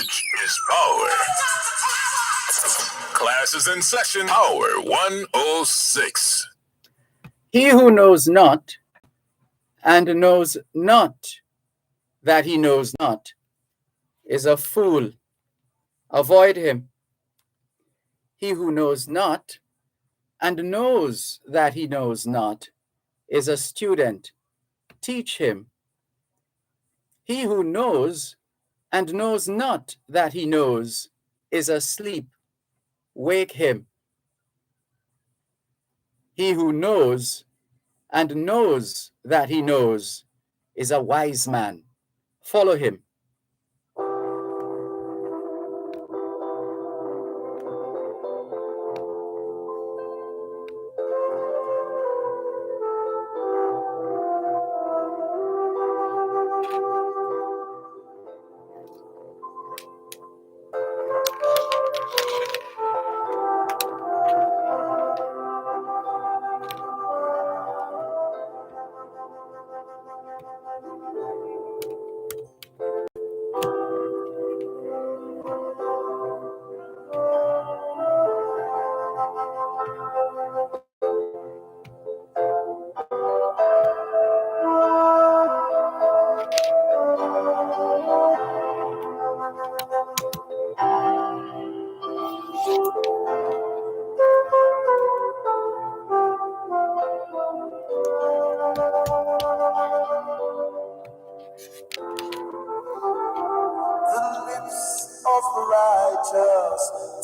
Knowledge is power. Class is in session. Power 106. He who knows not and knows not that he knows not is a fool. Avoid him. He who knows not and knows that he knows not is a student. Teach him. He who knows and knows not that he knows is asleep. Wake him. He who knows and knows that he knows is a wise man. Follow him.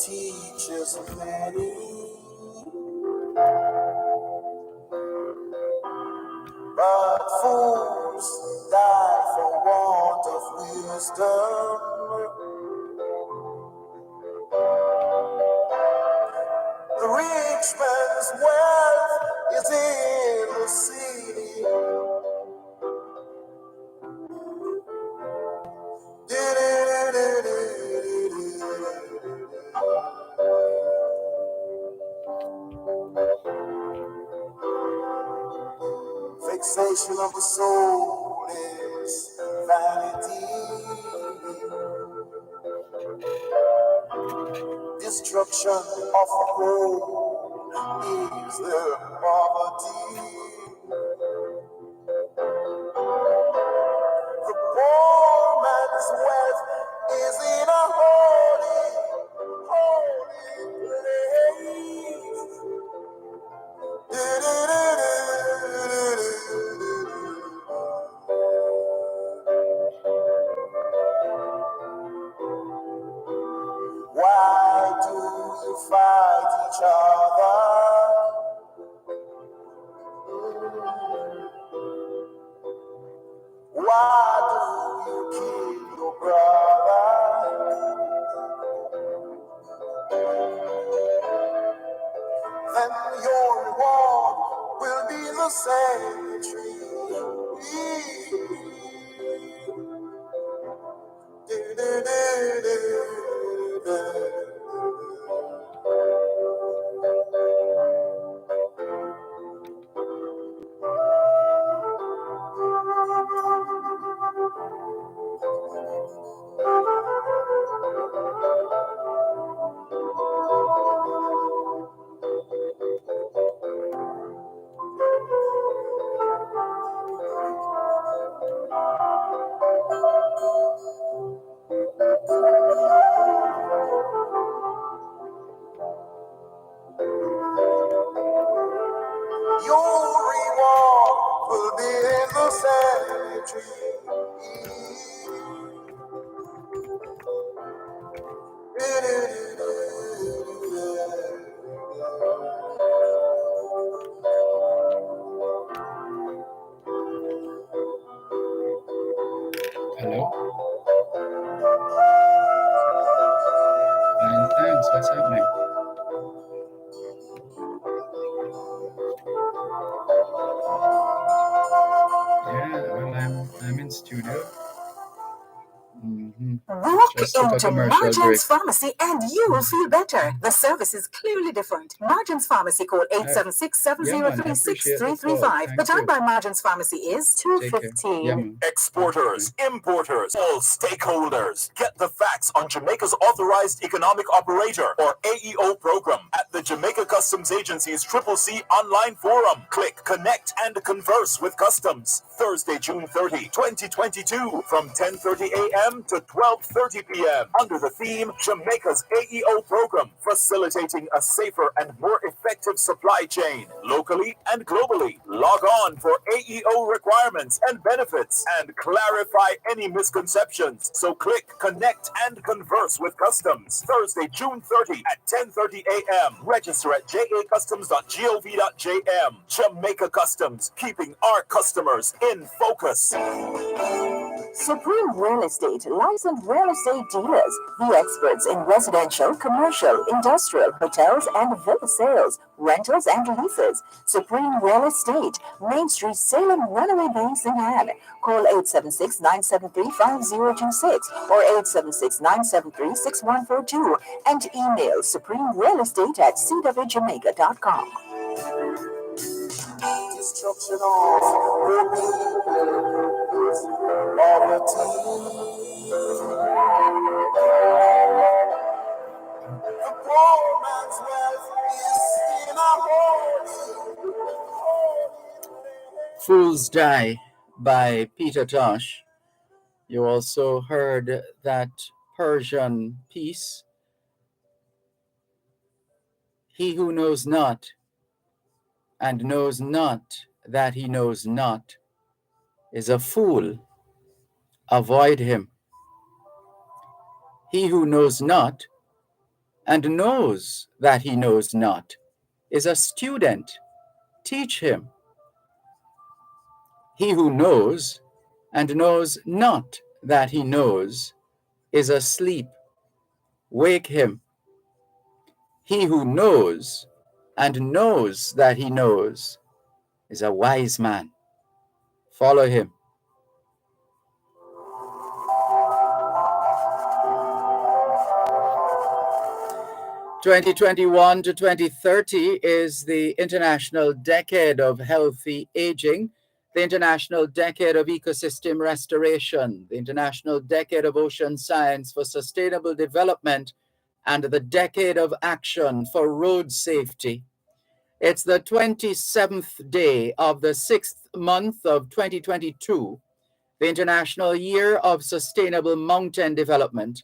Teachers many, but fools die for want of wisdom. The rich man's wealth is in the city. Vexation of the soul is vanity. Destruction of the whole is their poverty. The poor man's wealth is in a holy place. Why do you fight each other? Why do you kill your brother? Then your reward will be the cemetery. Your reward will be in the cemetery. Hello? Fine, thanks. What's happening? Yeah, well, I'm in studio. Walk Just took a into commercial break. Margins Pharmacy and you will feel better. The service is clearly different. Margins Pharmacy, call 876-703-6335. The time by Margins Pharmacy is 2:15. Exporters, importers, all stakeholders. Get the facts on Jamaica's Authorized Economic Operator, or AEO program, at the Jamaica Customs Agency's CCC online forum. Click, connect, and converse with Customs. Thursday, June 30, 2022, from 10:30 a.m. to 12:30 p.m. under the theme Jamaica's AEO program, facilitating a safer and more effective supply chain, locally and globally. Log on for AEO requirements and benefits and clarify any misconceptions. So click, connect, and converse with Customs. Thursday, June 30 at 10:30 a.m. Register at jacustoms.gov.jm. Jamaica Customs, keeping our customers in focus. Supreme Real Estate, licensed real estate dealers, the experts in residential, commercial, industrial, hotels, and villa sales, rentals, and leases. Supreme Real Estate, Main Street, Salem, Runaway Bay, St. Anne. Call 876-973-5026 or 876-973-6142 and email supremerealestate@cwjamaica.com. Destruction of poverty. The poor man's wealth is in a holy. Fools Die by Peter Tosh. You also heard that Persian piece, He who knows not and knows not that he knows not is a fool. Avoid him. He who knows not and knows that he knows not is a student. Teach him. He who knows and knows not that he knows is asleep. Wake him. He who knows and knows that he knows is a wise man. Follow him. (2021 to 2030) is the International Decade of Healthy Aging, the International Decade of Ecosystem Restoration, the International Decade of Ocean Science for Sustainable Development, and the Decade of Action for Road Safety. It's the 27th day of the 6th month of 2022, the International Year of Sustainable Mountain Development,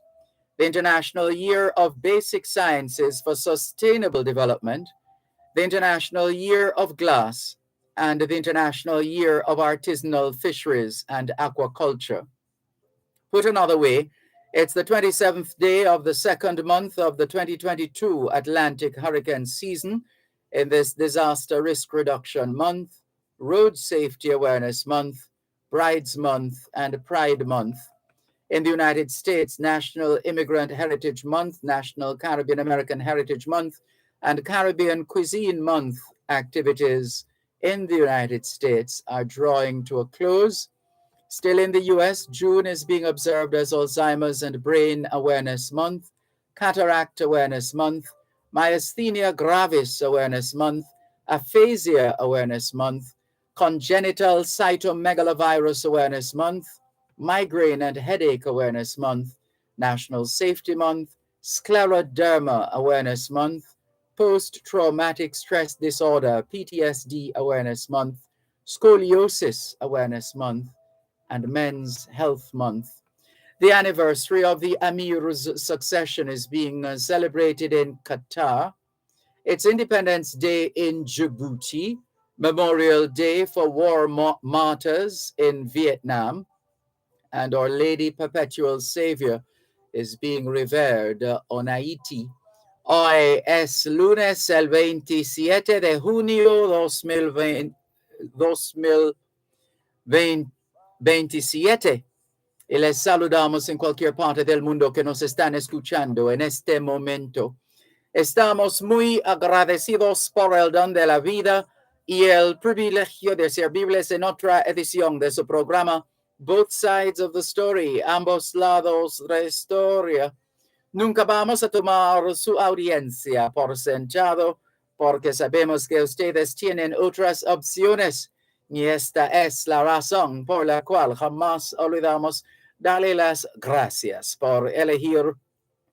the International Year of Basic Sciences for Sustainable Development, the International Year of Glass, and the International Year of Artisanal Fisheries and Aquaculture. Put another way, it's the 27th day of the 2nd month of the 2022 Atlantic hurricane season in this Disaster Risk Reduction Month, Road Safety Awareness Month, Brides Month, and Pride Month. In the United States, National Immigrant Heritage Month, National Caribbean American Heritage Month, and Caribbean Cuisine Month activities in the United States are drawing to a close. Still in the US, June is being observed as Alzheimer's and Brain Awareness Month, Cataract Awareness Month, Myasthenia Gravis Awareness Month, Aphasia Awareness Month, Congenital Cytomegalovirus Awareness Month, Migraine and Headache Awareness Month, National Safety Month, Scleroderma Awareness Month, Post-Traumatic Stress Disorder PTSD Awareness Month, Scoliosis Awareness Month, and Men's Health Month. The anniversary of the Amir's succession is being celebrated in Qatar. It's Independence Day in Djibouti, Memorial Day for War Martyrs in Vietnam, and Our Lady Perpetual Savior is being revered on Haiti. Hoy es lunes el 27 de junio 2027. Y les saludamos en cualquier parte del mundo que nos están escuchando en este momento. Estamos muy agradecidos por el don de la vida y el privilegio de servirles en otra edición de su programa both sides of the story, ambos lados de la historia. Nunca vamos a tomar su audiencia por sentado, porque sabemos que ustedes tienen otras opciones. Y esta es la razón por la cual jamás olvidamos darle las gracias por elegir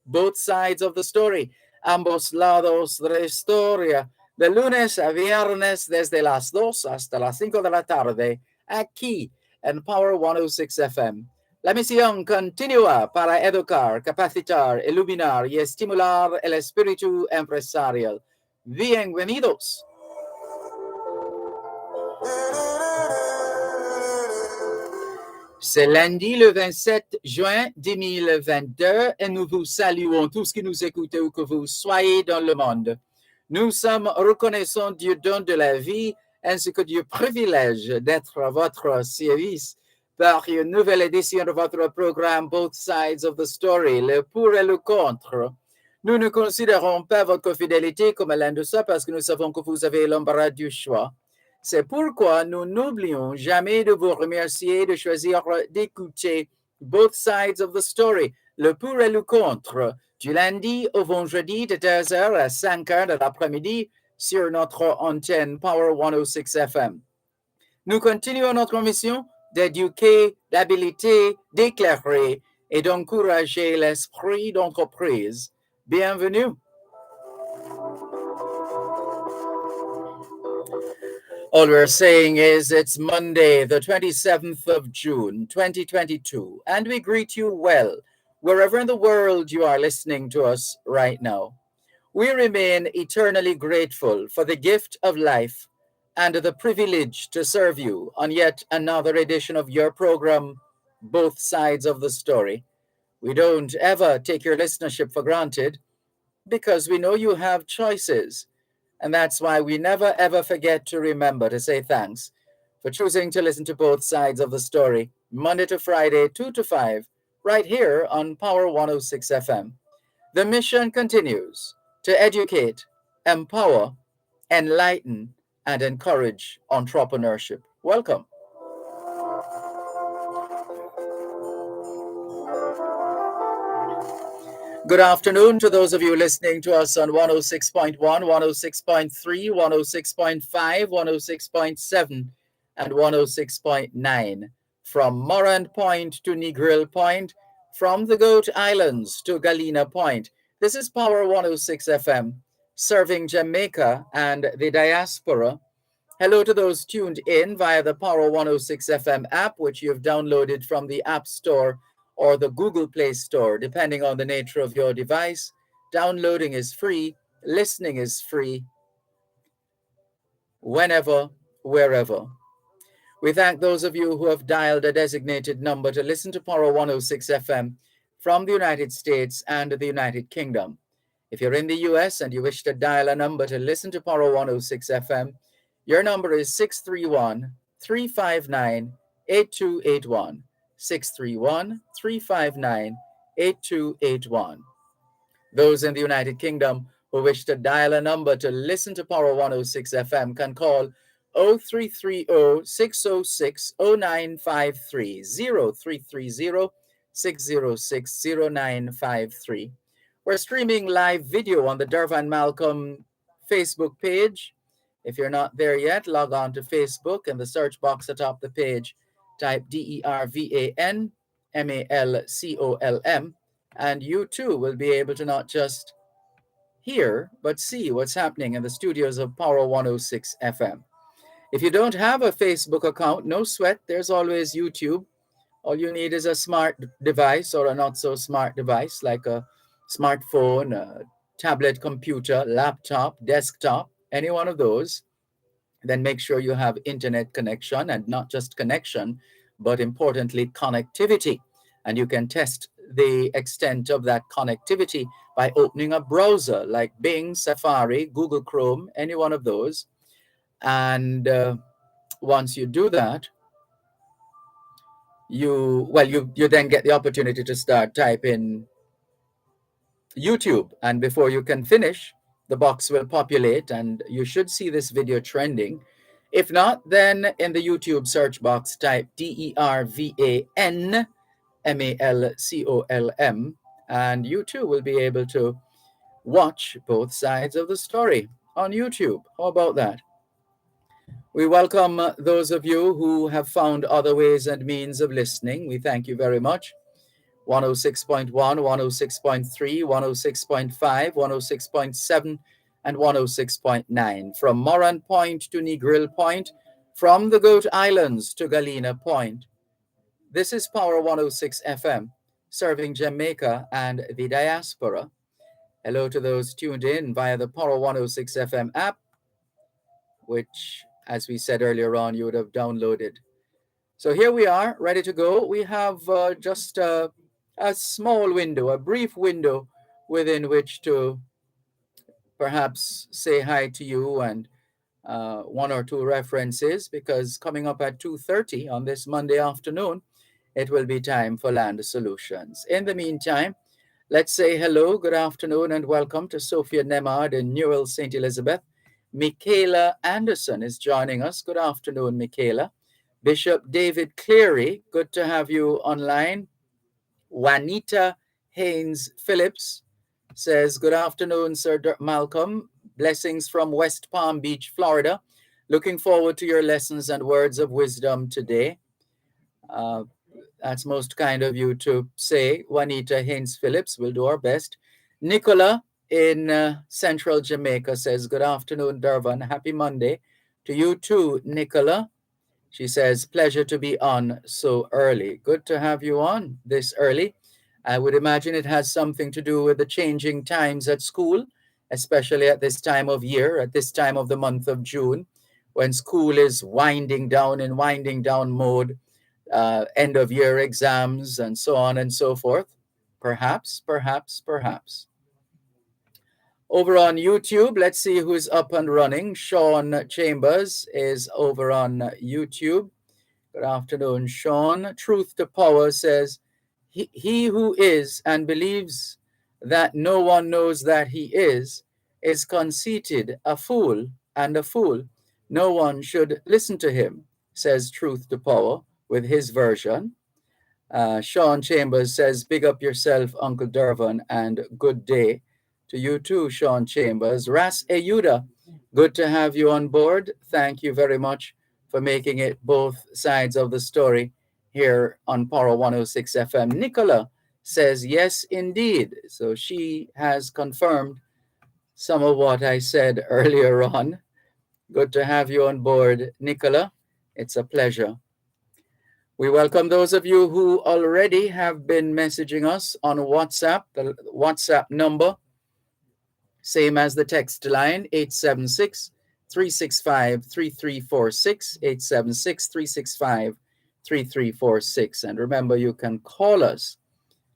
both sides of the story, ambos lados de la historia, de lunes a viernes desde las 2 hasta las 5 de la tarde, aquí en Power 106 FM. La misión continúa para educar, capacitar, iluminar y estimular el espíritu empresarial. Bienvenidos. C'est lundi le 27 juin 2022 et nous vous saluons tous qui nous écoutez où que vous soyez dans le monde. Nous sommes reconnaissants du don de la vie ainsi que du privilège d'être à votre service par une nouvelle édition de votre programme Both Sides of the Story, le pour et le contre. Nous ne considérons pas votre fidélité comme l'un de ça parce que nous savons que vous avez l'embarras du choix. C'est pourquoi nous n'oublions jamais de vous remercier de choisir d'écouter Both Sides of the Story, le pour et le contre, du lundi au vendredi de 2h à 5h de l'après-midi sur notre antenne Power 106 FM. Nous continuons notre mission d'éduquer, d'habiliter, d'éclairer et d'encourager l'esprit d'entreprise. Bienvenue. All we're saying is it's Monday, the 27th of June, 2022, and we greet you well, wherever in the world you are listening to us right now. We remain eternally grateful for the gift of life and the privilege to serve you on yet another edition of your program, Both Sides of the Story. We don't ever take your listenership for granted because we know you have choices. And that's why we never ever forget to remember to say thanks for choosing to listen to Both Sides of the Story, Monday to Friday, 2 to 5, right here on Power 106 FM. The mission continues to educate, empower, enlighten, and encourage entrepreneurship. Welcome. Good afternoon to those of you listening to us on 106.1, 106.3, 106.5, 106.7, and 106.9. From Morant Point to Negril Point, from the Goat Islands to Galena Point. This is Power 106 FM, serving Jamaica and the diaspora. Hello to those tuned in via the Power 106 FM app, which you've downloaded from the App Store or the Google Play Store, depending on the nature of your device. Downloading is free, listening is free, whenever, wherever. We thank those of you who have dialed a designated number to listen to Power 106 FM from the United States and the United Kingdom. If you're in the US and you wish to dial a number to listen to Power 106 FM, your number is 631-359-8281. 631-359-8281. Those in the United Kingdom who wish to dial a number to listen to Power 106 FM can call 0330-606-0953, 0330-606-0953. We're streaming live video on the Dervan Malcolm Facebook page. If you're not there yet, log on to Facebook in the search box atop the page. Type DERVAN MALCOLM, and you too will be able to not just hear, but see what's happening in the studios of Power 106 FM. If you don't have a Facebook account, no sweat, there's always YouTube. All you need is a smart device or a not so smart device like a smartphone, a tablet computer, laptop, desktop, any one of those. Then make sure you have internet connection, and not just connection, but importantly, connectivity. And you can test the extent of that connectivity by opening a browser like Bing, Safari, Google Chrome, any one of those. And once you do that, you then get the opportunity to start typing YouTube. And before you can finish, the box will populate and you should see this video trending. If not, then in the YouTube search box, type DERVAN MALCOLM, and you too will be able to watch both sides of the story on YouTube. How about that? We welcome those of you who have found other ways and means of listening. We thank you very much. 106.1, 106.3, 106.5, 106.7, and 106.9. From Moran Point to Negril Point, from the Goat Islands to Galena Point. This is Power 106 FM, serving Jamaica and the diaspora. Hello to those tuned in via the Power 106 FM app, which, as we said earlier on, you would have downloaded. So here we are, ready to go. We have just a small window, a brief window within which to perhaps say hi to you and one or two references, because coming up at 2:30 on this Monday afternoon, it will be time for Land Solutions. In the meantime, let's say hello, good afternoon, and welcome to Sophia Nemard in Newell, St. Elizabeth. Michaela Anderson is joining us. Good afternoon, Michaela. Bishop David Cleary, good to have you online. Juanita Haynes Phillips says, good afternoon, Sir Malcolm. Blessings from West Palm Beach, Florida. Looking forward to your lessons and words of wisdom today. That's most kind of you to say, Juanita Haynes Phillips. We'll do our best. Nicola in central Jamaica says, good afternoon, Dervan. Happy Monday to you too, Nicola. She says, pleasure to be on so early. Good to have you on this early. I would imagine it has something to do with the changing times at school, especially at this time of year, at this time of the month of June, when school is winding down in winding down mode, end of year exams and so on and so forth. Perhaps. Over on YouTube, let's see who's up and running. Sean Chambers is over on YouTube. Good afternoon, Sean. Truth to Power says, he who is and believes that no one knows that he is conceited, a fool, and a fool. No one should listen to him, says Truth to Power with his version. Sean Chambers says, big up yourself, Uncle Dervan, and good day to you too, Sean Chambers. Ras Ayuda, good to have you on board. Thank you very much for making it both sides of the story here on Power 106 FM. Nicola says, yes, indeed. So she has confirmed some of what I said earlier on. Good to have you on board, Nicola. It's a pleasure. We welcome those of you who already have been messaging us on WhatsApp. The WhatsApp number, same as the text line, 876-365-3346, 876-365-3346. And remember, you can call us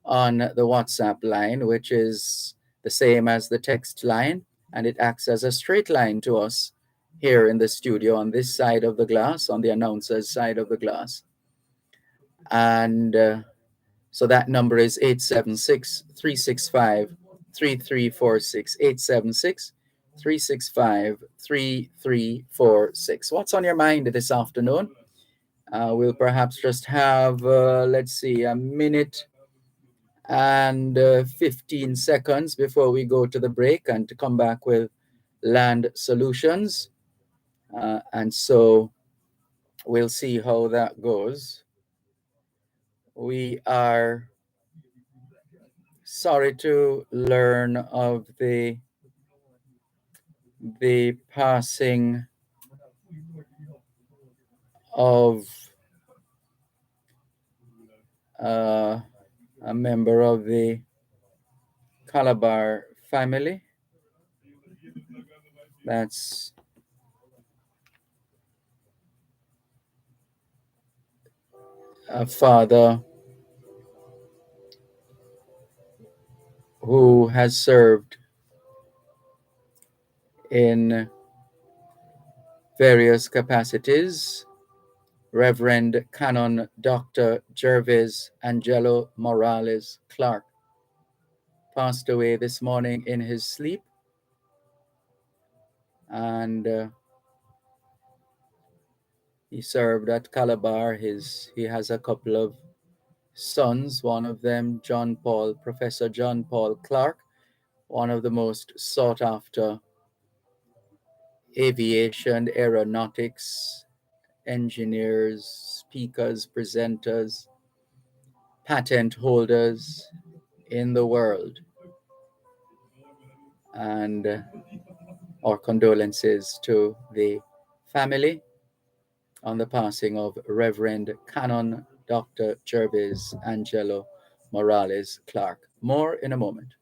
on the WhatsApp line, which is the same as the text line, and it acts as a straight line to us here in the studio on this side of the glass, on the announcer's side of the glass. And so that number is 876-365-3346, 876-365-3346. What's on your mind this afternoon? We'll perhaps just have, let's see, a minute and 15 seconds before we go to the break and to come back with Land Solutions. And so we'll see how that goes. We are sorry to learn of the passing of a member of the Calabar family. That's a father who has served in various capacities. Reverend Canon Dr. Jervis Angelo Morales Clark passed away this morning in his sleep. And He served at Calabar. He has a couple of sons, one of them Professor John Paul Clark, one of the most sought after aviation, aeronautics engineers, speakers, presenters, patent holders in the world. And our condolences to the family on the passing of Reverend Canon Dr. Jervis Angelo Morales Clark. More in a moment.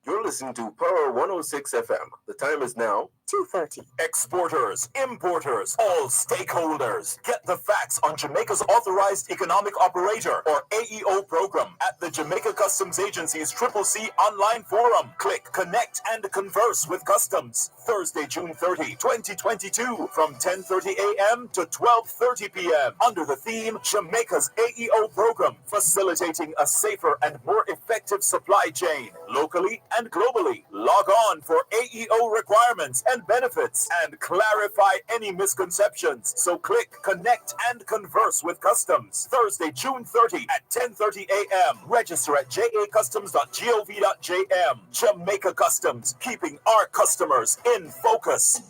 You're listening to Power 106 FM. The time is now 2:30. Exporters, importers, all stakeholders. Get the facts on Jamaica's Authorized Economic Operator, or AEO program, at the Jamaica Customs Agency's CCC online forum. Click, connect, and converse with Customs. Thursday, June 30, 2022, from 10:30 a.m. to 12:30 p.m. under the theme Jamaica's AEO program, facilitating a safer and more effective supply chain, locally and globally. Log on for AEO requirements and benefits and clarify any misconceptions. So click, connect, and converse with Customs. Thursday, June 30 at 10:30 a.m. Register at jacustoms.gov.jm. Jamaica Customs, keeping our customers in focus.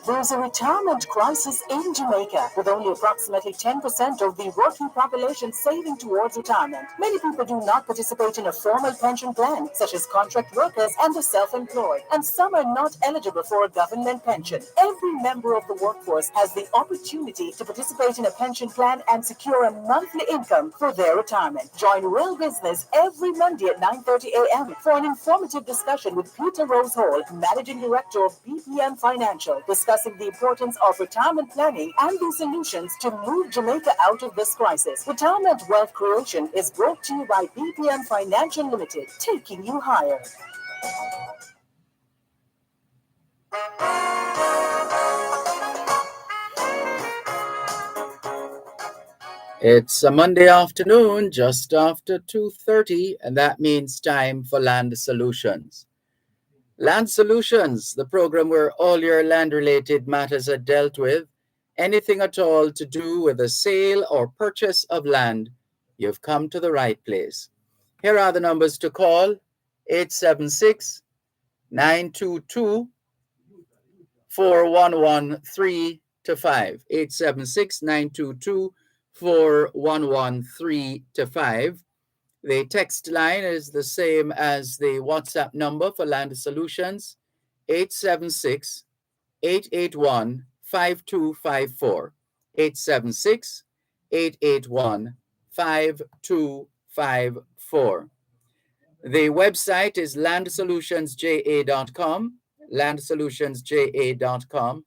There's a retirement crisis in Jamaica, with only approximately 10% of the working population saving towards retirement. Many people do not participate in a formal pension plan, such as contract workers and the self-employed, and some are not eligible for a government pension. Every member of the workforce has the opportunity to participate in a pension plan and secure a monthly income for their retirement. Join Real Business every Monday at 9:30 a.m. for an informative discussion with Peter Rose Hall, Managing Director of BPM Financial, discussing the importance of retirement planning and the solutions to move Jamaica out of this crisis. Retirement Wealth Creation is brought to you by BPM Financial Limited, taking you higher. It's a Monday afternoon, just after 2:30, and that means time for Land Solutions. Land Solutions, the program where all your land-related matters are dealt with, anything at all to do with the sale or purchase of land, you've come to the right place. Here are the numbers to call: 876-922-4113-5, 876-922-4113-5. The text line is the same as the WhatsApp number for Land Solutions, 876-881-5254, 876-881-5254. The website is landsolutionsja.com, landsolutionsja.com.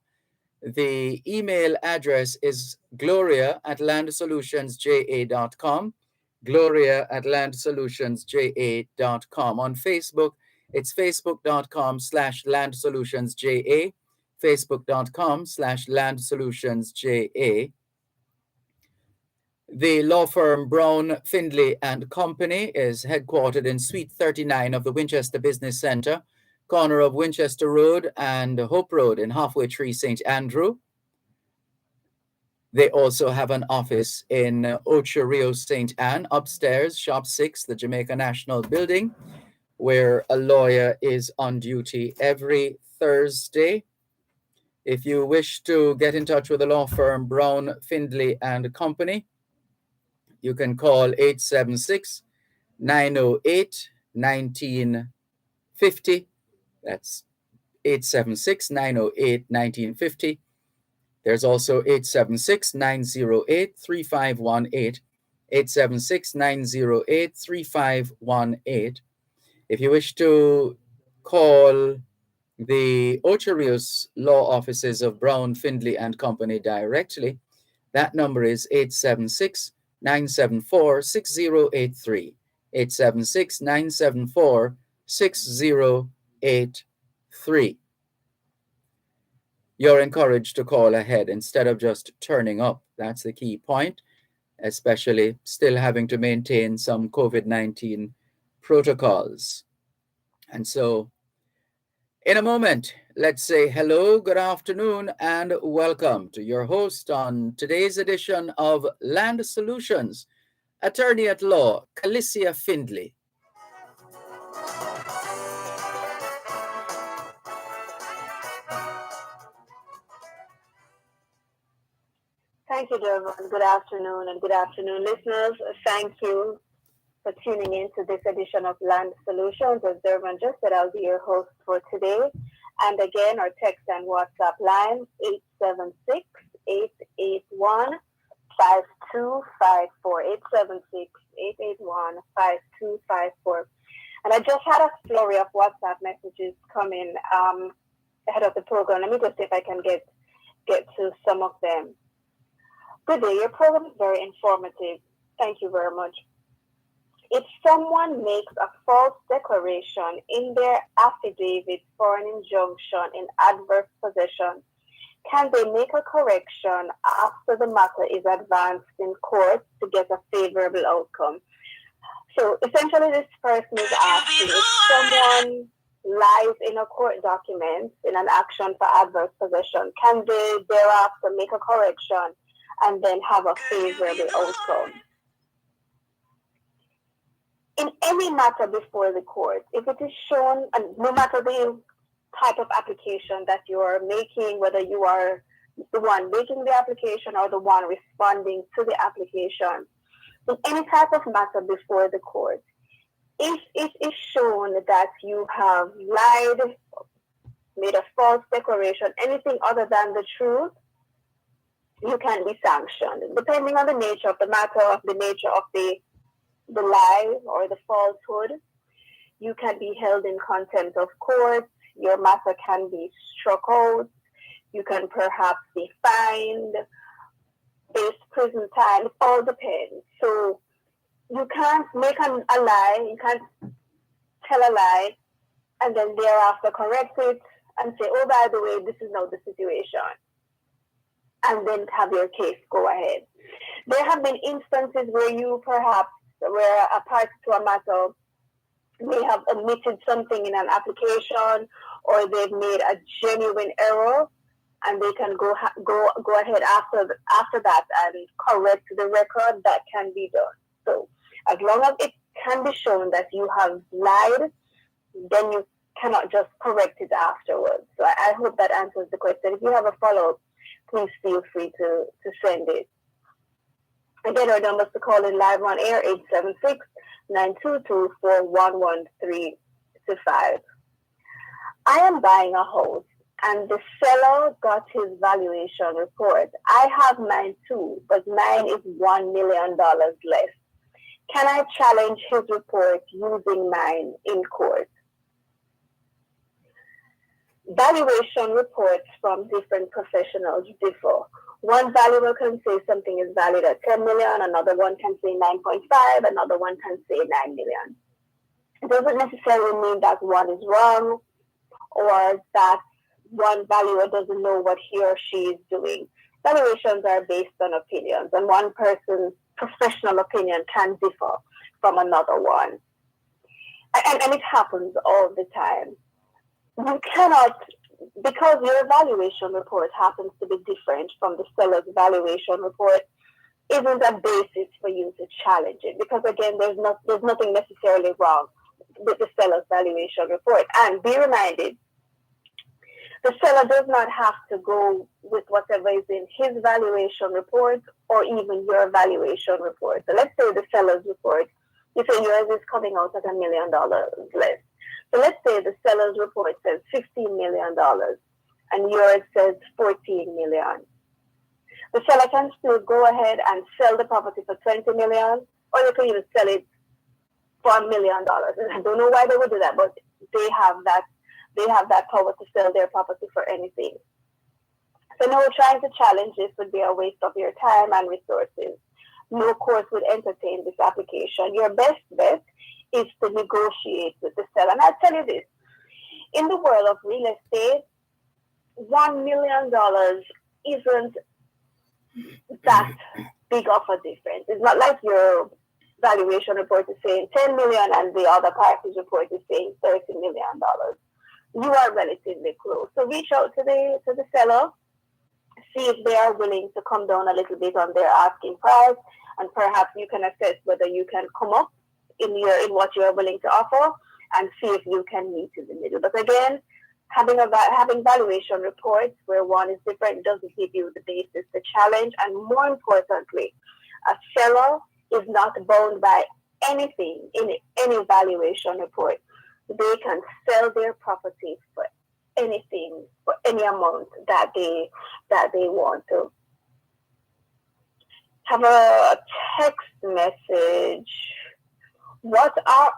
The email address is gloria@landsolutionsja.com, gloria@landsolutionsja.com. On Facebook, it's facebook.com/landsolutionsja, facebook.com/landsolutionsja. The law firm Brown, Findlay and Company is headquartered in Suite 39 of the Winchester Business Center, corner of Winchester Road and Hope Road in Halfway Tree, St. Andrew. They also have an office in Ocho Rios, St. Anne, upstairs, Shop 6, the Jamaica National Building, where a lawyer is on duty every Thursday. If you wish to get in touch with the law firm Brown, Findlay and Company, you can call 876-908-1950. That's 876-908-1950. There's also 876-908-3518, 876-908-3518. If you wish to call the Ocho Rios law offices of Brown, Findlay and Company directly, that number is 876-974-6083, 876-974-6083. You're encouraged to call ahead instead of just turning up. That's the key point, especially still having to maintain some COVID-19 protocols. And so in a moment, Let's say hello, good afternoon, and welcome to your host on today's edition of Land Solutions, attorney at law, Calicia Findlay. Thank you, Dervan. Good afternoon, and good afternoon, listeners. Thank you for tuning in to this edition of Land Solutions. As Dervan just said, I'll be your host for today. And again, our text and WhatsApp line, 876-881-5254, 876-881-5254. And I just had a flurry of WhatsApp messages coming ahead of the program. Let me just see if I can get to some of them. Good day. Your program is very informative. Thank you very much. If someone makes a false declaration in their affidavit for an injunction in adverse possession, can they make a correction after the matter is advanced in court to get a favorable outcome? So essentially, this person is asking if someone lies in a court document in an action for adverse possession, can they thereafter make a correction and then have a favorable outcome? In any matter before the court, if it is shown, and no matter the type of application that you are making, whether you are the one making the application or the one responding to the application, in any type of matter before the court, if it is shown that you have lied, made a false declaration, anything other than the truth, you can be sanctioned. Depending on the nature of the matter, the nature of the lie or the falsehood, you can be held in contempt of court, your matter can be struck out, you can perhaps be fined, face prison time, it all depends. So you can't make a lie, you can't tell a lie and then thereafter correct it and say, oh, by the way, this is now the situation, and then have your case go ahead. There have been instances where you perhaps, where a party to a matter may have omitted something in an application, or they've made a genuine error, and they can go ahead after that and correct the record. That can be done. So as long as it can be shown that you have lied, then you cannot just correct it afterwards. So I hope that answers the question. If you have a follow-up, please feel free to send it. Again, our numbers to call in live on air, 876-922-4113-5. I am buying a house and the seller got his valuation report. I have mine too, but mine is $1 million less. Can I challenge his report using mine in court? Valuation reports from different professionals differ. One valuer can say something is valued at 10 million, another one can say 9.5, another one can say 9 million. It doesn't necessarily mean that one is wrong or that one valuer doesn't know what he or she is doing. Valuations are based on opinions, and one person's professional opinion can differ from another one. And it happens all the time. You cannot, because your valuation report happens to be different from the seller's valuation report, isn't a basis for you to challenge it. Because again, there's nothing necessarily wrong with the seller's valuation report. And be reminded, the seller does not have to go with whatever is in his valuation report or even your valuation report. So let's say the seller's report, you say yours is coming out at $1 million less. So let's say the seller's report says $15 million and yours says $14 million. The seller can still go ahead and sell the property for $20 million, or they can even sell it for $1 million. And I don't know why they would do that, but they have that power to sell their property for anything. So no, trying to challenge this would be a waste of your time and resources. No court would entertain this application. Your best bet is to negotiate with the seller. And I'll tell you this, in the world of real estate, $1 million isn't that big of a difference. It's not like your valuation report is saying 10 million and the other party's report is saying $30 million. you are relatively close. So reach out to the seller, see if they are willing to come down a little bit on their asking price, and perhaps you can assess whether you can come up in what you are willing to offer, and see if you can meet in the middle. But again, having valuation reports where one is different doesn't give you the basis to challenge, and more importantly, a seller is not bound by anything in any valuation report. They can sell their property for anything, for any amount that they want to. Have a text message. What are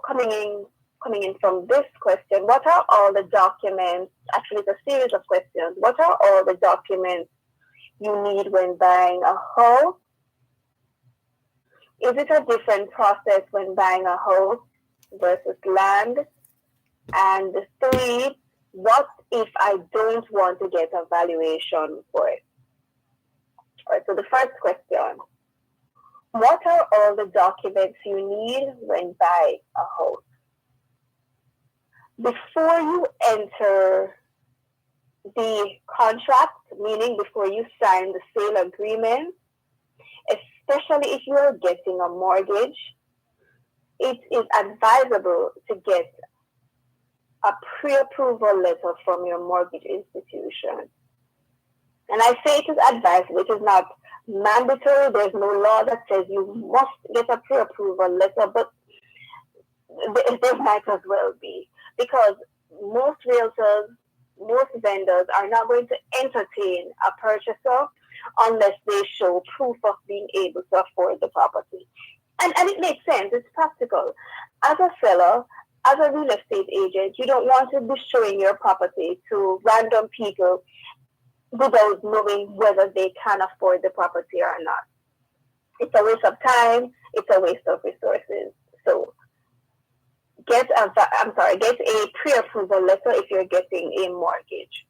coming in from this question? What are all the documents? Actually, it's a series of questions. What are all the documents you need when buying a house? Is it a different process when buying a house versus land? And 3, what if I don't want to get a valuation for it? All right, so the first question, what are all the documents you need when buying a house? Before you enter the contract, meaning before you sign the sale agreement, especially if you are getting a mortgage, it is advisable to get a pre-approval letter from your mortgage institution. And I say it is advisable, it is not mandatory. There's no law that says you must get a pre-approval letter, but there might as well be, because most realtors, most vendors are not going to entertain a purchaser unless they show proof of being able to afford the property. And it makes sense, it's practical. As a seller, as a real estate agent, you don't want to be showing your property to random people without knowing whether they can afford the property or not. It's a waste of time, it's a waste of resources. So get a pre-approval letter if you're getting a mortgage.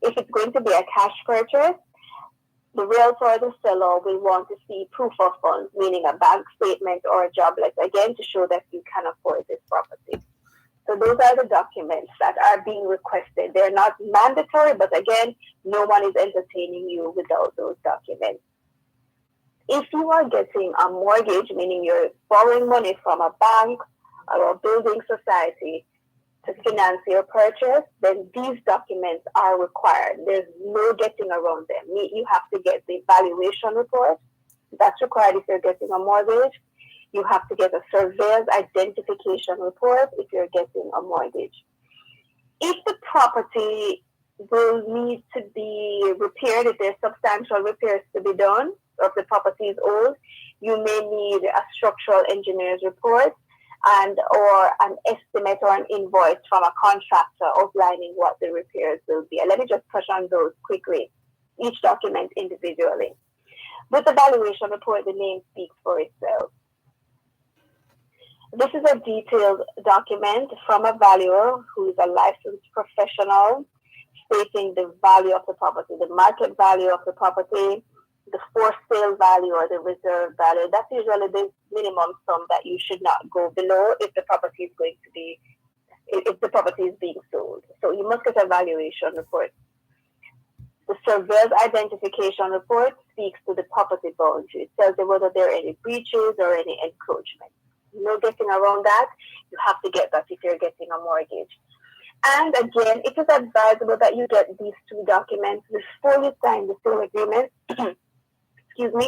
If it's going to be a cash purchase, the realtor or the seller will want to see proof of funds, meaning a bank statement or a job letter, again, to show that you can afford this property. So those are the documents that are being requested. They're not mandatory, but again, no one is entertaining you without those documents. If you are getting a mortgage, meaning you're borrowing money from a bank or a building society to finance your purchase, then these documents are required. There's no getting around them. You have to get the valuation report. That's required if you're getting a mortgage. You have to get a surveyor's identification report if you're getting a mortgage. If the property will need to be repaired, if there's substantial repairs to be done, or if the property is old, you may need a structural engineer's report or an estimate or an invoice from a contractor outlining what the repairs will be. And let me just touch on those quickly, each document individually. With the valuation report, the name speaks for itself. This is a detailed document from a valuer who is a licensed professional, stating the value of the property, the market value of the property, the for sale value or the reserve value. That's usually the minimum sum that you should not go below if the property is being sold. So you must get a valuation report. The surveyor's identification report speaks to the property boundary. It tells you whether there are any breaches or any encroachment. No getting around that. You have to get that if you're getting a mortgage. And again, it is advisable that you get these 2 documents before you sign the sale agreement,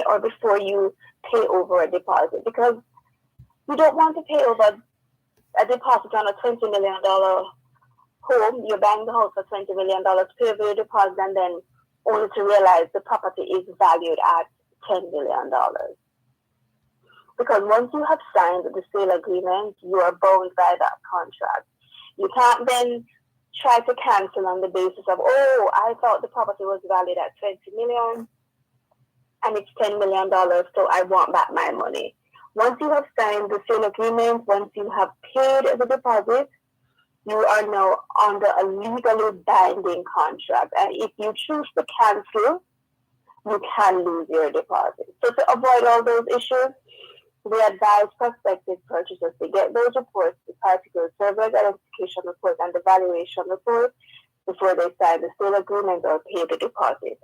or before you pay over a deposit, because you don't want to pay over a deposit on a $20 million home. You're buying the house for $20 million, pay over your deposit, and then only to realize the property is valued at $10 million. Because once you have signed the sale agreement, you are bound by that contract. You can't then try to cancel on the basis of, I thought the property was valued at $20 million and it's $10 million, so I want back my money. Once you have signed the sale agreement, once you have paid the deposit, you are now under a legally binding contract. And if you choose to cancel, you can lose your deposit. So to avoid all those issues, We advise prospective purchasers to get those reports, the particular server identification report and the valuation report, before they sign the sale agreement or pay the deposit.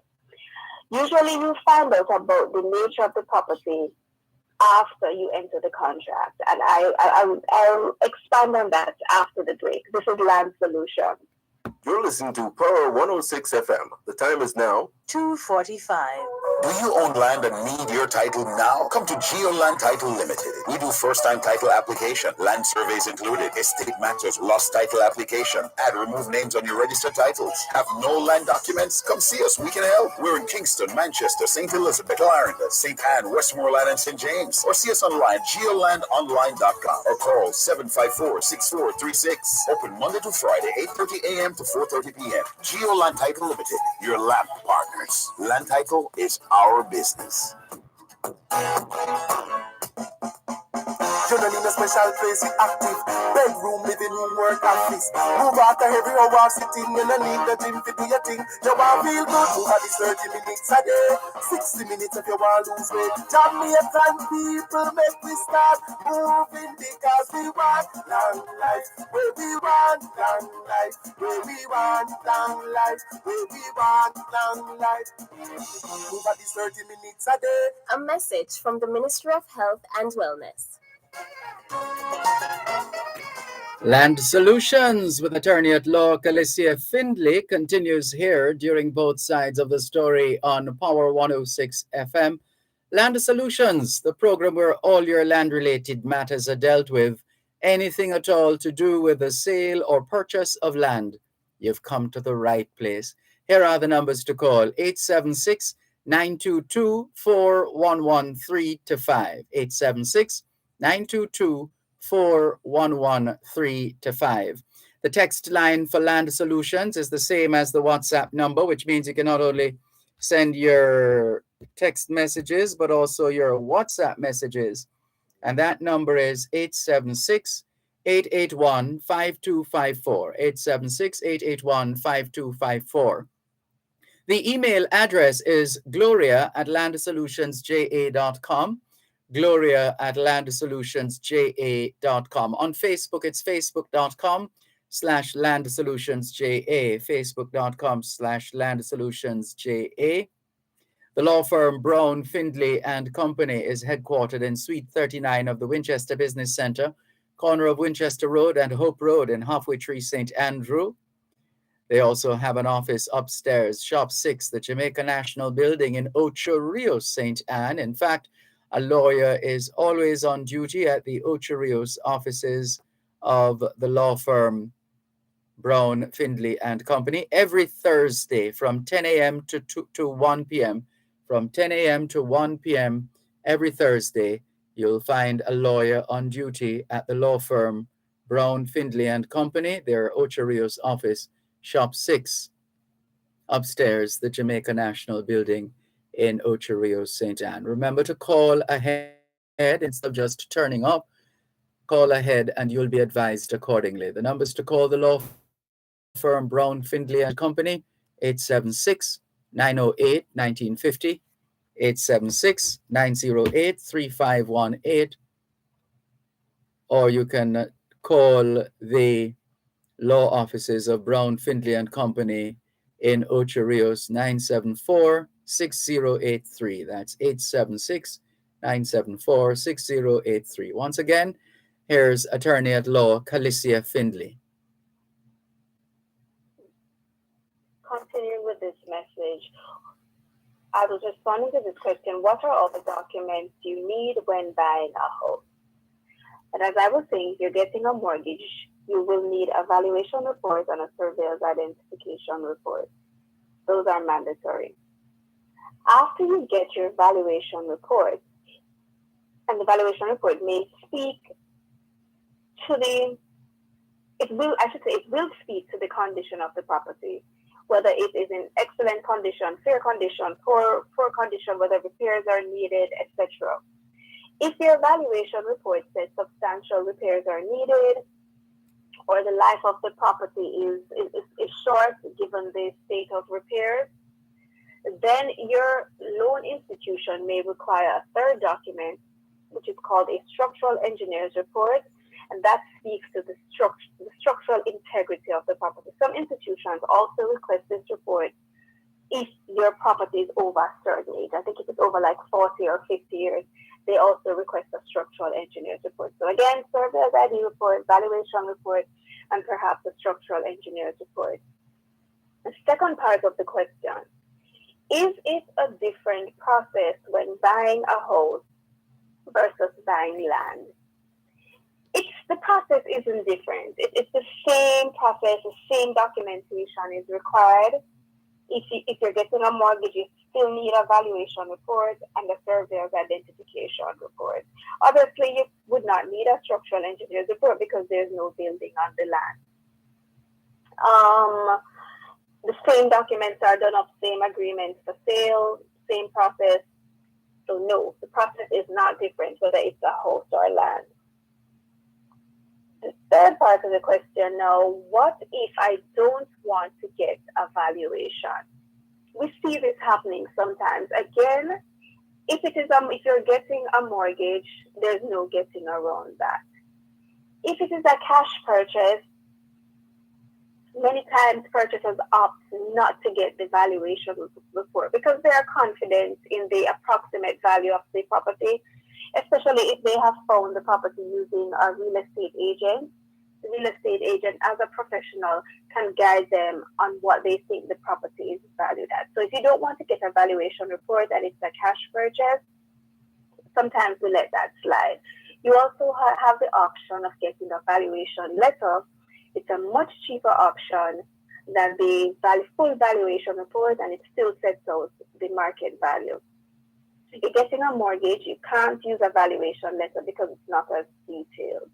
Usually you find out about the nature of the property after you enter the contract, and I'll expand on that after the break. This is Land Solutions. You're listening to Power 106 FM. The time is now 2:45. Do you own land and need your title now? Come to Geoland Title Limited. We do first-time title application, land surveys included, estate matters, lost title application, add, remove names on your registered titles. Have no land documents? Come see us. We can help. We're in Kingston, Manchester, St. Elizabeth, Clarendon, St. Anne, Westmoreland, and St. James. Or see us online, geolandonline.com, or call 754-6436. Open Monday to Friday, 8:30 a.m. to 4:30 p.m. Geoland Title Limited, your land partners. Land title is our business. You don't need a special place, it's active. Bedroom, living room, work, office. Move out of every hour sitting. You don't need the gym to do your thing. You want to feel good, you have this 30 minutes a day. 60 minutes if you want to lose weight. Jamaican people make we start moving because we want long life. Where we want long life. Where we want long life. Where we want long life. Move at this 30 minutes a day. A message from the Ministry of Health and Wellness. Land Solutions with attorney at law Calicia Findlay continues here during both sides of the story on Power 106 FM. Land Solutions, the program where all your land-related matters are dealt with. Anything at all to do with the sale or purchase of land, you've come to the right place. Here are the numbers to call: 876-922-4113-5. 876-922-4113-5. The text line for Land Solutions is the same as the WhatsApp number, which means you can not only send your text messages, but also your WhatsApp messages. And that number is 876-881-5254. 876-881-5254. The email address is gloria@landsolutionsja.com. gloria@landsolutionsja.com. On Facebook, it's facebook.com/landsolutionsja. facebook.com/landsolutionsja. The law firm Brown, Findlay and Company is headquartered in Suite 39 of the Winchester Business Center, corner of Winchester Road and Hope Road in Halfway Tree, St. Andrew. They also have an office upstairs, Shop 6, the Jamaica National Building in Ocho Rios, St. Anne. In fact, a lawyer is always on duty at the Ocho Rios offices of the law firm Brown, Findlay and Company every Thursday from 10 a.m. to 1 p.m. From 10 a.m. to 1 p.m. every Thursday, you'll find a lawyer on duty at the law firm Brown, Findlay and Company, their Ocho Rios office, Shop 6, upstairs, the Jamaica National Building in Ocho Rios, St. Anne. Remember to call ahead instead of just turning up. Call ahead and you'll be advised accordingly. The numbers to call the law firm Brown, Findlay and Company: 876-908-1950, 876-908-3518, or you can call the law offices of Brown, Findlay and Company in Ocho Rios, 974-6083. That's 876-974-6083. Once again, here's attorney at law Calicia Findlay. Continuing with this message, I was responding to this question: what are all the documents you need when buying a house? And as I was saying, if you're getting a mortgage, you will need a valuation report and a surveyor's identification report. Those are mandatory. After you get your valuation report, and the valuation report may speak to it will speak to the condition of the property, whether it is in excellent condition, fair condition, poor condition, whether repairs are needed, etc. If your valuation report says substantial repairs are needed, or the life of the property is short given the state of repairs, then your loan institution may require a third document, which is called a structural engineer's report, and that speaks to the structural integrity of the property. Some institutions also request this report if your property is over a certain age. I think if it's over like 40 or 50 years, they also request a structural engineer's report. So again, surveyor's ID report, valuation report, and perhaps a structural engineer's report. The second part of the question, is it a different process when buying a house versus buying land? The process isn't different. It's the same process, the same documentation is required. If you're getting a mortgage, you still need a valuation report and a surveyor's identification report. Obviously, you would not need a structural engineer's report because there's no building on the land. The same documents are done up, same agreements for sale, same process. So no, the process is not different whether it's a house or land. The third part of the question now, what if I don't want to get a valuation? We see this happening sometimes. Again, if you're getting a mortgage, there's no getting around that. If it is a cash purchase, many times purchasers opt not to get the valuation report because they are confident in the approximate value of the property, especially if they have found the property using a real estate agent. The real estate agent, as a professional, can guide them on what they think the property is valued at. So if you don't want to get a valuation report and it's a cash purchase, sometimes we let that slide. You also have the option of getting a valuation letter. It's a much cheaper option than the full valuation report, and it still sets out the market value. If you're getting a mortgage, you can't use a valuation letter because it's not as detailed.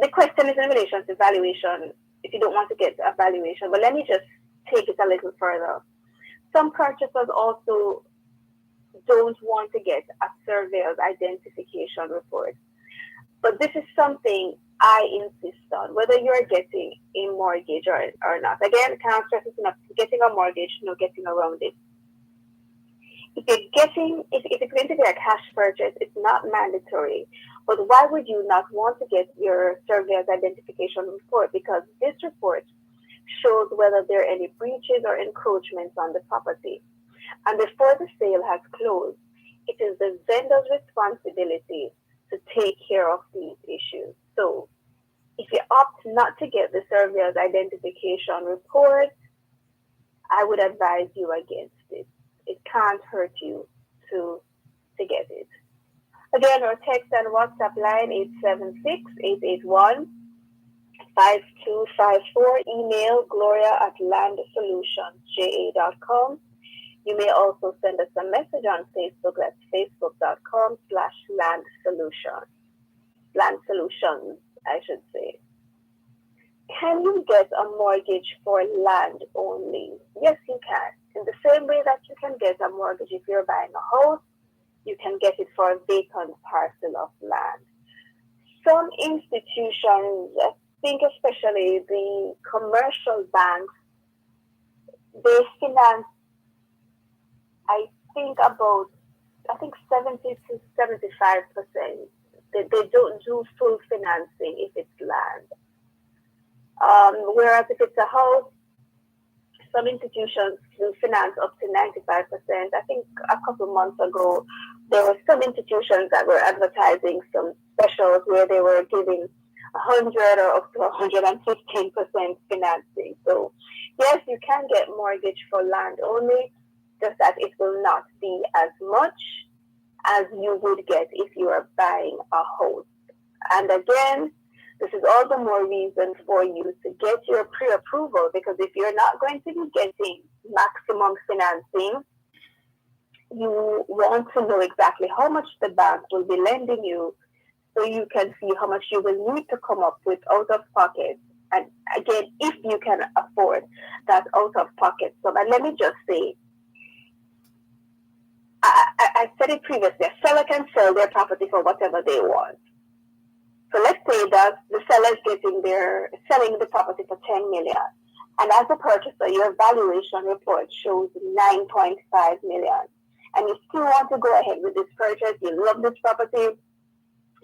The question is in relation to valuation, if you don't want to get a valuation, but let me just take it a little further. Some purchasers also don't want to get a surveyor's identification report. But this is something I insist on, whether you're getting a mortgage or not. Again, can't stress this enough, getting a mortgage, no getting around it. If it's going to be a cash purchase, it's not mandatory. But why would you not want to get your surveyor's identification report? Because this report shows whether there are any breaches or encroachments on the property. And before the sale has closed, it is the vendor's responsibility to take care of these issues. So if you opt not to get the surveyor's identification report, I would advise you against it. It can't hurt you to get it. Again, our text and WhatsApp line is 76881-5254. Email gloria@landsolutions.ja.com. You may also send us a message on Facebook. That's facebook.com/landsolutions. Land Solutions, I should say. Can you get a mortgage for land only? Yes, you can. In the same way that you can get a mortgage if you're buying a house, you can get it for a vacant parcel of land. Some institutions, I think especially the commercial banks, they finance, I think 70 to 75%. They don't do full financing if it's land. Whereas if it's a house, some institutions will finance up to 95%. I think a couple months ago, there were some institutions that were advertising some specials where they were giving 100 or up to 115% financing. So yes, you can get mortgage for land only, just that it will not be as much as you would get if you are buying a house. And again, this is all the more reason for you to get your pre-approval, because if you're not going to be getting maximum financing, you want to know exactly how much the bank will be lending you so you can see how much you will need to come up with out of pocket. And again, if you can afford that out of pocket sum. And let me just say, I said it previously, a seller can sell their property for whatever they want. So let's say that the seller is selling the property for 10 million. And as a purchaser, your valuation report shows 9.5 million. and you still want to go ahead with this purchase, you love this property,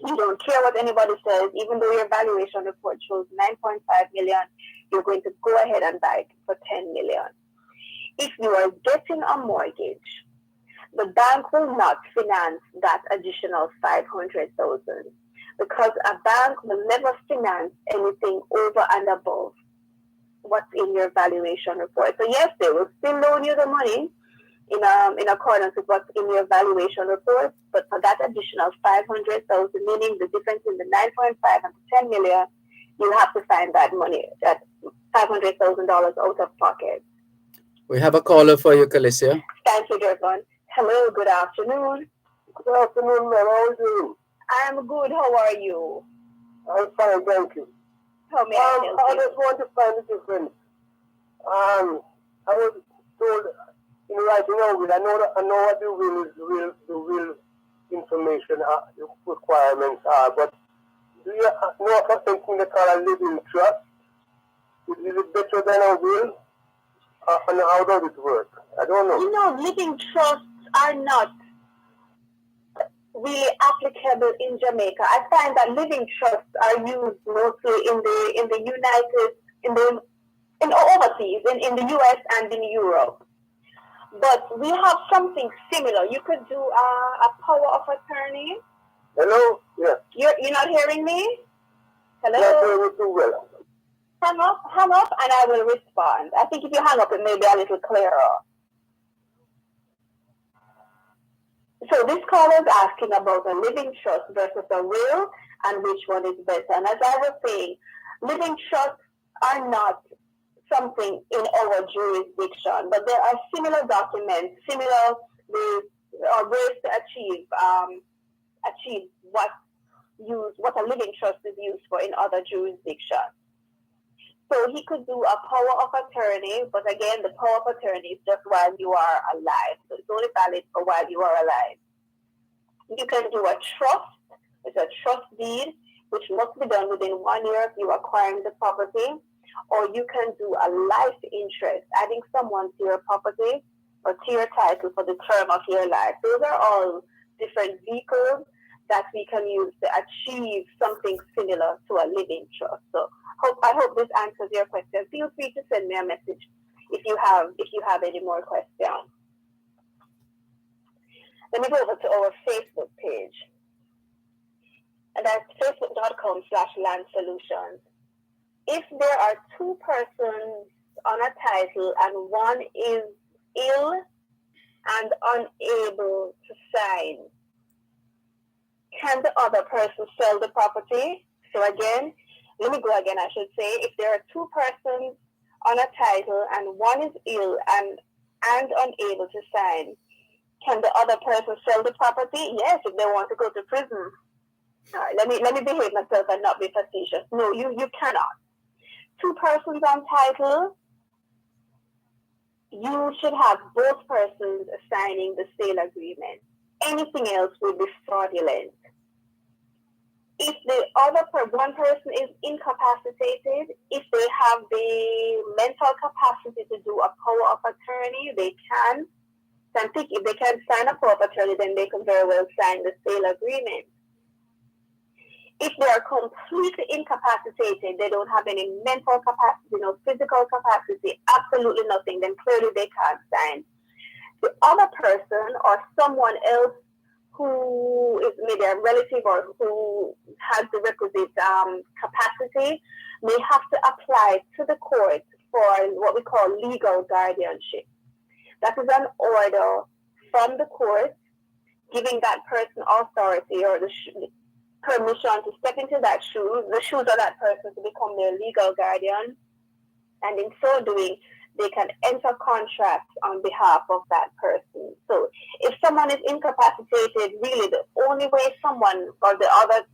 you don't care what anybody says, even though your valuation report shows 9.5 million, you're going to go ahead and buy it for 10 million. If you are getting a mortgage, the bank will not finance that additional 500,000 because a bank will never finance anything over and above what's in your valuation report. So yes, they will still loan you the money in accordance with what's in your valuation report, but for that additional 500,000, meaning the difference in the 9.5 and the 10 million, you have to find that money, that $500,000 out of pocket. We have a caller for you, Calicia. Thank you, Dervan. Hello, good afternoon. Good afternoon, ma'am. How are you doing? I'm good. How are you? I'm fine, thank you. How may I help you? I just want to find the difference. I was told in writing a will. I know what the will is, the will information the requirements are, but do you know of something they call a living trust? Is it better than a will? And how does it work? I don't know. You know, living trusts are not really applicable in Jamaica. I find that living trusts are used mostly in overseas, in the US and in Europe. But we have something similar. You could do a power of attorney. Hello? Yeah. You're not hearing me? Hello? Not hearing too well. Hang up, and I will respond. I think if you hang up, it may be a little clearer. So this caller is asking about a living trust versus a will and which one is better. And as I was saying, living trusts are not something in our jurisdiction, but there are similar documents, similar ways to achieve what a living trust is used for in other jurisdictions. So he could do a power of attorney, but again, the power of attorney is just while you are alive. So it's only valid for while you are alive. You can do a trust. It's a trust deed, which must be done within 1 year of you acquiring the property. Or you can do a life interest, adding someone to your property or to your title for the term of your life. Those are all different vehicles that we can use to achieve something similar to a living trust. So I hope this answers your question. Feel free to send me a message if you have any more questions. Let me go over to our Facebook page. And that's facebook.com/landsolutions. If there are two persons on a title and one is ill and unable to sign, can the other person sell the property? So again, let me go again, I should say. If there are two persons on a title and one is ill and unable to sign, can the other person sell the property? Yes, if they want to go to prison. All right, let me behave myself and not be facetious. No, you cannot. Two persons on title, you should have both persons signing the sale agreement. Anything else will be fraudulent. If the one person is incapacitated, if they have the mental capacity to do a power of attorney, they can. I think if they can sign a power of attorney, then they can very well sign the sale agreement. If they are completely incapacitated, they don't have any mental capacity, no physical capacity, absolutely nothing, then clearly they can't sign. The other person or someone else who is maybe a relative or who has the requisite capacity may have to apply to the court for what we call legal guardianship. That is an order from the court giving that person authority or the permission to step into the shoes of that person to become their legal guardian. And in so doing, they can enter contracts on behalf of that person. So if someone is incapacitated, really the only way someone or the other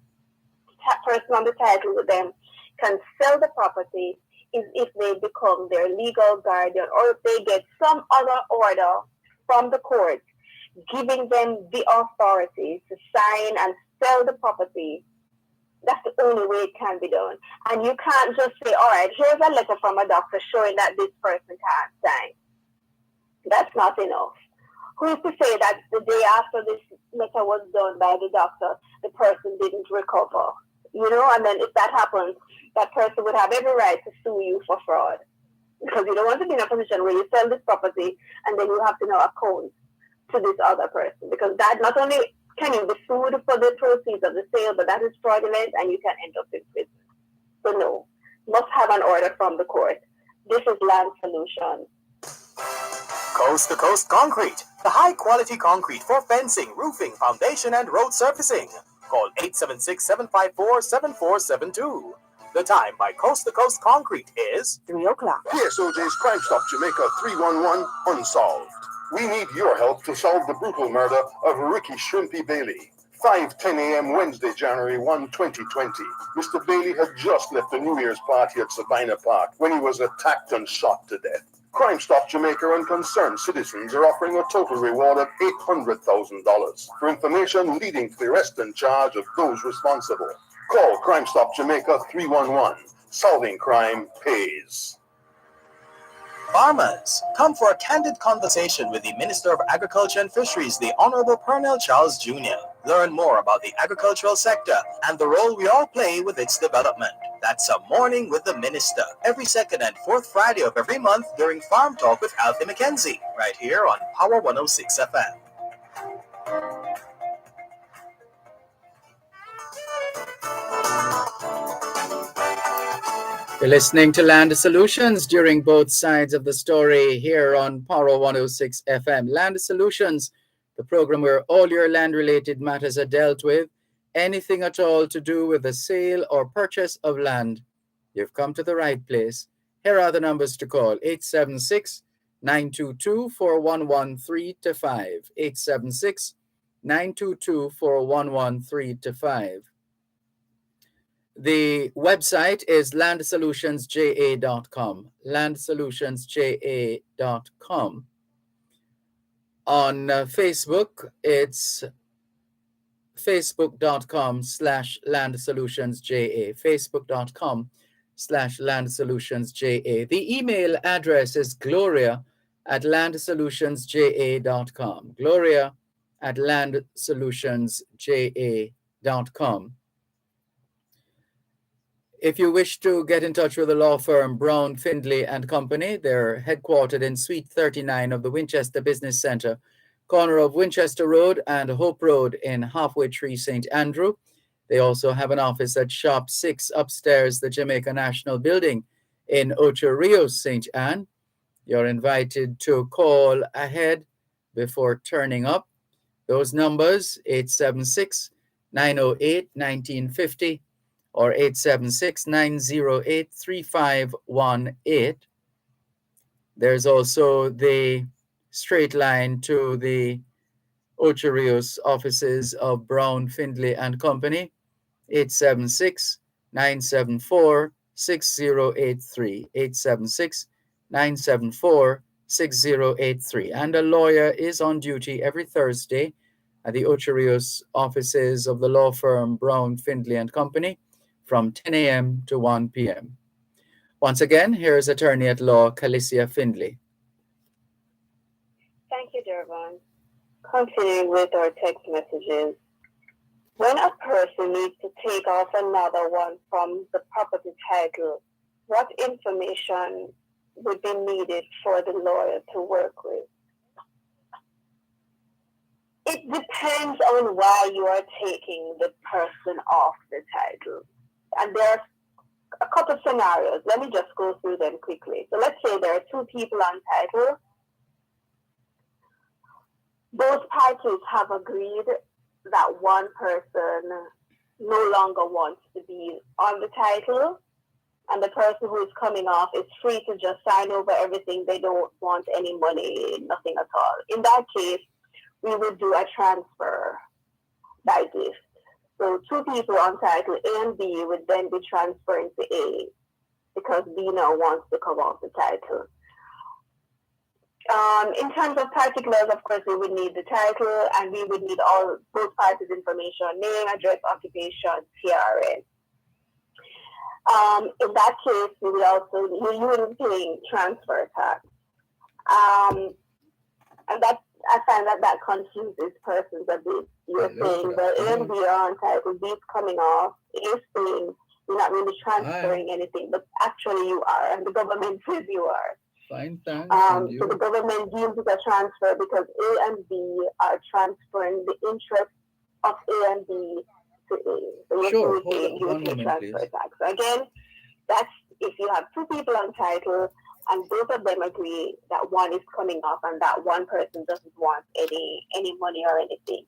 person on the title with them can sell the property is if they become their legal guardian or if they get some other order from the court giving them the authority to sign and sell the property. That's the only way it can be done. And you can't just say, all right, here's a letter from a doctor showing that this person can't sign. That's not enough. Who is to say that the day after this letter was done by the doctor, the person didn't recover? You know, and then if that happens, that person would have every right to sue you for fraud. Because you don't want to be in a position where you sell this property and then you have to now account to this other person. Because that not only can you be sued for the proceeds of the sale, but that is fraudulent and you can end up in prison. So no, must have an order from the court. This is Land Solutions. Coast to Coast Concrete, the high quality concrete for fencing, roofing, foundation, and road surfacing. Call 876-754-7472. The time by Coast to Coast Concrete is 3 o'clock. PSOJ's Crime Stop Jamaica 311 unsolved. We need your help to solve the brutal murder of Ricky Shrimpy Bailey. 5:10 a.m. Wednesday, January 1, 2020. Mr. Bailey had just left a New Year's party at Savannah Park when he was attacked and shot to death. Crime Stop Jamaica and concerned citizens are offering a total reward of $800,000 for information leading to the arrest and charge of those responsible. Call Crime Stop Jamaica 311. Solving crime pays. Farmers, come for a candid conversation with the Minister of Agriculture and Fisheries, the Honorable Pernell Charles Jr. Learn more about the agricultural sector and the role we all play with its development. That's a Morning with the Minister, every second and fourth Friday of every month during Farm Talk with Alfie McKenzie, right here on Power 106 FM. You're listening to Land Solutions during both sides of the story here on Power 106 FM. Land Solutions, the program where all your land-related matters are dealt with, anything at all to do with the sale or purchase of land. You've come to the right place. Here are the numbers to call: 876-922-4113-5, 876-922-4113-5. The website is landsolutionsja.com, landsolutionsja.com. On Facebook, it's facebook.com/landsolutionsja, facebook.com/landsolutionsja. The email address is gloria@landsolutionsja.com, gloria@landsolutionsja.com. If you wish to get in touch with the law firm Brown, Findlay and Company, they're headquartered in Suite 39 of the Winchester Business Center, corner of Winchester Road and Hope Road in Halfway Tree, St. Andrew. They also have an office at Shop 6 upstairs, the Jamaica National Building in Ocho Rios, St. Anne. You're invited to call ahead before turning up. Those numbers, 876-908-1950. or 876-908-3518. There's also the straight line to the Ocho Rios offices of Brown, Findlay and Company, 876-974-6083, 876-974-6083. And a lawyer is on duty every Thursday at the Ocho Rios offices of the law firm Brown, Findlay and Company, from 10 a.m. to 1 p.m. Once again, here's attorney at law, Calicia Findlay. Thank you, Dervan. Continuing with our text messages. When a person needs to take off another one from the property title, what information would be needed for the lawyer to work with? It depends on why you are taking the person off the title. And there are a couple of scenarios. Let me just go through them quickly. So let's say there are two people on title. Both parties have agreed that one person no longer wants to be on the title, and the person who is coming off is free to just sign over everything. They don't want any money, nothing at all. In that case, we would do a transfer by gift. So two people on title A and B would then be transferring to A because B now wants to come off the title. In terms of particulars, of course, we would need the title and we would need all both parties' information: name, address, occupation, TRN. In that case, we would also you would be paying transfer tax, and that, as I find that confuses persons a bit. You're saying, well, A and B are on title, B is coming off, A is saying you're not really transferring anything, but actually you are, and the government says you are. Fine, thanks. So the government deems it a transfer because A and B are transferring the interest of A and B to A. So Sure, you one pay moment, transfer please. tax. So again, that's if you have two people on title and both of them agree that one is coming off and that one person doesn't want any money or anything.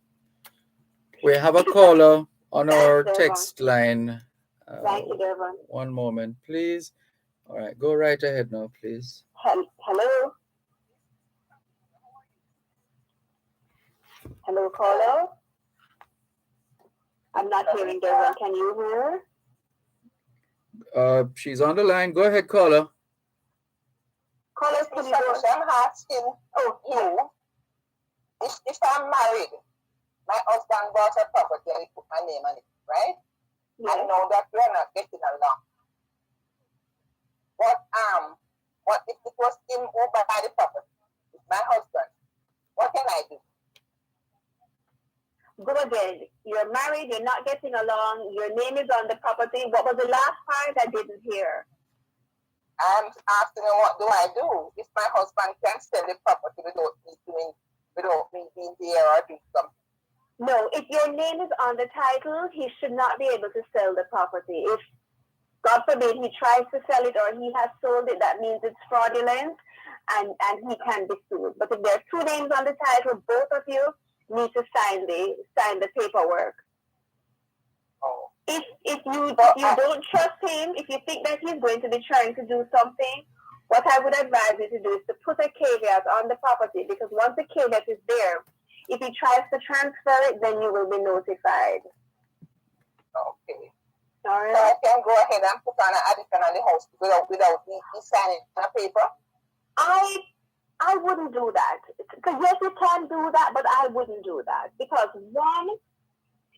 We have a caller on our Dervan. text line. Thank you, Dervan. One moment, please. All right, go right ahead now, please. Hello? Hello, caller? I'm not hearing Dervan. Can you hear? She's on the line. Go ahead, caller. Caller, can you go? I'm asking you, if I'm married, my husband bought a property and he put my name on it, right? Yeah. I know that we are not getting along. What if it was him who bought the property? It's my husband. What can I do? Go again. You're married, you're not getting along, your name is on the property. What was the last part I didn't hear? I'm asking him, what do I do? If my husband can sell the property without me being there or doing something. No, if your name is on the title, he should not be able to sell the property. If, God forbid, he tries to sell it or he has sold it, that means it's fraudulent and he can be sued. But if there are two names on the title, both of you need to sign the paperwork. Oh. If you don't trust him, if you think that he's going to be trying to do something, what I would advise you to do is to put a caveat on the property, because once the caveat is there, if he tries to transfer it, then you will be notified. Okay. All right. So I can go ahead and put on an addition on the house without me signing a paper? I wouldn't do that. Because yes, you can do that, but I wouldn't do that. Because one,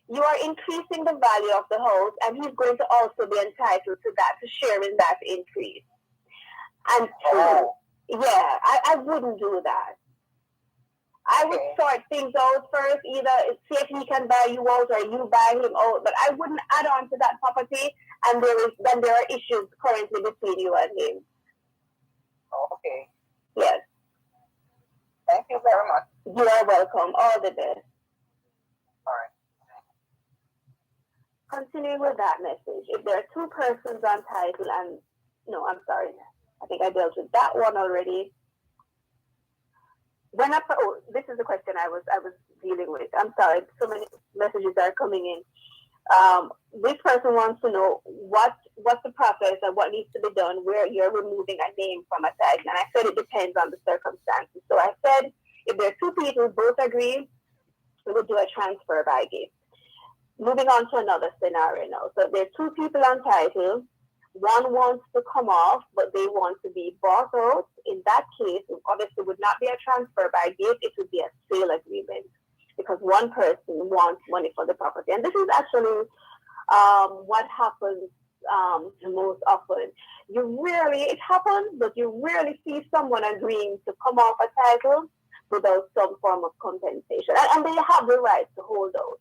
you are increasing the value of the house, and he's going to also be entitled to that, to share in that increase. And two, yeah, I wouldn't do that. I would sort things out first, either see if he can buy you out or you buy him out, but I wouldn't add on to that property, and there are issues currently between you and him. Okay. Yes. Thank you very much. You are welcome. All the best. All right. Continuing with that message, if there are two persons on title and, no, I'm sorry, I think I dealt with that one already. This is the question I was dealing with. I'm sorry, so many messages are coming in. This person wants to know what's the process and what needs to be done where you're removing a name from a title. And I said it depends on the circumstances. So I said if there are two people both agree, we will do a transfer by gift. Moving on to another scenario now. So if there are two people on title, one wants to come off, but they want to be bought out. In that case, it obviously would not be a transfer by gift, it would be a sale agreement, because one person wants money for the property. And this is actually what happens most often. It happens, but you rarely see someone agreeing to come off a title without some form of compensation. And they have the right to hold out.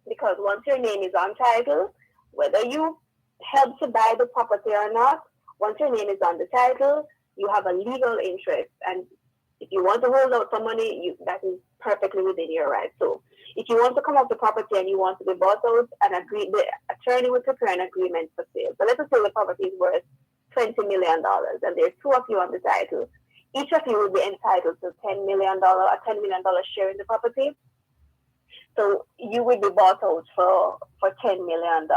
Because once your name is on title, whether you help to buy the property or not, once your name is on the title, you have a legal interest. And if you want to hold out some money, that is perfectly within your right. So if you want to come off the property and you want to be bought out, the attorney will prepare an agreement for sale. So let's say the property is worth $20 million and there's two of you on the title. Each of you will be entitled to $10 million share in the property. So you will be bought out for $10 million.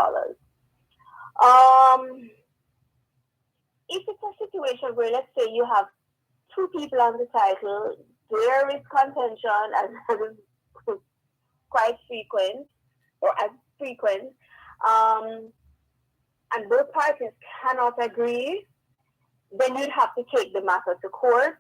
If it's a situation where, let's say, you have two people on the title, there is contention, and that is quite frequent, or as frequent, and both parties cannot agree, then you'd have to take the matter to court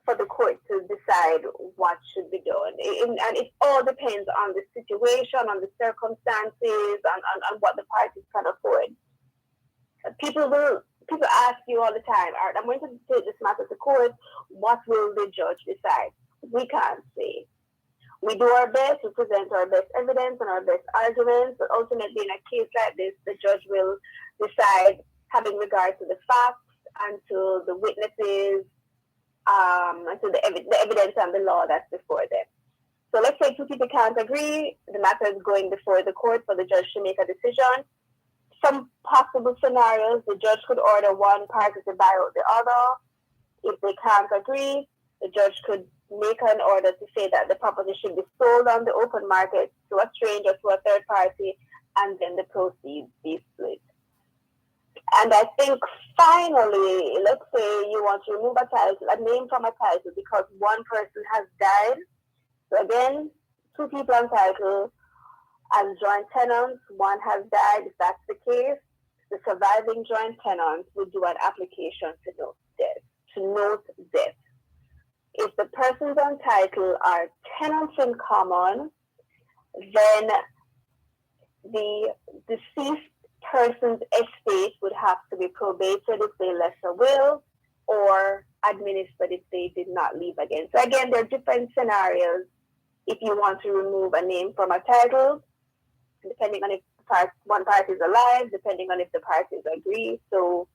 for the court to decide what should be done. And it all depends on the situation, on the circumstances, on what the parties can afford. People ask you all the time, all right, I'm going to take this matter to court, what will the judge decide? We can't say. We do our best, we present our best evidence and our best arguments, but ultimately in a case like this, the judge will decide having regard to the facts and to the witnesses, and to the evidence and the law that's before them. So let's say two people can't agree, the matter is going before the court for the judge to make a decision. Some possible scenarios, the judge could order one party to buy out the other. If they can't agree, the judge could make an order to say that the property should be sold on the open market to a stranger, to a third party, and then the proceeds be split. And I think finally, let's say you want to remove a name from a title because one person has died. So again, two people on title as joint tenants, one has died. If that's the case, the surviving joint tenants would do an application to note death. If the persons on title are tenants in common, then the deceased person's estate would have to be probated if they left a will or administered if they did not leave again. So again, there are different scenarios if you want to remove a name from a title, depending on if one party is alive, depending on if the parties agree. So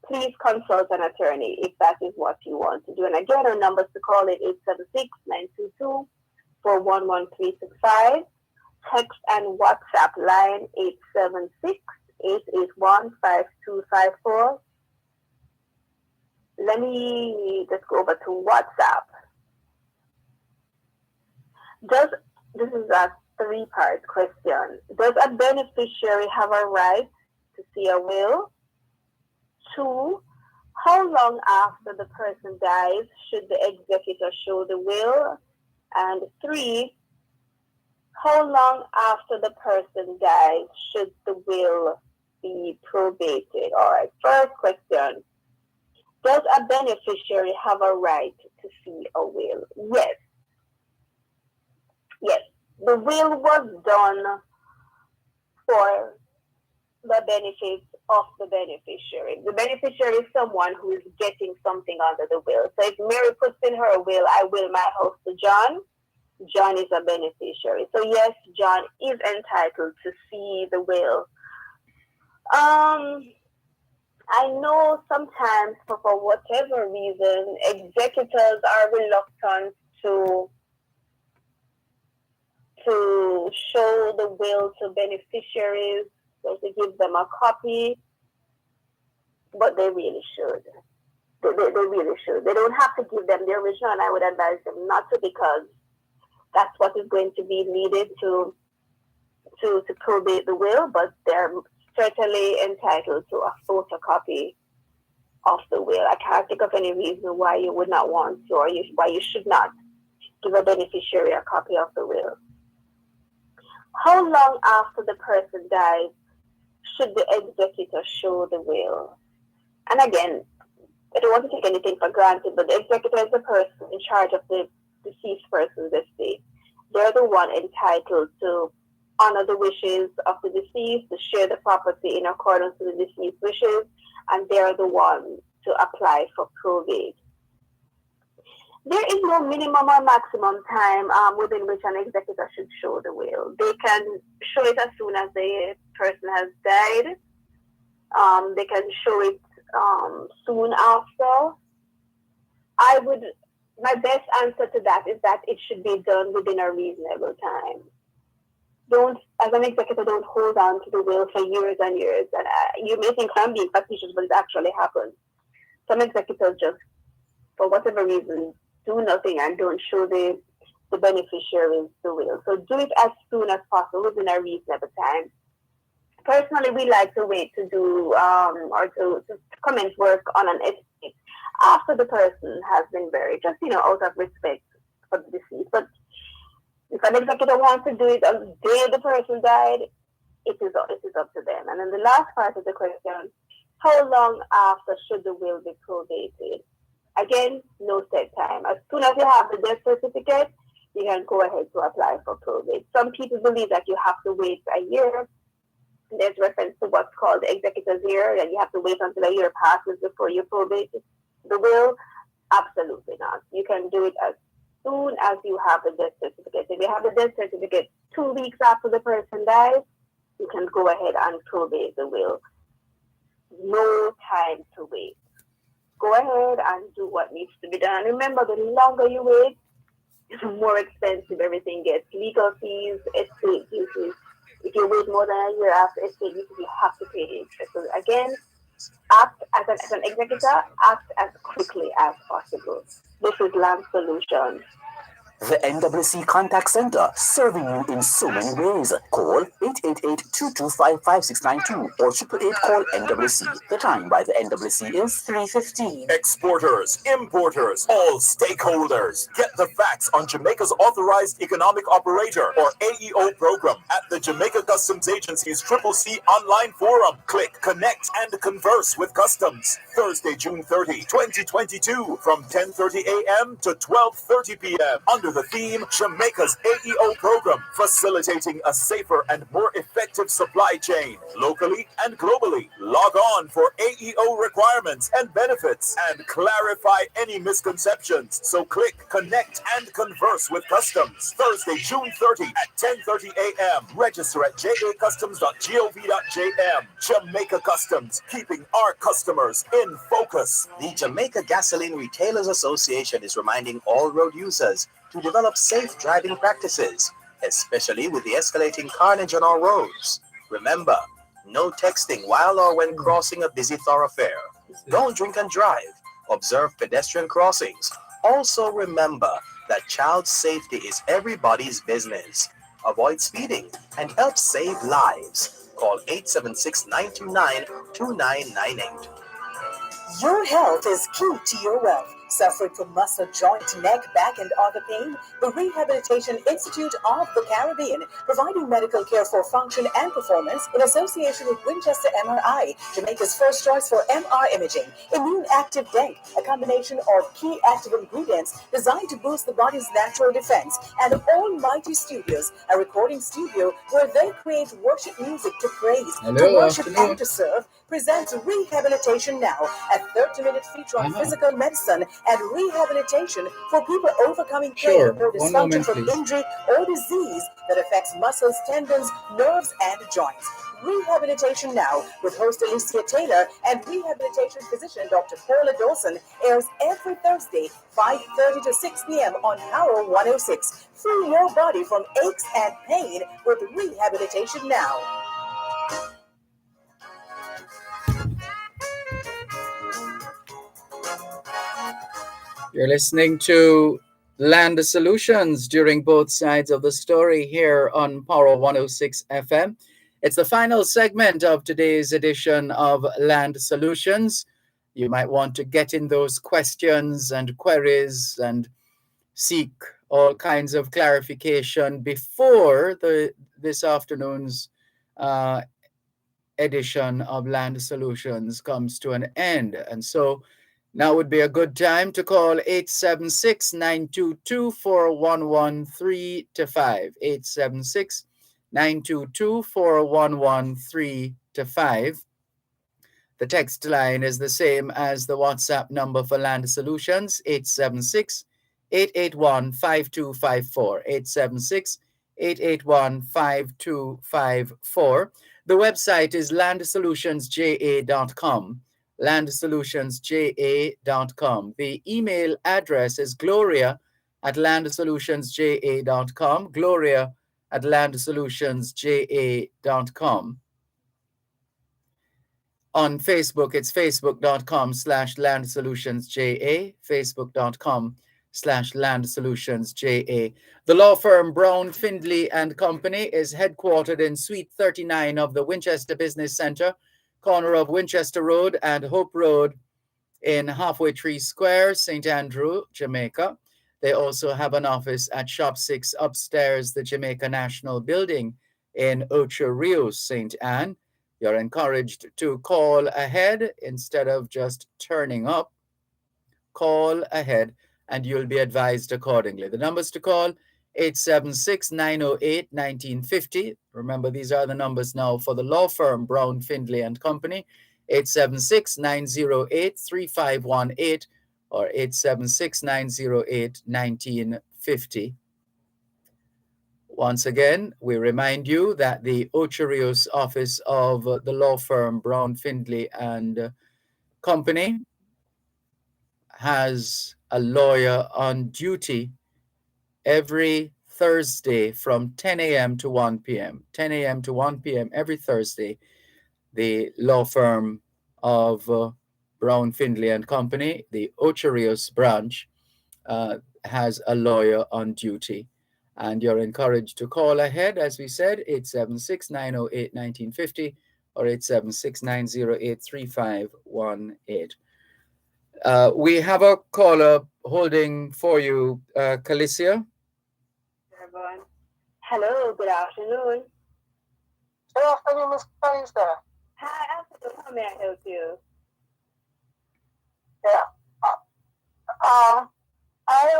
please consult an attorney if that is what you want to do. And again, our numbers to call it 876-922-411365. Text and WhatsApp line 876-881-5254. Let me just go over to WhatsApp. This is a three-part question. Does a beneficiary have a right to see a will? 2, how long after the person dies should the executor show the will? And 3, how long after the person dies should the will be probated? All right, first question. Does a beneficiary have a right to see a will? Yes. Yes. The will was done for the benefits of the beneficiary. The beneficiary is someone who is getting something under the will. So if Mary puts in her will, I will my house to John, John is a beneficiary. So yes, John is entitled to see the will. I know sometimes for whatever reason, executors are reluctant to show the will to beneficiaries, so to give them a copy, but they really should. They really should. They don't have to give them the original, and I would advise them not to, because that's what is going to be needed to probate the will, but they're certainly entitled to a photocopy of the will. I can't think of any reason why you would not want to, or why you should not give a beneficiary a copy of the will. How long after the person dies should the executor show the will? And again, I don't want to take anything for granted, but the executor is the person in charge of the deceased person's estate. They're the one entitled to honor the wishes of the deceased, to share the property in accordance with the deceased wishes, and they're the one to apply for probate. There is no minimum or maximum time within which an executor should show the will. They can show it as soon as the person has died. They can show it soon after. My best answer to that is that it should be done within a reasonable time. As an executor, don't hold on to the will for years and years. And you may think I'm being facetious, but it actually happens. Some executors just, for whatever reason, do nothing and don't show the beneficiaries the will. So do it as soon as possible within a reasonable time. Personally, we like to wait to do or to commence work on an estate after the person has been buried, just out of respect for the deceased. But if an executor wants to do it on the day the person died, it is up to them. And then the last part of the question: how long after should the will be probated? Again, no set time. As soon as you have the death certificate, you can go ahead to apply for probate. Some people believe that you have to wait a year. There's reference to what's called the executor's year, and you have to wait until a year passes before you probate the will. Absolutely not. You can do it as soon as you have the death certificate. If you have the death certificate 2 weeks after the person dies, you can go ahead and probate the will. No time to wait. Go ahead and do what needs to be done. Remember, the longer you wait, the more expensive everything gets. Legal fees, estate duties. If you wait more than a year after estate duties, you have to pay interest. So again, act as an executor, act as quickly as possible. This is Land Solutions. The NWC Contact Center, serving you in so many ways. Call 888-225-5692 or 888-CALL-NWC. The time by the NWC is 3:15. Exporters, importers, all stakeholders. Get the facts on Jamaica's Authorized Economic Operator or AEO program at the Jamaica Customs Agency's CCC online forum. Click, connect, and converse with Customs. Thursday, June 30, 2022 from 10:30 a.m. to 12:30 p.m. under the theme Jamaica's AEO program, facilitating a safer and more effective supply chain locally and globally. Log on for AEO requirements and benefits and clarify any misconceptions. So click, connect, and converse with Customs. Thursday, June 30 at 10:30 a.m. Register at jacustoms.gov.jm. Jamaica Customs, keeping our customers in focus. The Jamaica Gasoline Retailers Association is reminding all road users to develop safe driving practices, especially with the escalating carnage on our roads. Remember, no texting while or when crossing a busy thoroughfare. Don't drink and drive. Observe pedestrian crossings. Also remember that child safety is everybody's business. Avoid speeding and help save lives. Call 876-929-2998. Your health is key to your wealth. Suffering from muscle, joint, neck, back, and other pain? The Rehabilitation Institute of the Caribbean, providing medical care for function and performance in association with Winchester MRI, Jamaica's first choice for MR imaging. Immune Active Denk, a combination of key active ingredients designed to boost the body's natural defense. And Almighty Studios, a recording studio where they create worship music to praise, to worship, and to serve, presents Rehabilitation Now, a 30-minute feature on physical medicine and rehabilitation for people overcoming pain or dysfunction from injury or disease that affects muscles, tendons, nerves, and joints. Rehabilitation Now with host Alicia Taylor and rehabilitation physician Dr. Paula Dawson airs every Thursday, 5:30 to 6 p.m. on Power 106. Free your body from aches and pain with Rehabilitation Now. You're listening to Land Solutions during both sides of the story here on Power 106 FM. It's the final segment of today's edition of Land Solutions. You might want to get in those questions and queries and seek all kinds of clarification before this afternoon's edition of Land Solutions comes to an end. And so now would be a good time to call 876-922-4113-5. 876-922-4113-5. The text line is the same as the WhatsApp number for Land Solutions, 876-881-5254. 876-881-5254. The website is landsolutionsja.com. landsolutionsja.com. The email address is gloria@landsolutionsja.com. gloria@landsolutionsja.com. On Facebook, it's facebook.com/landsolutionsja, facebook.com/landsolutionsja. The law firm Brown, Findley and Company is headquartered in Suite 39 of the Winchester Business Center, corner of Winchester Road and Hope Road in Halfway Tree Square, St. Andrew, Jamaica. They also have an office at Shop 6 upstairs, the Jamaica National Building in Ocho Rios, St. Anne. You're encouraged to call ahead instead of just turning up. Call ahead and you'll be advised accordingly. The numbers to call, 876-908-1950. Remember, these are the numbers now for the law firm Brown, Findley and Company, 876-908-3518 or 876-908-1950. 1950. Once again, we remind you that the Ocho Rios office of the law firm Brown, Findlay and Company has a lawyer on duty every Thursday from 10 a.m. to 1 p.m. 10 a.m. to 1 p.m. every Thursday. The law firm of Brown, Findlay and Company, the Ocho Rios branch, has a lawyer on duty. And you're encouraged to call ahead, as we said, 876-908-1950 or 876-908-3518. We have a caller holding for you, Calicia. Dervan. Hello, good afternoon. Good afternoon, Miss Calista. Hi, afternoon. How may I help you? Yeah. I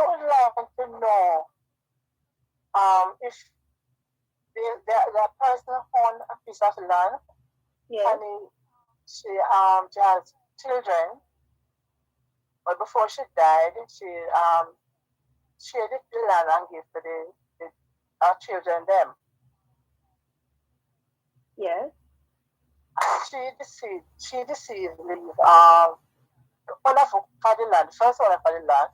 would like to know if the person owned a piece of land, Yes. and she has children, but before she died, she shared the land and gave to the children them. Yes. She deceived leave owner for the land, first owner for the land,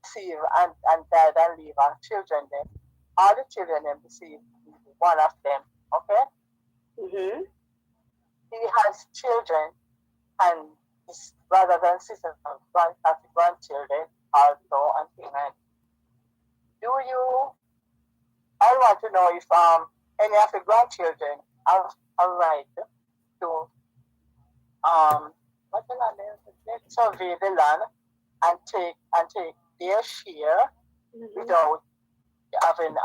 deceived and died and leave her children them. All the children them deceived one of them, okay? Mm-hmm. He has children and his brothers and sisters and grandchildren also and things. I want to know if any of the grandchildren have a right to survey the land and take their share without having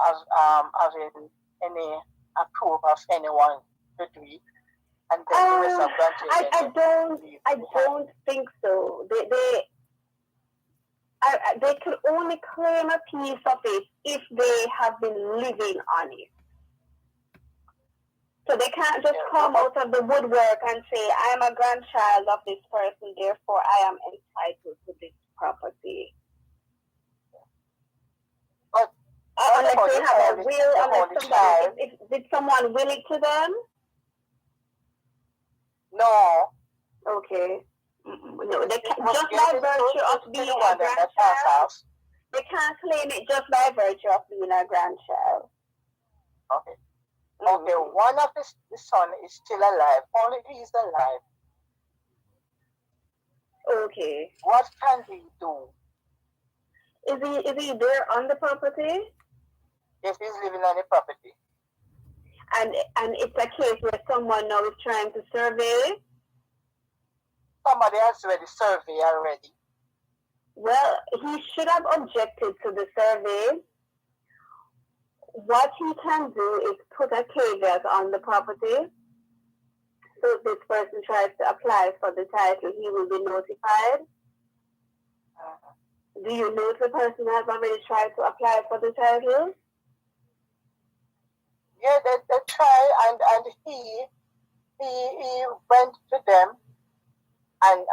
any approval of anyone to do it. And then the rest of grandchildren. I don't think so. They could only claim a piece of it if they have been living on it. So they can't just come out of the woodwork and say, I am a grandchild of this person, therefore I am entitled to this property. But unless they have a will, did someone will it to them? No. Okay. No, they can't, just by virtue of being a grandchild. They can't claim it just by virtue of being a grandchild. Okay. Okay, one of the son is still alive. Only he is alive. Okay. What can he do? Is he there on the property? Yes, he's living on the property. And it's a case where someone now is trying to survey? Somebody has already surveyed already. Well, he should have objected to the survey. What he can do is put a caveat on the property. So if this person tries to apply for the title, he will be notified. Do you know if the person has already tried to apply for the title? Yeah, they try, and he went to them and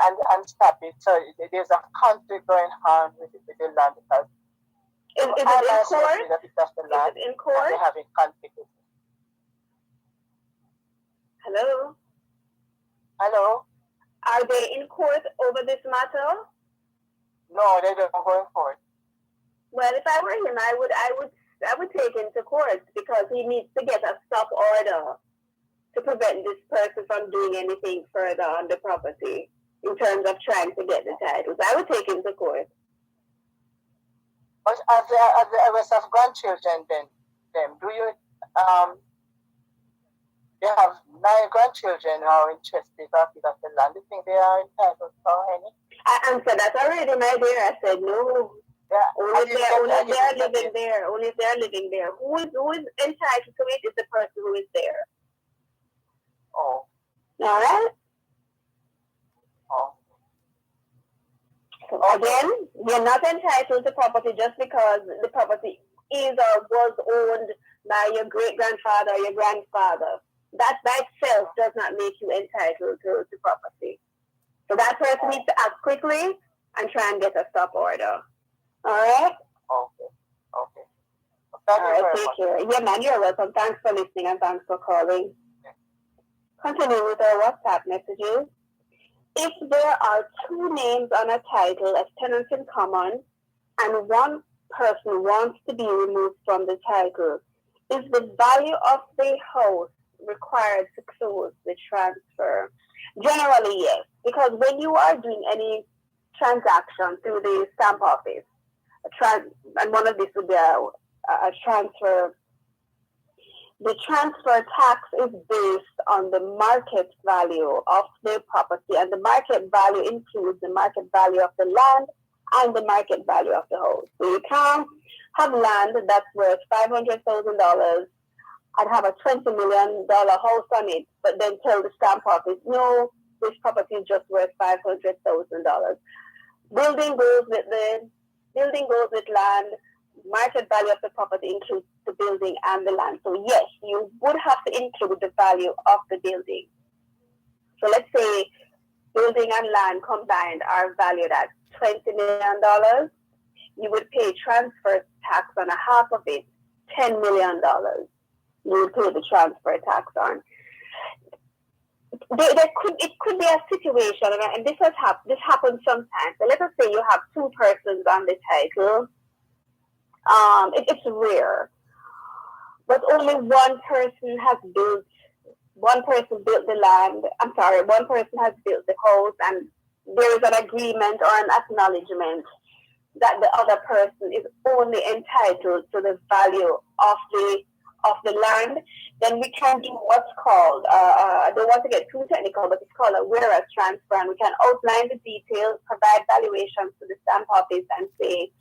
stopped it. So there's a conflict going on with the land because is it in court? Is it in court? They're having conflict. Hello? Hello? Are they in court over this matter? No, they don't go in court. Well, if I were him, I would take him to court because he needs to get a stop order to prevent this person from doing anything further on the property in terms of trying to get the titles. I would take him to court. But as the rest of grandchildren, then do you they have 9 grandchildren who are interested of the land? Do you think they are entitled to any? I answered that already, my dear. I said no. Yeah. Only if they are living there. Only if they are living there. Who is entitled to it is the person who is there. Oh. All right. Oh. So again, you're not entitled to property just because the property is or was owned by your great-grandfather or your grandfather. That by itself does not make you entitled to property. So that person needs to act quickly and try and get a stop order. All right? Okay. All right, take care. Yeah, man, you're welcome. Thanks for listening and thanks for calling. Continuing with our WhatsApp messages. If there are two names on a title as tenants in common and one person wants to be removed from the title, is the value of the house required to close the transfer? Generally, yes, because when you are doing any transaction through the stamp office, and one of these would be a transfer, the transfer tax is based on the market value of the property, and the market value includes the market value of the land and the market value of the house. So you can't have land that's worth $500,000 and have a $20 million house on it, but then tell the stamp office, no, this property is just worth $500,000. Building goes with land. Market value of the property includes the building and the land. So yes, you would have to include the value of the building. So let's say building and land combined are valued at $20 million. You would pay transfer tax on a half of it, $10 million. You would pay the transfer tax on. It could be a situation, and this happens sometimes. So let us say you have two persons on the title. It's rare, but only one person built the land. One person has built the house, and there is an agreement or an acknowledgement that the other person is only entitled to the value of the land. Then we can do what's called, I don't want to get too technical, but it's called a whereas transfer, and we can outline the details, provide valuations to the stamp office, and say,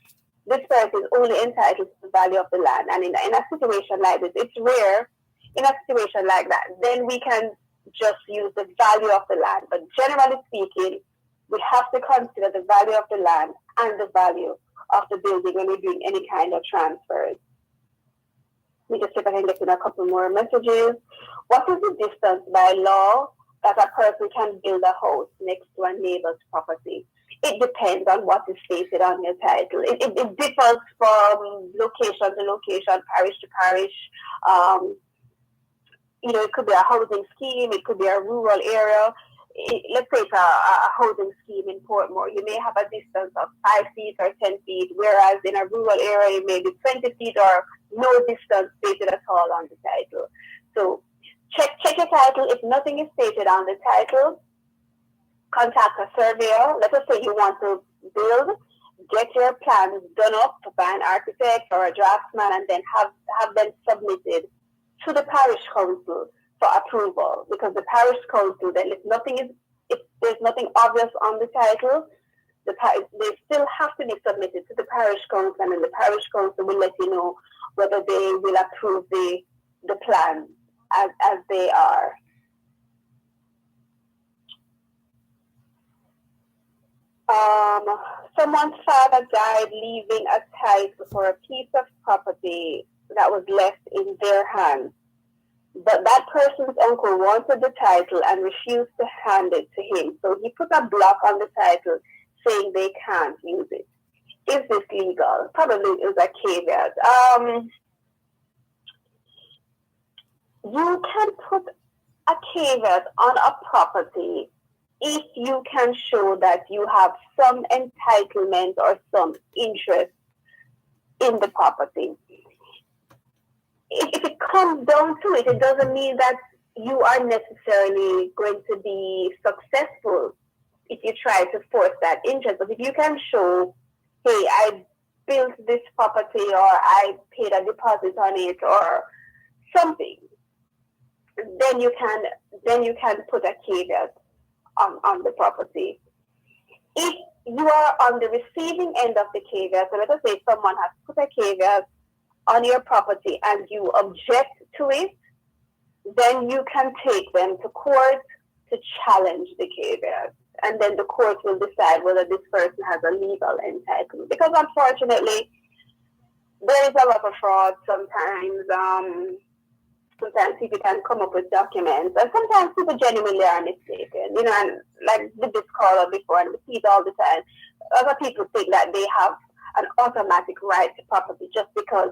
this person is only entitled to the value of the land. And in a situation like this, it's rare. In a situation like that, then we can just use the value of the land. But generally speaking, we have to consider the value of the land and the value of the building when we're doing any kind of transfers. Let me just see if I can get in a couple more messages. What is the distance by law that a person can build a house next to a neighbor's property? It depends on what is stated on your title. It differs from location to location, parish to parish. It could be a housing scheme. It could be a rural area. Let's say it's a housing scheme in Portmore. You may have a distance of 5 feet or 10 feet, whereas in a rural area, it may be 20 feet or no distance stated at all on the title. So check your title. If nothing is stated on the title, contact a surveyor. Let us say you want to build, get your plans done up by an architect or a draftsman, and then have them submitted to the parish council for approval. Because the parish council, then if there's nothing obvious on the title, they still have to be submitted to the parish council, and then the parish council will let you know whether they will approve the plan as they are. Someone's father died leaving a title for a piece of property that was left in their hands. But that person's uncle wanted the title and refused to hand it to him. So he put a block on the title saying they can't use it. Is this legal? Probably is a caveat. You can put a caveat on a property if you can show that you have some entitlement or some interest in the property. If it comes down to it, it doesn't mean that you are necessarily going to be successful if you try to force that interest. But if you can show, hey, I built this property, or I paid a deposit on it, or something, then you can put a caveat on the property. If you are on the receiving end of the caveat, so let us say someone has put a caveat on your property and you object to it, then you can take them to court to challenge the caveat. And then the court will decide whether this person has a legal entitlement. Because unfortunately, there is a lot of fraud sometimes. Sometimes people can come up with documents, and sometimes people genuinely are mistaken. And like with this caller before, and we see it all the time. Other people think that they have an automatic right to property just because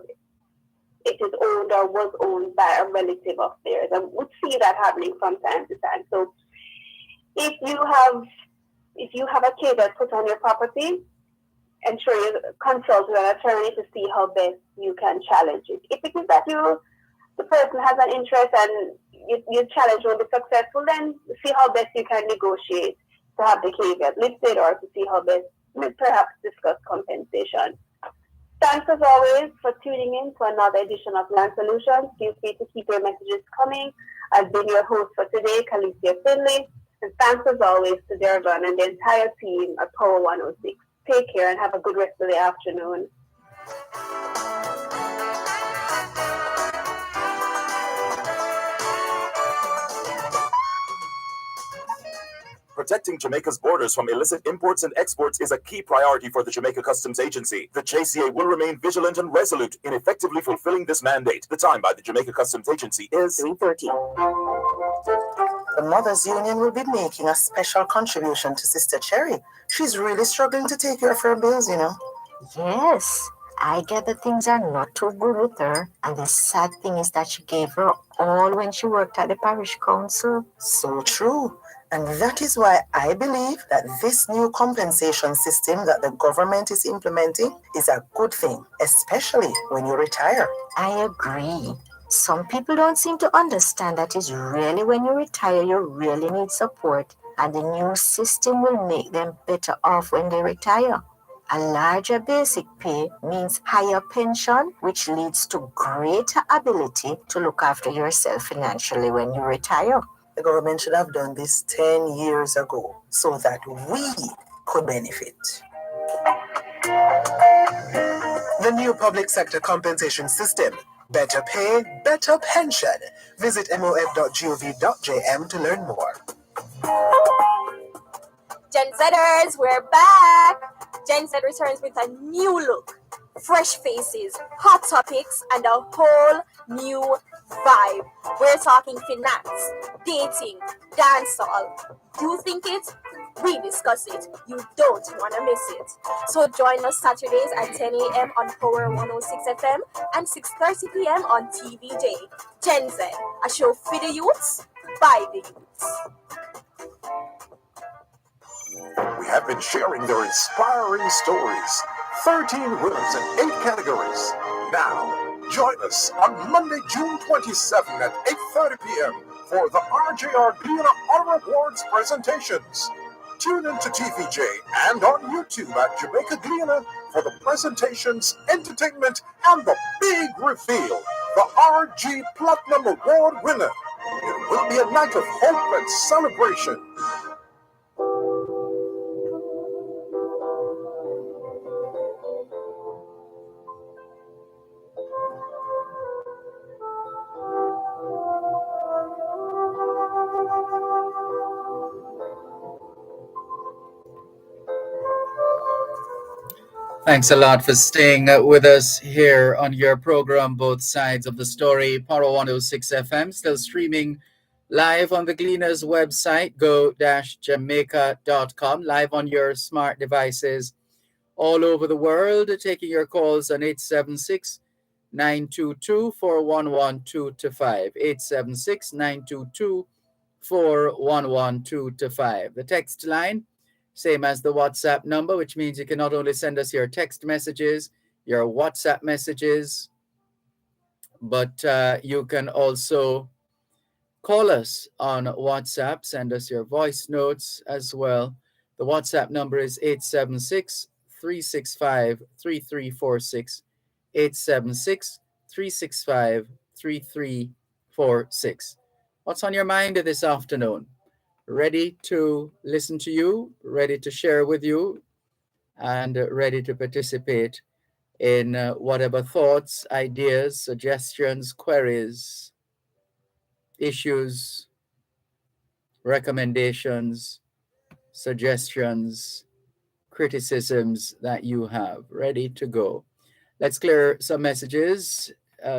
it is owned or was owned by a relative of theirs. And we see that happening from time to time. So if you have a caveat put on your property, ensure you consult with an attorney to see how best you can challenge it. If it is that the person has an interest and your challenge won't be successful, then see how best you can negotiate to have the caveat lifted or to see how best perhaps discuss compensation. Thanks as always for tuning in to another edition of Land Solutions. Feel free to keep your messages coming. I've been your host for today, Khalesia Finley. And thanks as always to Dervan and the entire team at Power 106. Take care and have a good rest of the afternoon. Protecting Jamaica's borders from illicit imports and exports is a key priority for the Jamaica Customs Agency. The JCA will remain vigilant and resolute in effectively fulfilling this mandate. The time by the Jamaica Customs Agency is 3:30. The Mothers Union will be making a special contribution to Sister Cherry. She's really struggling to take care of her bills, you know. Yes, I get that things are not too good with her. And the sad thing is that she gave her all when she worked at the parish council. So true. And that is why I believe that this new compensation system that the government is implementing is a good thing, especially when you retire. I agree. Some people don't seem to understand that it's really when you retire, you really need support. And the new system will make them better off when they retire. A larger basic pay means higher pension, which leads to greater ability to look after yourself financially when you retire. The government should have done this 10 years ago so that we could benefit. The new public sector compensation system. Better pay, better pension. Visit mof.gov.jm to learn more. Gen Zers, we're back! Gen Z returns with a new look, fresh faces, hot topics, and a whole new vibe. We're talking finance, dating, dancehall. You think it? We discuss it. You don't want to miss it. So join us Saturdays at 10 a.m. on Power 106 FM and 6:30 p.m. on TVJ. Gen Z, a show for the youths, by the youths. We have been sharing their inspiring stories. 13 winners in 8 categories. Now, join us on Monday, June 27 at 8:30 p.m. for the RJR Gleaner Honor Awards presentations. Tune in to TVJ and on YouTube at Jamaica Gleaner for the presentations, entertainment, and the big reveal, the RG Platinum Award winner. It will be a night of hope and celebration. Thanks a lot for staying with us here on your program, Both Sides of the Story. Power 106 FM, still streaming live on the Gleaners website, go-jamaica.com, live on your smart devices all over the world, taking your calls on 876-922-4112-5, 876-922-4112-5. The text line, same as the WhatsApp number, which means you can not only send us your text messages, your WhatsApp messages, but you can also call us on WhatsApp, send us your voice notes as well. The WhatsApp number is 876-365-3346, 876-365-3346. What's on your mind this afternoon? Ready to listen to you, ready to share with you, and ready to participate in whatever thoughts, ideas, suggestions, queries, issues, recommendations, suggestions, criticisms that you have. Ready to go. Let's clear some messages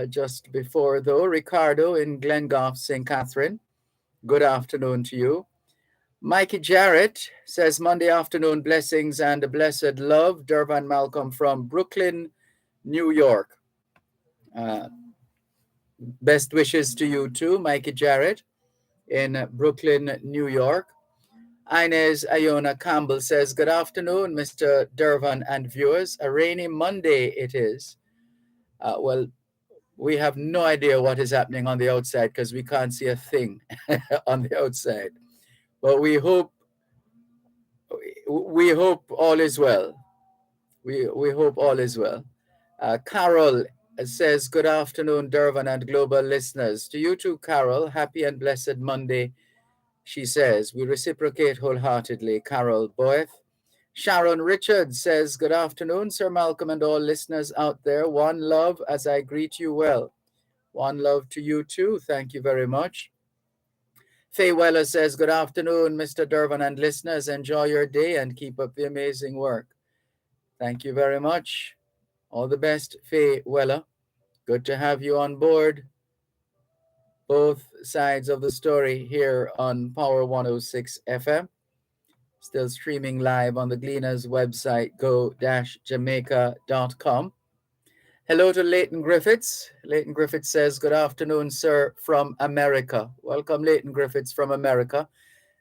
just before, though. Ricardo in Glengoff, St. Catherine. Good afternoon to you. Mikey Jarrett says, Monday afternoon blessings and a blessed love. Dervan Malcolm from Brooklyn, New York. Best wishes to you too, Mikey Jarrett in Brooklyn, New York. Inez Iona Campbell says, good afternoon, Mr. Dervan and viewers. A rainy Monday it is. Well, we have no idea what is happening on the outside because we can't see a thing on the outside. But we hope all is well. We hope all is well. Carol says, good afternoon, Dervan and global listeners. To you too, Carol. Happy and blessed Monday, she says. We reciprocate wholeheartedly, Carol Boeth. Sharon Richards says, good afternoon, Sir Malcolm and all listeners out there. One love as I greet you well. One love to you too. Thank you very much. Faye Weller says, good afternoon, Mr. Dervan and listeners. Enjoy your day and keep up the amazing work. Thank you very much. All the best, Faye Weller. Good to have you on board. Both sides of the story here on Power 106 FM. Still streaming live on the Gleaners website, go-jamaica.com. Hello to Leighton Griffiths. Leighton Griffiths says, good afternoon, sir, from America. Welcome, Leighton Griffiths from America.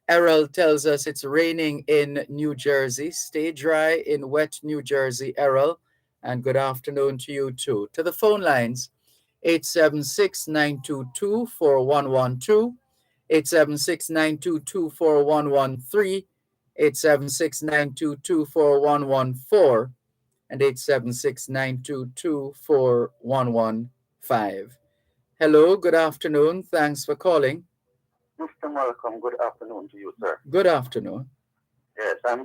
Errol tells us it's raining in New Jersey. Stay dry in wet New Jersey, Errol. And good afternoon to you too. To the phone lines, 876-922-4112, 876-922-4113, 876-922-4114, and 876-922-4115. Hello, good afternoon. Thanks for calling. Mr. Malcolm, good afternoon to you, sir. Good afternoon. Yes, I'm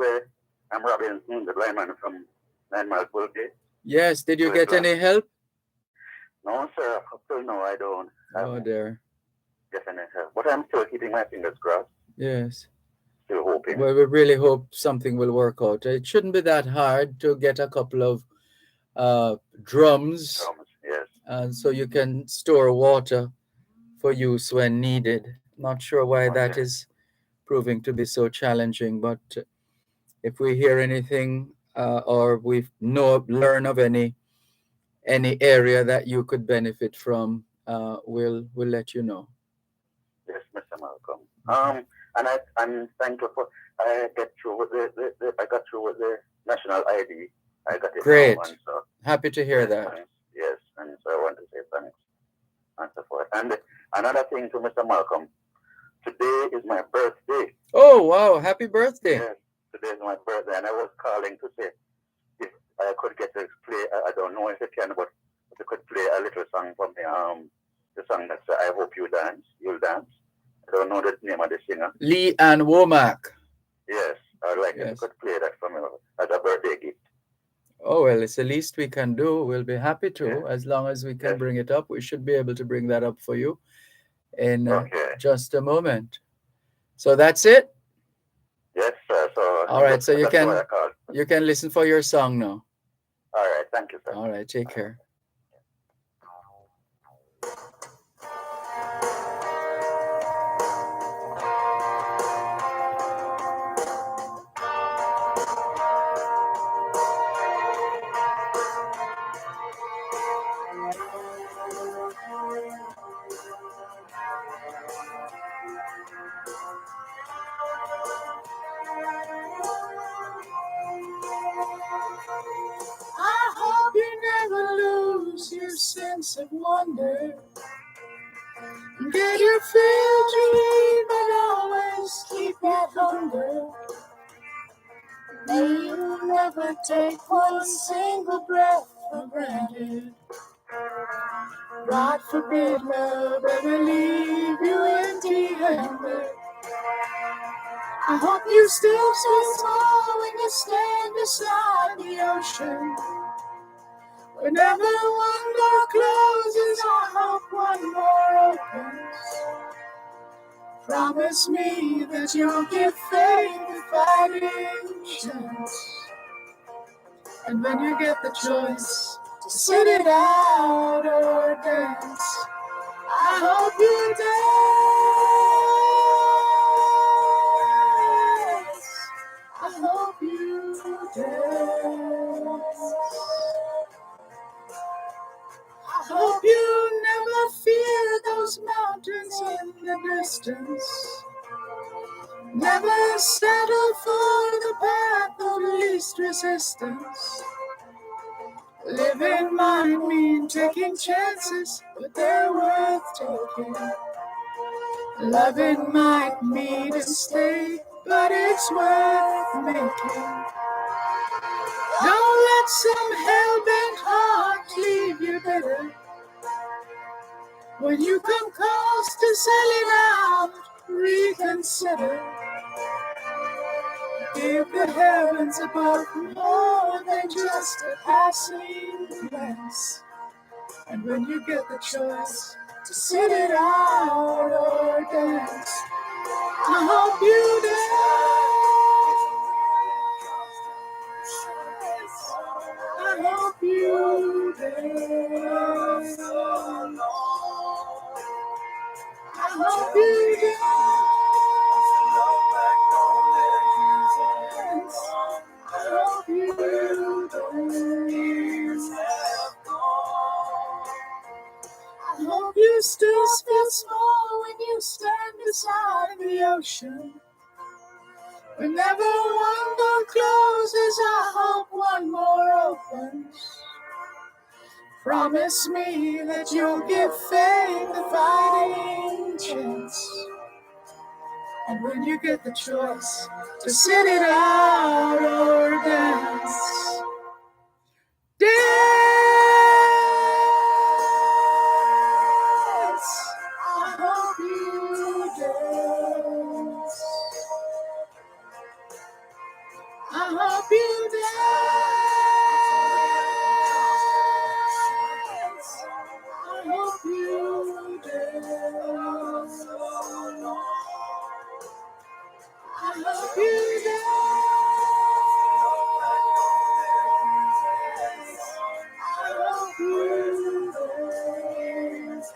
Robinson, the lineman from 9 Mile Bullgate. Yes, did you get any help? No, sir. Up till now, I don't. Oh, dear. Get any help. But I'm still keeping my fingers crossed. Yes. Still hoping. Well, we really hope something will work out. It shouldn't be that hard to get a couple of drums. Yes. So you can store water for use when needed. Not sure why that is proving to be so challenging, but if we hear anything or we learn of any area that you could benefit from, we'll let you know. Yes, Mr. Malcolm. And I'm thankful for I got through with the national ID. I got it. Great. Now, and so, happy to hear that. Yes, and so I want to say thanks and so forth. And another thing to Mr. Malcolm, today is my birthday. Oh, wow. Happy birthday. Yes, today is my birthday, and I was calling to say if I could get to play, I don't know if you can, but if you could play a little song for me, the song that's I Hope You'll Dance. I don't know the name of the singer. Lee Ann Womack. Yes, I'd like if you could play that for me as a birthday gift. Oh, well, it's the least we can do. We'll be happy to, as long as we can bring it up. We should be able to bring that up for you in just a moment. So that's it? Yes, sir. So all right, so you can listen for your song now. All right, thank you, sir. All right, take care. I hope you never lose your sense of wonder. Get your fill to eat, but always keep that hunger. May you never take one single breath for granted. God forbid love ever leave you empty-handed. I hope you still swim tall when you stand beside the ocean. Whenever one door closes, I hope one more opens. Promise me that you'll give faith a fighting chance. And when you get the choice to sit it out or dance, I hope you dance. I hope you dance. I hope you never feel mountains in the distance. Never settle for the path of least resistance. Living might mean taking chances, but they're worth taking. Loving might mean a mistake, but it's worth making. Don't let some hell-bent heart leave you bitter. When you come close to selling out, reconsider. Give the heavens above more than just a passing glance. And when you get the choice to sit it out or dance, I hope you dance. I hope you dance. I hope you dance. I hope you dance. I hope you still feel small when you stand beside the ocean. Whenever one door closes, I hope one more opens. Promise me that you'll give faith a fighting chance. And when you get the choice to sit it out or dance, dance. I hope you dance. I hope you dance. I hope you dance. I hope you dance. I hope you dance.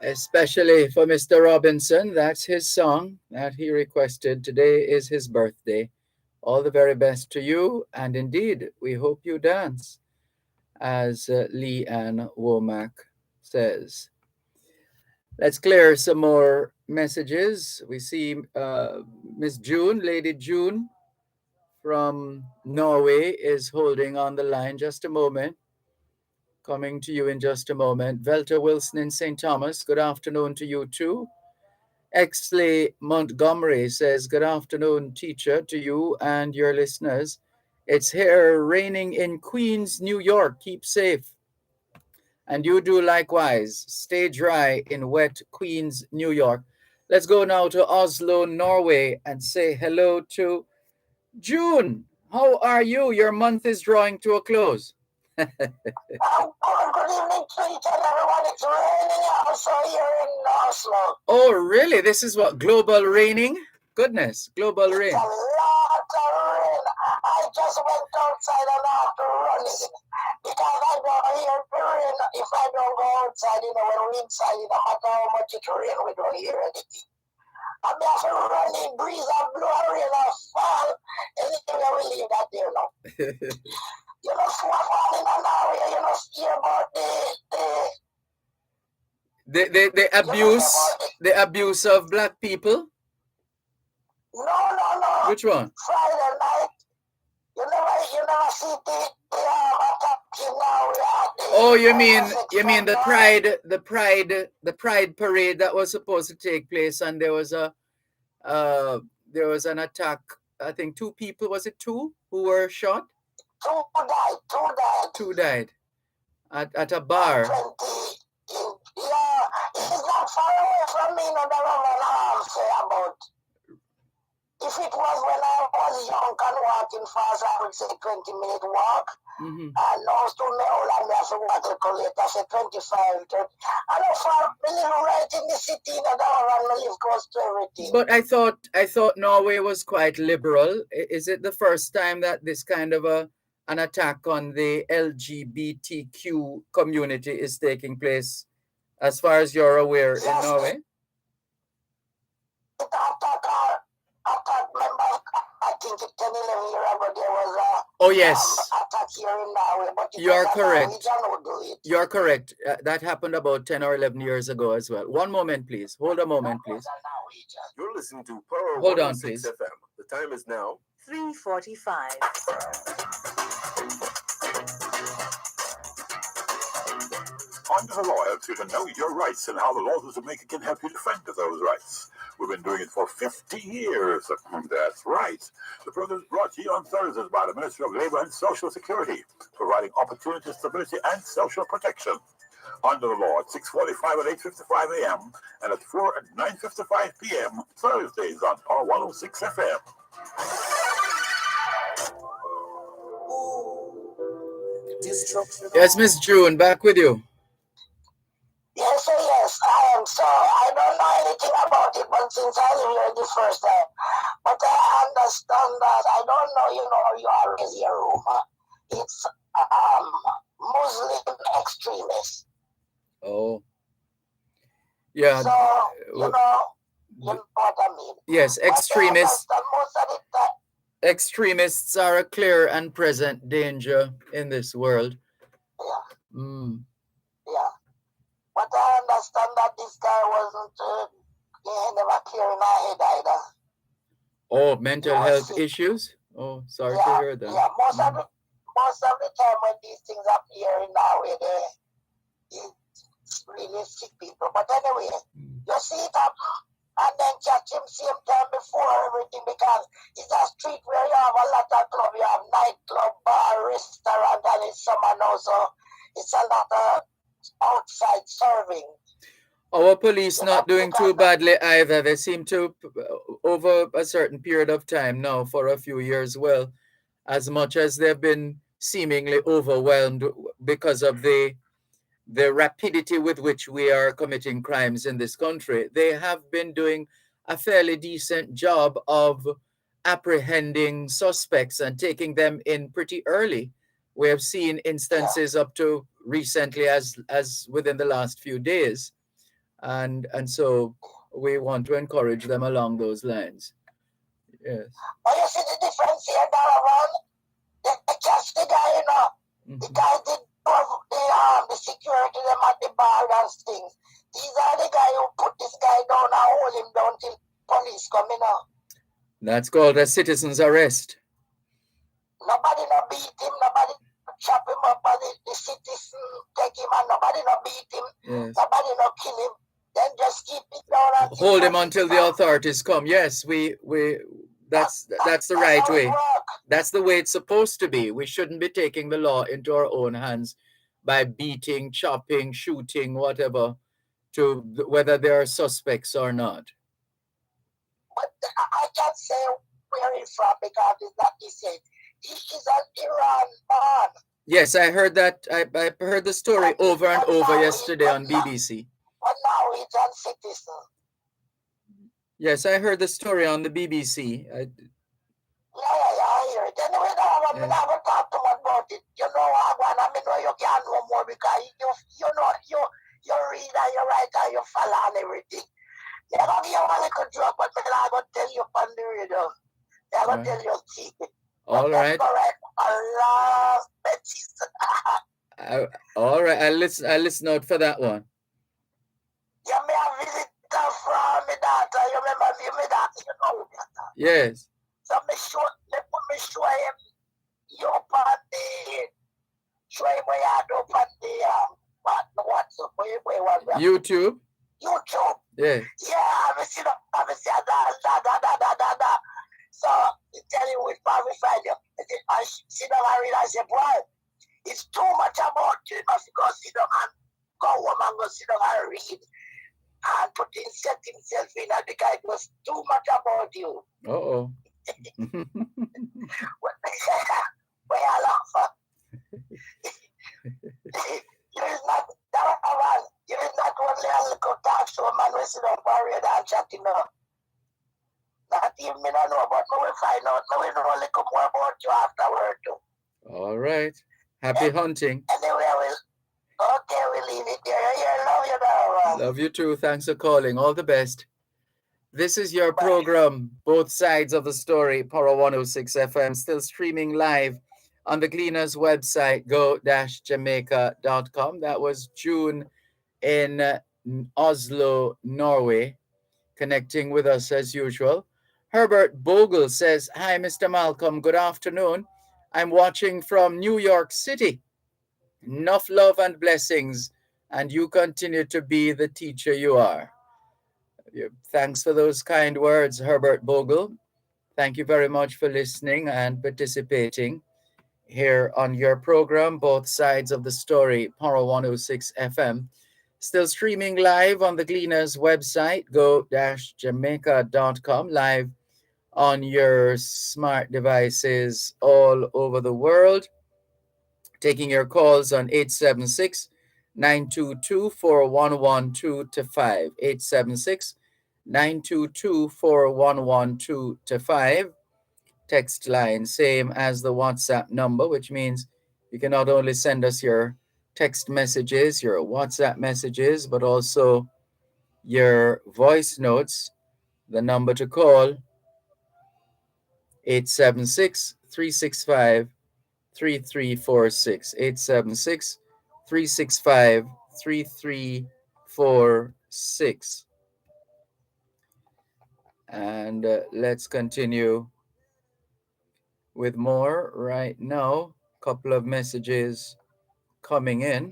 Especially for Mr. Robinson. That's his song that he requested. Today is his birthday. All the very best to you. And indeed, we hope you dance, as Lee Ann Womack says. Let's clear some more messages. We see Miss June, Lady June from Norway is holding on the line. Just a moment. Coming to you in just a moment. Velta Wilson in St. Thomas, good afternoon to you too. Exley Montgomery says, good afternoon, teacher, to you and your listeners. It's here raining in Queens, New York. Keep safe. And you do likewise. Stay dry in wet Queens, New York. Let's go now to Oslo, Norway, and say hello to June. How are you? Your month is drawing to a close. Good evening to each and everyone. It's raining also here in Oslo. Oh, really? This is what, global raining? Goodness, global rain. It's a lot of rain. I just went outside and I have to run because I don't hear the rain. If I don't go outside, when we're inside, no matter how much it rains, we don't hear anything. I'm just running, breeze and blow, rain and fall. Anyway, we leave that there now. Falling on our way, steer about the abuse of black people. No. Which one? Friday night. You never see the Oh, you mean the pride parade that was supposed to take place, and there was an attack. I think 2 people, was it 2 who were shot? 2 died. 2 died at a bar. Yeah, it's not far away from me, no, say about. If it was when I was young and walking fast, I would say 20-minute walk. Mm-hmm. And now to me, all I have to calculate, I say 25, 30. I know far, we live right in the city, and I live close to everything. But I thought Norway was quite liberal. Is it the first time that this kind of a an attack on the LGBTQ community is taking place, as far as you're aware, in Norway? I think 10, 11 years ago there was a Oh, yes. attack here in Norway, but You're correct. Norwegian do it. You're correct. That happened about 10 or 11 years ago as well. One moment, please. Hold a moment, please. You're listening to Power Hold on, 106 please. FM. The time is now 3:45. Under the law helps you to know your rights and how the laws of Jamaica can help you defend those rights. We've been doing it for 50 years. That's right. The program is brought to you on Thursdays by the Ministry of Labour and Social Security, providing opportunity, stability, and social protection. Under the law at 6:45 and 8:55 a.m. and at 4 and 9:55 p.m. Thursdays on Power 106 FM. Yes, Miss June, back with you. Yes, I am. So I don't know anything about it, but since I live here the first time, but I understand that I don't know. You are really a rumor. It's Muslim extremists. Oh, yeah. So you know what I mean. Yes, extremists. But most of the time, Extremists are a clear and present danger in this world. yeah. But I understand that this guy wasn't. He never clear in my head either. Oh, mental health issues? Oh, sorry to hear that. Yeah, most of the time when these things appear in Norway, it's really sick people. But anyway, you see it up and then catch him same time before everything, because it's a street where you have a lot of club. You have nightclub, bar, restaurant, and it's summer now, so it's a lot of outside serving. Our police not doing too badly either. They seem to, over a certain period of time now, for a few years, well, as much as they've been seemingly overwhelmed because of the rapidity with which we are committing crimes in this country, they have been doing a fairly decent job of apprehending suspects and taking them in pretty early. We have seen instances up to recently as within the last few days. And so we want to encourage them along those lines. Yes. But you see the difference here now around? They catch the guy, you know. The guy did the security them at the bar and things. These are the guy who put this guy down and hold him down till police come in now. That's called a citizen's arrest. Nobody no beat him, nobody chop him up, and the citizen take him, and nobody no beat him, nobody no kill him. Then just keep it down. Hold him until the authorities come. Yes, that's the right way. That's the way it's supposed to be. We shouldn't be taking the law into our own hands by beating, chopping, shooting, whatever, to whether there are suspects or not. But I can't say where he's from because it's not the same. He is an Iran man. Yes, I heard that. I heard the story over and over yesterday on BBC. But now he's a citizen. Yes, I heard the story on the BBC. I hear it. Anyway, I will talk too much about it. You know, I know you can't know more because you know, you read and you write and you follow and everything. They're going to give you a little drop, but I'm going to tell you on the radio. They're going to tell you a secret. All right. All right. I'll listen out for that one. You may have visited from my daughter. You remember my daughter? You know me. Yes. So me show him you up on the show him where you do up on the WhatsApp. YouTube? YouTube. Yes. Yeah, I see da. So he tell you which part we find you. I sit down and read. I say, boy, it's too much about you. You must go sit down and go home and go sit down and read. And set himself in that the guy was too much about you. Uh-oh. Where I laugh. You is not that one. You is not only a little talk show man we sit up and read and chat him now. Not even me don't know, but we will find out. We will know a little more about you afterward too. All right. Happy hunting. Anyway, we leave it there. I love you now. Love you too. Thanks for calling. All the best. This is your program, Both Sides of the Story, Power 106 FM, still streaming live on the Gleaners website, go-jamaica.com. That was June in Oslo, Norway, connecting with us as usual. Herbert Bogle says, "Hi, Mr. Malcolm. Good afternoon. I'm watching from New York City. Enough love and blessings, and you continue to be the teacher you are." Thanks for those kind words, Herbert Bogle. Thank you very much for listening and participating here on your program, Both Sides of the Story, Power 106 FM. Still streaming live on the Gleaners website, go-jamaica.com, live on your smart devices all over the world. Taking your calls on 876 922 4112 to 5. 876 922 4112 to 5. Text line, same as the WhatsApp number, which means you can not only send us your text messages, your WhatsApp messages, but also your voice notes. The number to call, 876 365 3346. 876 365 3346. And let's continue with more right now. Couple of messages coming in.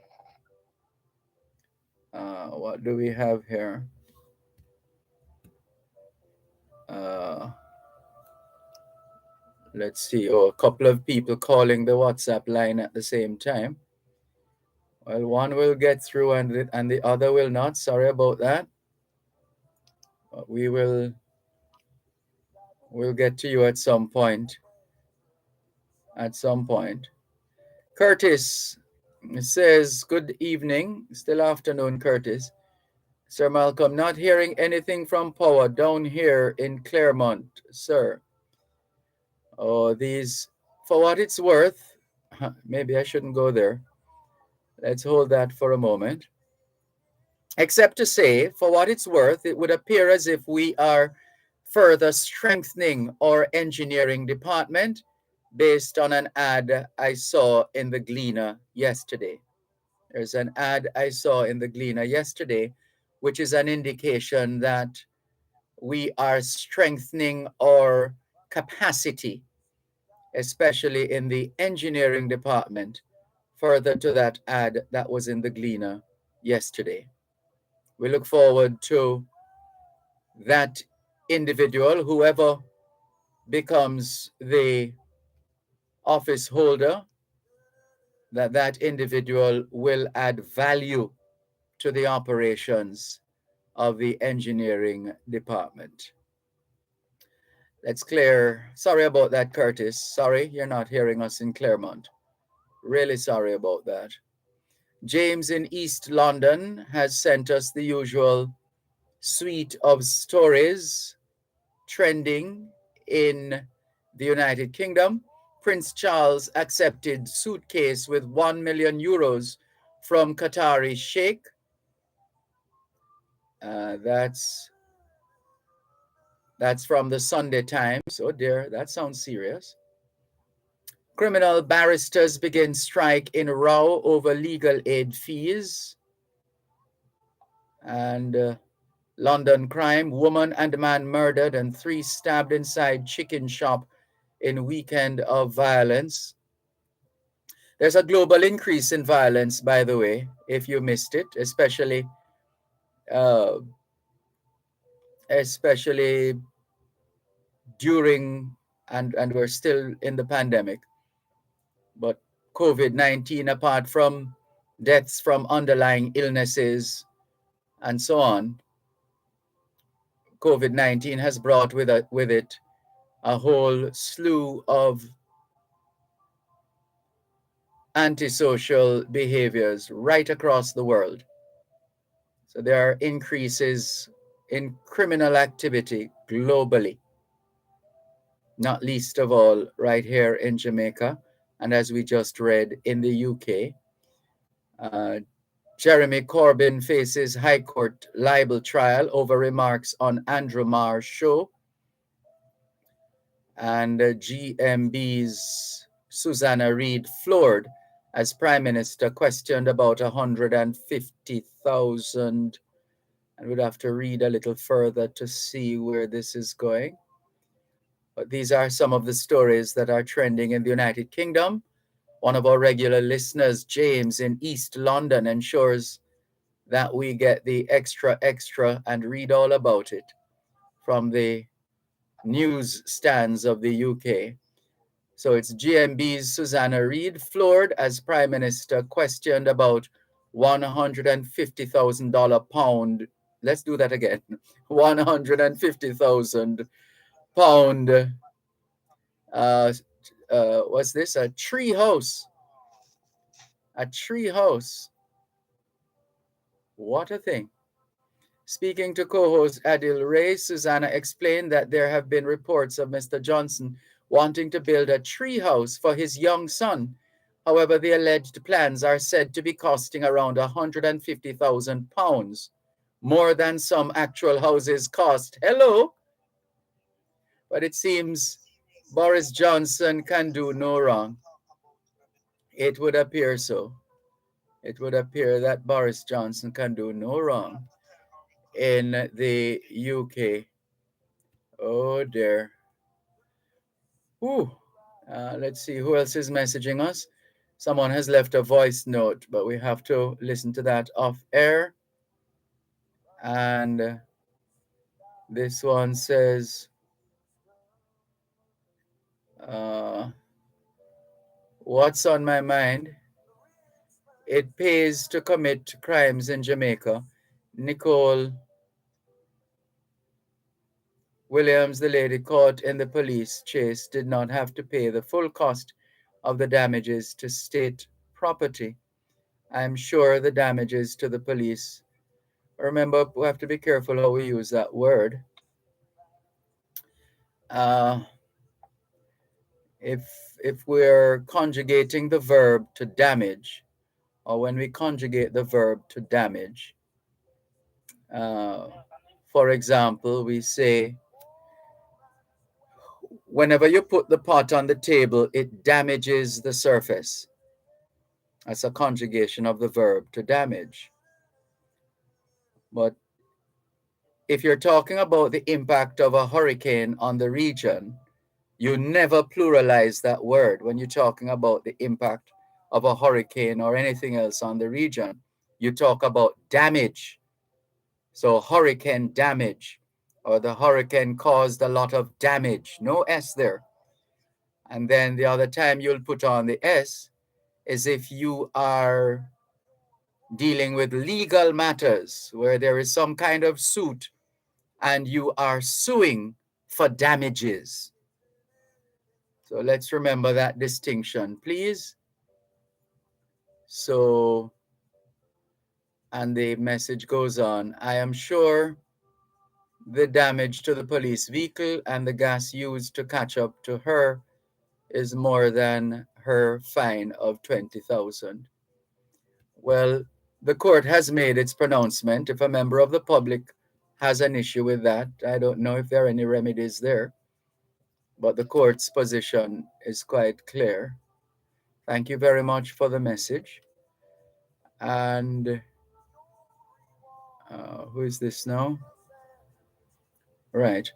What do we have here? Let's see. Oh, a couple of people calling the WhatsApp line at the same time. Well, one will get through and the other will not. Sorry about that. But we'll get to you at some point. Curtis says, good evening. Still afternoon, Curtis. Sir Malcolm, not hearing anything from Power down here in Claremont, sir. Oh, these, for what it's worth, maybe I shouldn't go there. Let's hold that for a moment. Except to say, for what it's worth, it would appear as if we are further strengthening our engineering department based on an ad I saw in the Gleaner yesterday. There's an ad I saw in the Gleaner yesterday, which is an indication that we are strengthening our capacity, especially in the engineering department, further to that ad that was in the Gleaner yesterday. We look forward to that individual, whoever becomes the office holder, that individual will add value to the operations of the engineering department. Let's clear. Sorry about that, Curtis. Sorry, you're not hearing us in Claremont. Really sorry about that. James in East London has sent us the usual suite of stories trending in the United Kingdom. Prince Charles accepted suitcase with 1 million euros from Qatari Sheikh. That's from the Sunday Times. Oh dear, that sounds serious. Criminal barristers begin strike in row over legal aid fees. And London crime, woman and man murdered and 3 stabbed inside chicken shop in weekend of violence. There's a global increase in violence, by the way, if you missed it, especially during, and we're still in the pandemic, but COVID-19, apart from deaths from underlying illnesses and so on, COVID-19 has brought with it a whole slew of antisocial behaviors right across the world. So there are increases in criminal activity globally, not least of all right here in Jamaica. And as we just read, in the UK, Jeremy Corbyn faces High Court libel trial over remarks on Andrew Marr's show. And GMB's Susanna Reid floored as Prime Minister questioned about 150,000. And we'd have to read a little further to see where this is going. But these are some of the stories that are trending in the United Kingdom. One of our regular listeners, James in East London, ensures that we get the extra and read all about it from the news stands of the UK. So it's GMB's Susanna Reid floored as Prime Minister questioned about $150,000 pound. Let's do that again. £150,000. What's this? A tree house. A tree house. What a thing. Speaking to co-host Adil Ray, Susanna explained that there have been reports of Mr. Johnson wanting to build a tree house for his young son. However, the alleged plans are said to be costing around £150,000, more than some actual houses cost. Hello? But it seems Boris Johnson can do no wrong. It would appear so. It would appear that Boris Johnson can do no wrong in the UK. Oh dear. Ooh. Let's see who else is messaging us. Someone has left a voice note, but we have to listen to that off air. And this one says, what's on my mind? It pays to commit crimes in Jamaica. Nicole Williams, the lady caught in the police chase, did not have to pay the full cost of the damages to state property. I'm sure the damages to the police. Remember, we have to be careful how we use that word. If we're conjugating the verb to damage, or when we conjugate the verb to damage, for example, we say, whenever you put the pot on the table, it damages the surface. That's a conjugation of the verb to damage. But if you're talking about the impact of a hurricane on the region, you never pluralize that word when you're talking about the impact of a hurricane or anything else on the region. You talk about damage. So hurricane damage, or the hurricane caused a lot of damage. No S there. And then the other time you'll put on the S is if you are dealing with legal matters where there is some kind of suit and you are suing for damages. So let's remember that distinction, please. So, and the message goes on, I am sure the damage to the police vehicle and the gas used to catch up to her is more than her fine of 20,000. Well, the court has made its pronouncement. If a member of the public has an issue with that, I don't know if there are any remedies there, but the court's position is quite clear. Thank you very much for the message. And who is this now? Right.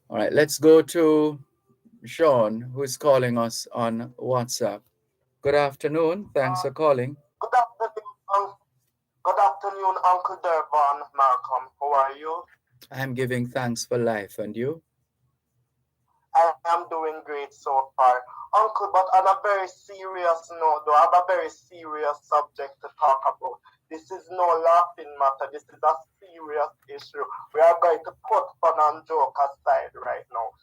All right, let's go to Sean, who is calling us on WhatsApp. Good afternoon. Thanks for calling. Good afternoon, Uncle Dervan, Malcolm. How are you? I'm giving thanks for life. And you? I am doing great so far. Uncle, but on a very serious note, though, I have a very serious subject to talk about. This is no laughing matter. This is a serious issue. We are going to put fun and joke aside right now.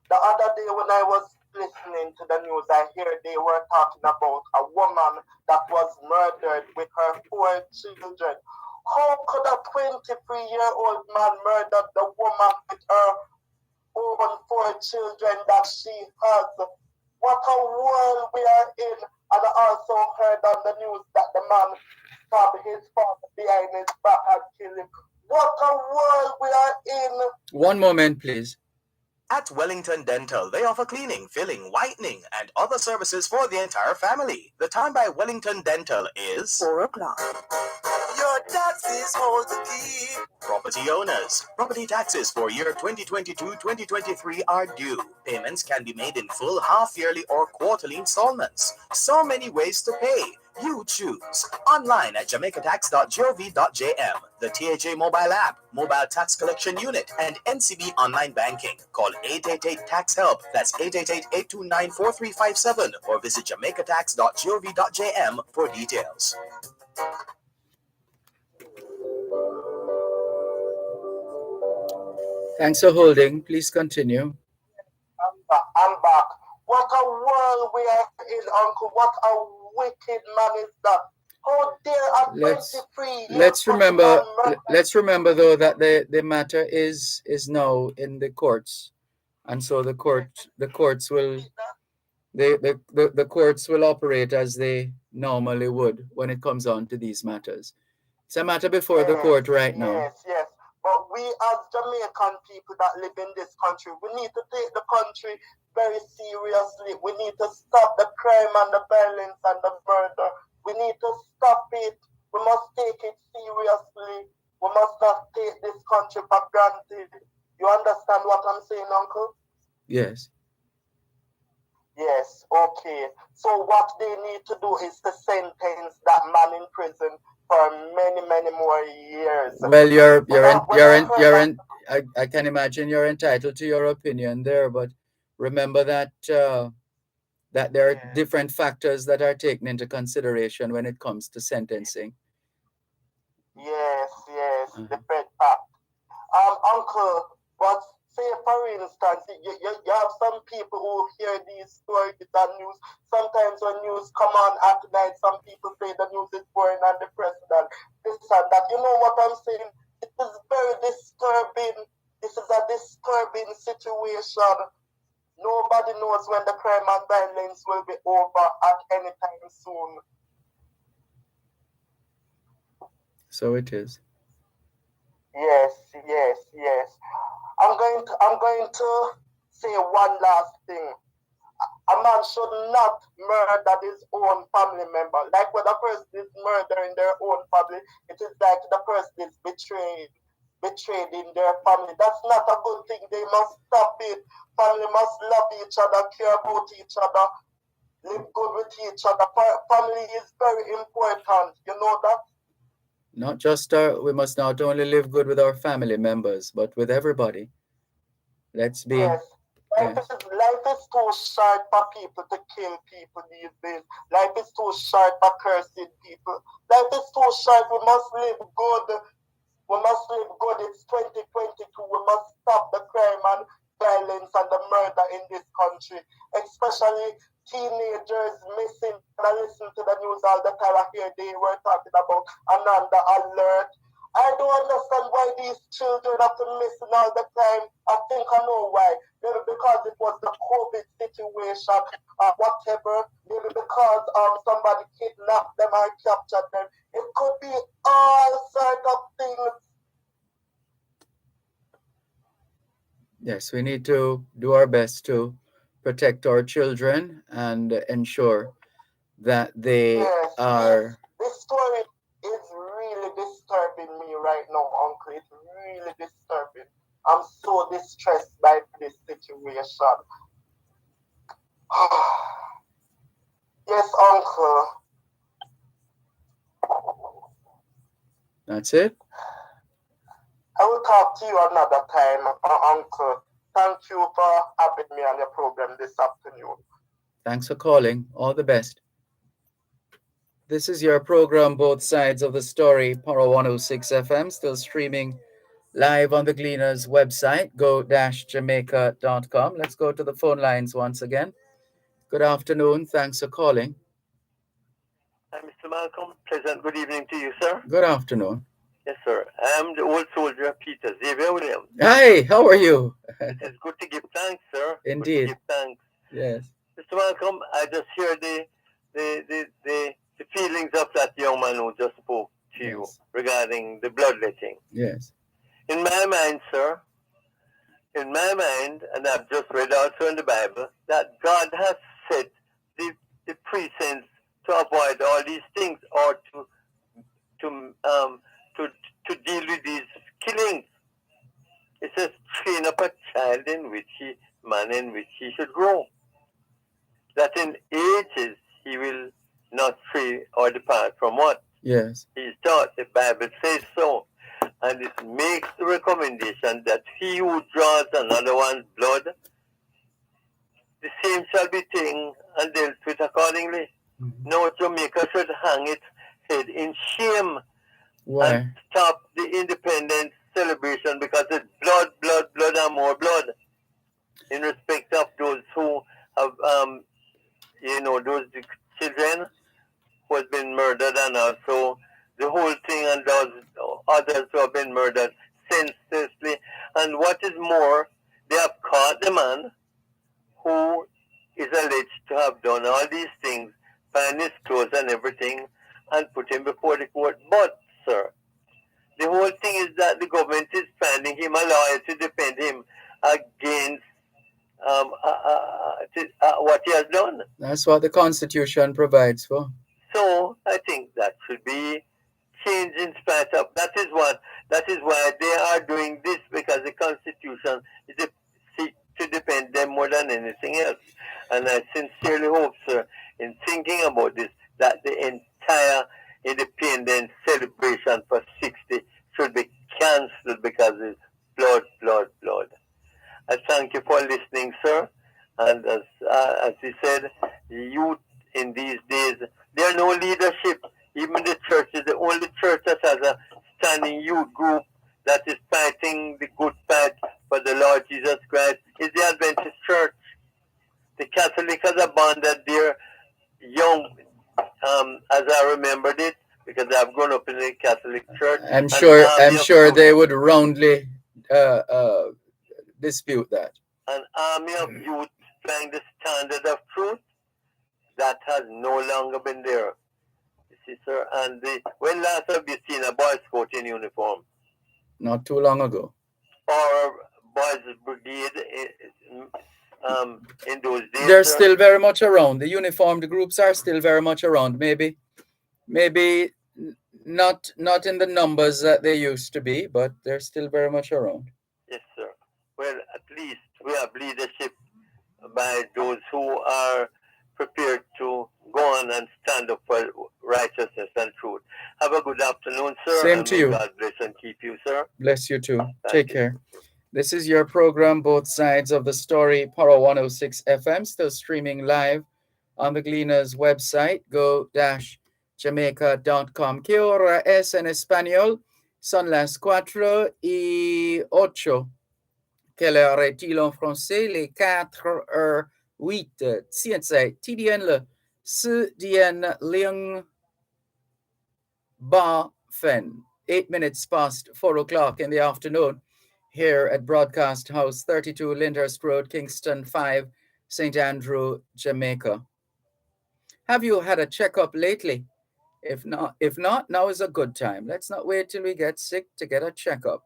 The other day when I was listening to the news, I hear they were talking about a woman that was murdered with her 4 children. How could a 23-year-old man murder the woman with her own 4 children that she has? what a world we are in. And I also heard on the news that the man stabbed his father behind his back and killed him. What a world we are in. One moment, please. At Wellington Dental, they offer cleaning, filling, whitening, and other services for the entire family. The time by Wellington Dental is 4 o'clock. Your taxes hold the key. Property owners. Property taxes for year 2022-2023 are due. Payments can be made in full, half-yearly, or quarterly installments. So many ways to pay. You choose. Online at jamaicatax.gov.jm, the THA mobile app, mobile tax collection unit, and NCB online banking. Call 888-TAX-HELP. That's 888-829-4357, or visit jamaicatax.gov.jm for details. Thanks for holding. Please continue. I'm back. What a world we are in, Uncle. What a wicked man is that. How dare at 23 Let's remember though that the matter is now in the courts, and so the courts will the courts will operate as they normally would when it comes on to these matters. It's a matter before the court right now. Yes. But we as Jamaican people that live in this country, we need to take the country very seriously. We need to stop the crime and the violence and the murder. We need to stop it. We must take it seriously. We must not take this country for granted. You understand what I'm saying, Uncle? Yes. Yes, okay. So what they need to do is to sentence that man in prison for many, many more years. Well, I can imagine you're entitled to your opinion there, but remember that that there are different factors that are taken into consideration when it comes to sentencing. Yes, different fact. Uncle, but say for instance, you have some people who hear these stories and news. Sometimes when news come on at night, some people say the news is boring and depressing and this and that. You know what I'm saying? It is very disturbing. This is a disturbing situation. Nobody knows when the crime and violence will be over at any time soon. So it is. Yes. I'm going to say one last thing. A man should not murder his own family member. Like when a person is murdering their own family, it is like the person is betrayed in their family. That's not a good thing. They must stop it. Family must love each other, care about each other, live good with each other. Family is very important. You know that? Not just we must not only live good with our family members, but with everybody. Let's be. Yes. Life is too short for people to kill people these days. Life is too short for cursing people. Life is too short. We must live good. It's 2022. We must stop the crime and violence and the murder in this country, especially teenagers missing. I listen to the news all the time. I hear they were talking about another alert. I don't understand why these children have to missing all the time. I think I know why. Maybe because it was the COVID situation, whatever. Maybe because somebody kidnapped them or captured them. It could be all sorts of things. Yes, we need to do our best to protect our children and ensure that they are. This story is really disturbing me right now, Uncle. It's really disturbing. I'm so distressed by this situation. Yes, Uncle. That's it? I will talk to you another time, Uncle. Thank you for having me on your program this afternoon. Thanks for calling. All the best. This is your program, Both Sides of the Story, Power 106 FM, still streaming live on the Gleaners website, go-jamaica.com. Let's go to the phone lines once again. Good afternoon. Thanks for calling. Hi, Mr. Malcolm. Pleasant good evening to you, sir. Good afternoon. Yes, sir. I'm the old soldier, Peter Xavier Williams. Hi, how are you? It is good to give thanks, sir. Indeed. Good to give thanks. Yes. Mr. Mr. Malcolm, I just hear the feelings of that young man who just spoke to you regarding the bloodletting. Yes. In my mind, sir, in my mind, and I've just read also in the Bible, that God has set the precepts to avoid all these things or to to deal with these killings. It says, train up a child in which he should grow. That in ages he will not stray or depart from what? Yes. He is taught. The Bible says so. And it makes the recommendation that he who draws another one's blood, the same shall be taken and dealt with accordingly. Mm-hmm. No, Jamaica should hang its head in shame. Why? And stop the independence celebration because it's blood, blood, blood, and more blood. In respect of those who have, those children who have been murdered, and also the whole thing, and those others who have been murdered senselessly. And what is more, they have caught the man who is alleged to have done all these things, find his clothes and everything, and put him before the court. But, sir, the whole thing is that the government is finding him a lawyer to defend him against what he has done. That's what the Constitution provides for. So I think that should be changed in spite of. That is why they are doing this, because the Constitution is to defend them more than anything else. And I sincerely hope, sir, in thinking about this, that the entire independence celebration for 60 should be cancelled because it's blood, blood, blood. I thank you for listening, sir. And as he said, the youth in these days, there are no leadership. Even the church is the only church that has a standing youth group that is fighting the good fight for the Lord Jesus Christ is the Adventist Church. The Catholics has abandoned their young, as I remembered it, because I've grown up in the Catholic Church. I'm sure they would roundly dispute that. An army of youth flying the standard of truth that has no longer been there. You see, sir. And when last have you seen a Boy Scout in uniform? Not too long ago. Or Boys Brigade in those days? They're still very much around. The uniformed groups are still very much around. Maybe not in the numbers that they used to be, but they're still very much around. Yes, sir. Well, at least we have leadership by those who are prepared to go on and stand up for righteousness and truth. Have a good afternoon, sir. Same to you. God bless and keep you, sir. Bless you too. Take care. This is your program, Both Sides of the Story, Power 106 FM, still streaming live on the Gleaners website, go-jamaica.com. Que hora es en español? Son las 4:08. Quelle heure est-il en français? Les 4:08. 现在几点了？4点零八分. 8 minutes past 4 o'clock in the afternoon here at Broadcast House, 32 Lyndhurst Road, Kingston 5, St. Andrew, Jamaica. Have you had a checkup lately? If not, now is a good time. Let's not wait till we get sick to get a checkup.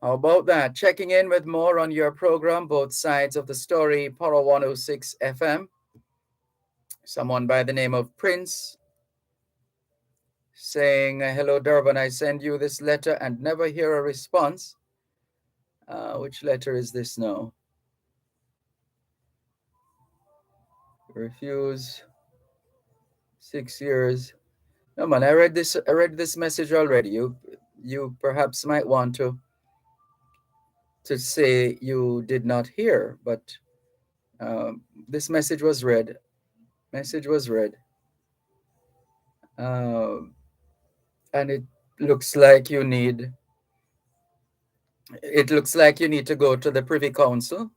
How about that? Checking in with more on your program, Both Sides of the Story, Power 106 FM. Someone by the name of Prince saying, hello, Dervan, I send you this letter and never hear a response. Which letter is this now? Refuse. 6 years. No, man, I read this message already. You perhaps might want to say you did not hear, but this message was read. And it looks like you need to go to the Privy Council.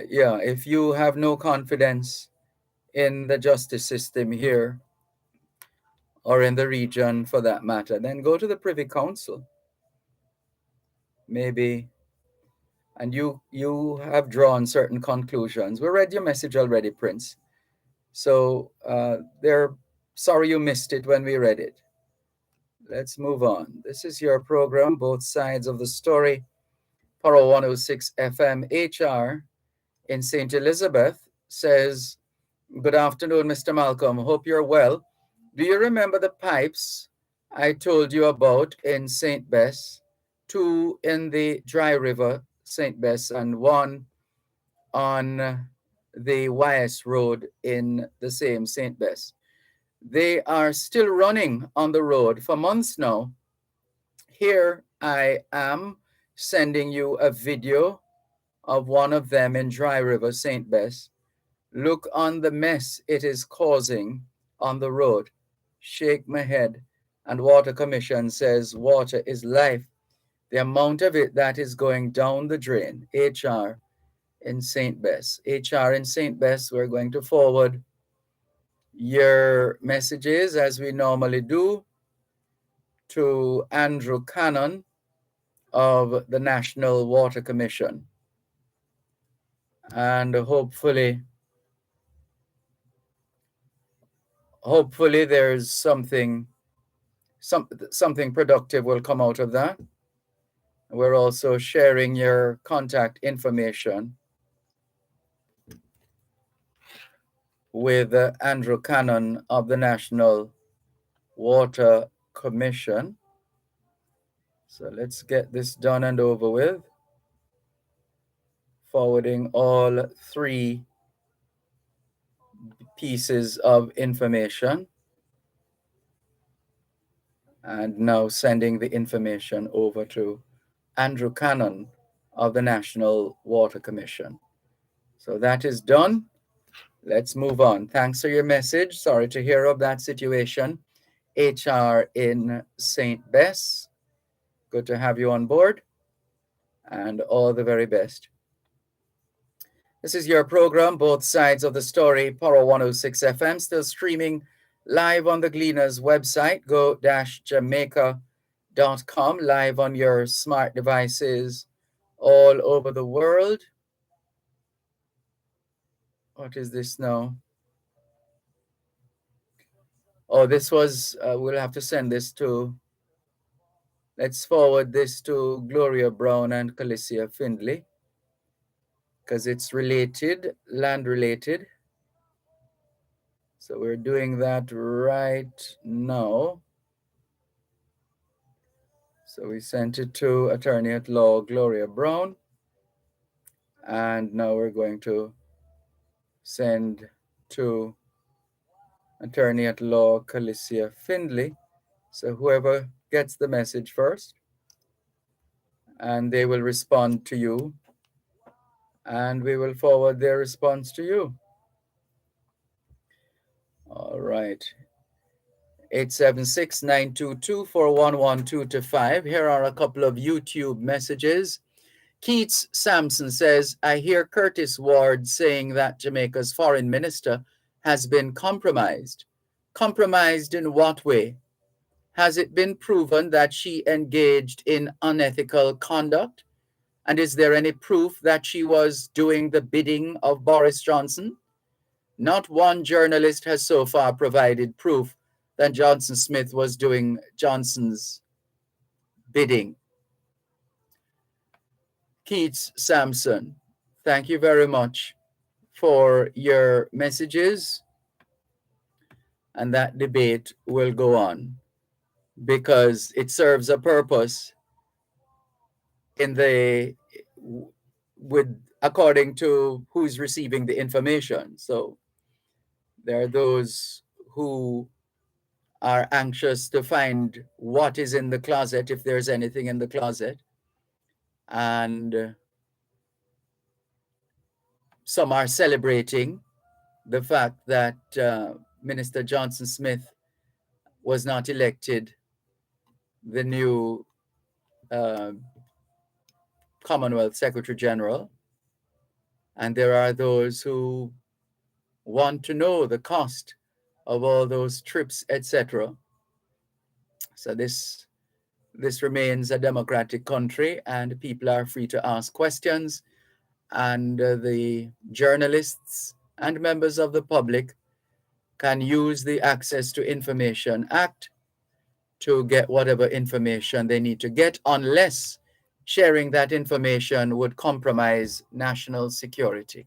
Yeah, if you have no confidence in the justice system here or in the region for that matter, then go to the Privy Council. Maybe and you have drawn certain conclusions. We read your message already, Prince. So they're sorry you missed it when we read it. Let's move on. This is your program, Both Sides of the Story, Paro 106 FM HR in St. Elizabeth says, good afternoon, Mr. Malcolm. Hope you're well. Do you remember the pipes I told you about in St. Bess? Two in the Dry River, St. Bess, and one on the YS Road in the same St. Bess. They are still running on the road for months now. Here I am sending you a video of one of them in Dry River, St. Bess. Look on the mess it is causing on the road. Shake my head. And Water Commission says water is life. The amount of it that is going down the drain. HR in St. Bess. HR in St. Bess, we're going to forward your messages as we normally do to Andrew Cannon of the National Water Commission. And hopefully there's something productive will come out of that. We're also sharing your contact information with Andrew Cannon of the National Water Commission. So let's get this done and over with. Forwarding all three pieces of information. And now sending the information over to Andrew Cannon of the National Water Commission. So that is done. Let's move on. Thanks for your message. Sorry to hear of that situation. HR in St. Bess. Good to have you on board. And all the very best. This is your program, Both Sides of the Story, Paro 106 FM, still streaming live on the Gleaners website, go-jamaica.com, live on your smart devices all over the world. What is this now? Oh, this was, we'll have to send this to, let's forward this to Gloria Brown and Calicia Findlay, because it's related, land related. So we're doing that right now. So we sent it to Attorney at Law Gloria Brown. And now we're going to send to Attorney at Law Calicia Findlay. So whoever gets the message first, and they will respond to you, and we will forward their response to you. All right. 876-922-4112-5. Here are a couple of YouTube messages. Keats Sampson says, I hear Curtis Ward saying that Jamaica's foreign minister has been compromised. Compromised in what way? Has it been proven that she engaged in unethical conduct? And is there any proof that she was doing the bidding of Boris Johnson? Not one journalist has so far provided proof that Johnson Smith was doing Johnson's bidding. Keats Sampson, thank you very much for your messages. And that debate will go on because it serves a purpose according to who's receiving the information. So there are those who are anxious to find what is in the closet, if there's anything in the closet. And some are celebrating the fact that Minister Johnson Smith was not elected the new Commonwealth Secretary General. And there are those who want to know the cost of all those trips, etc. So this this remains a democratic country and people are free to ask questions, and the journalists and members of the public can use the Access to Information Act to get whatever information they need to get, unless sharing that information would compromise national security.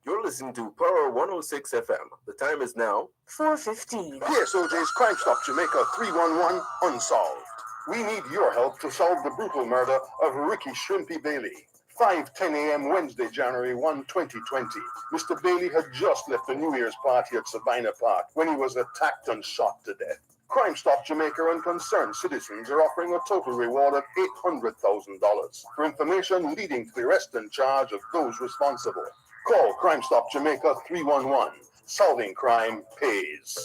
You're listening to Power 106 FM. The time is now 4:15. PSOJ's Crime Stop Jamaica 311 unsolved. We need your help to solve the brutal murder of Ricky Shrimpy Bailey. 5:10 a.m. Wednesday, January 1, 2020. Mr. Bailey had just left a New Year's party at Sabina Park when he was attacked and shot to death. Crime Stop Jamaica and concerned citizens are offering a total reward of $800,000 for information leading to the arrest and charge of those responsible. Call Crime Stop Jamaica 311. Solving crime pays.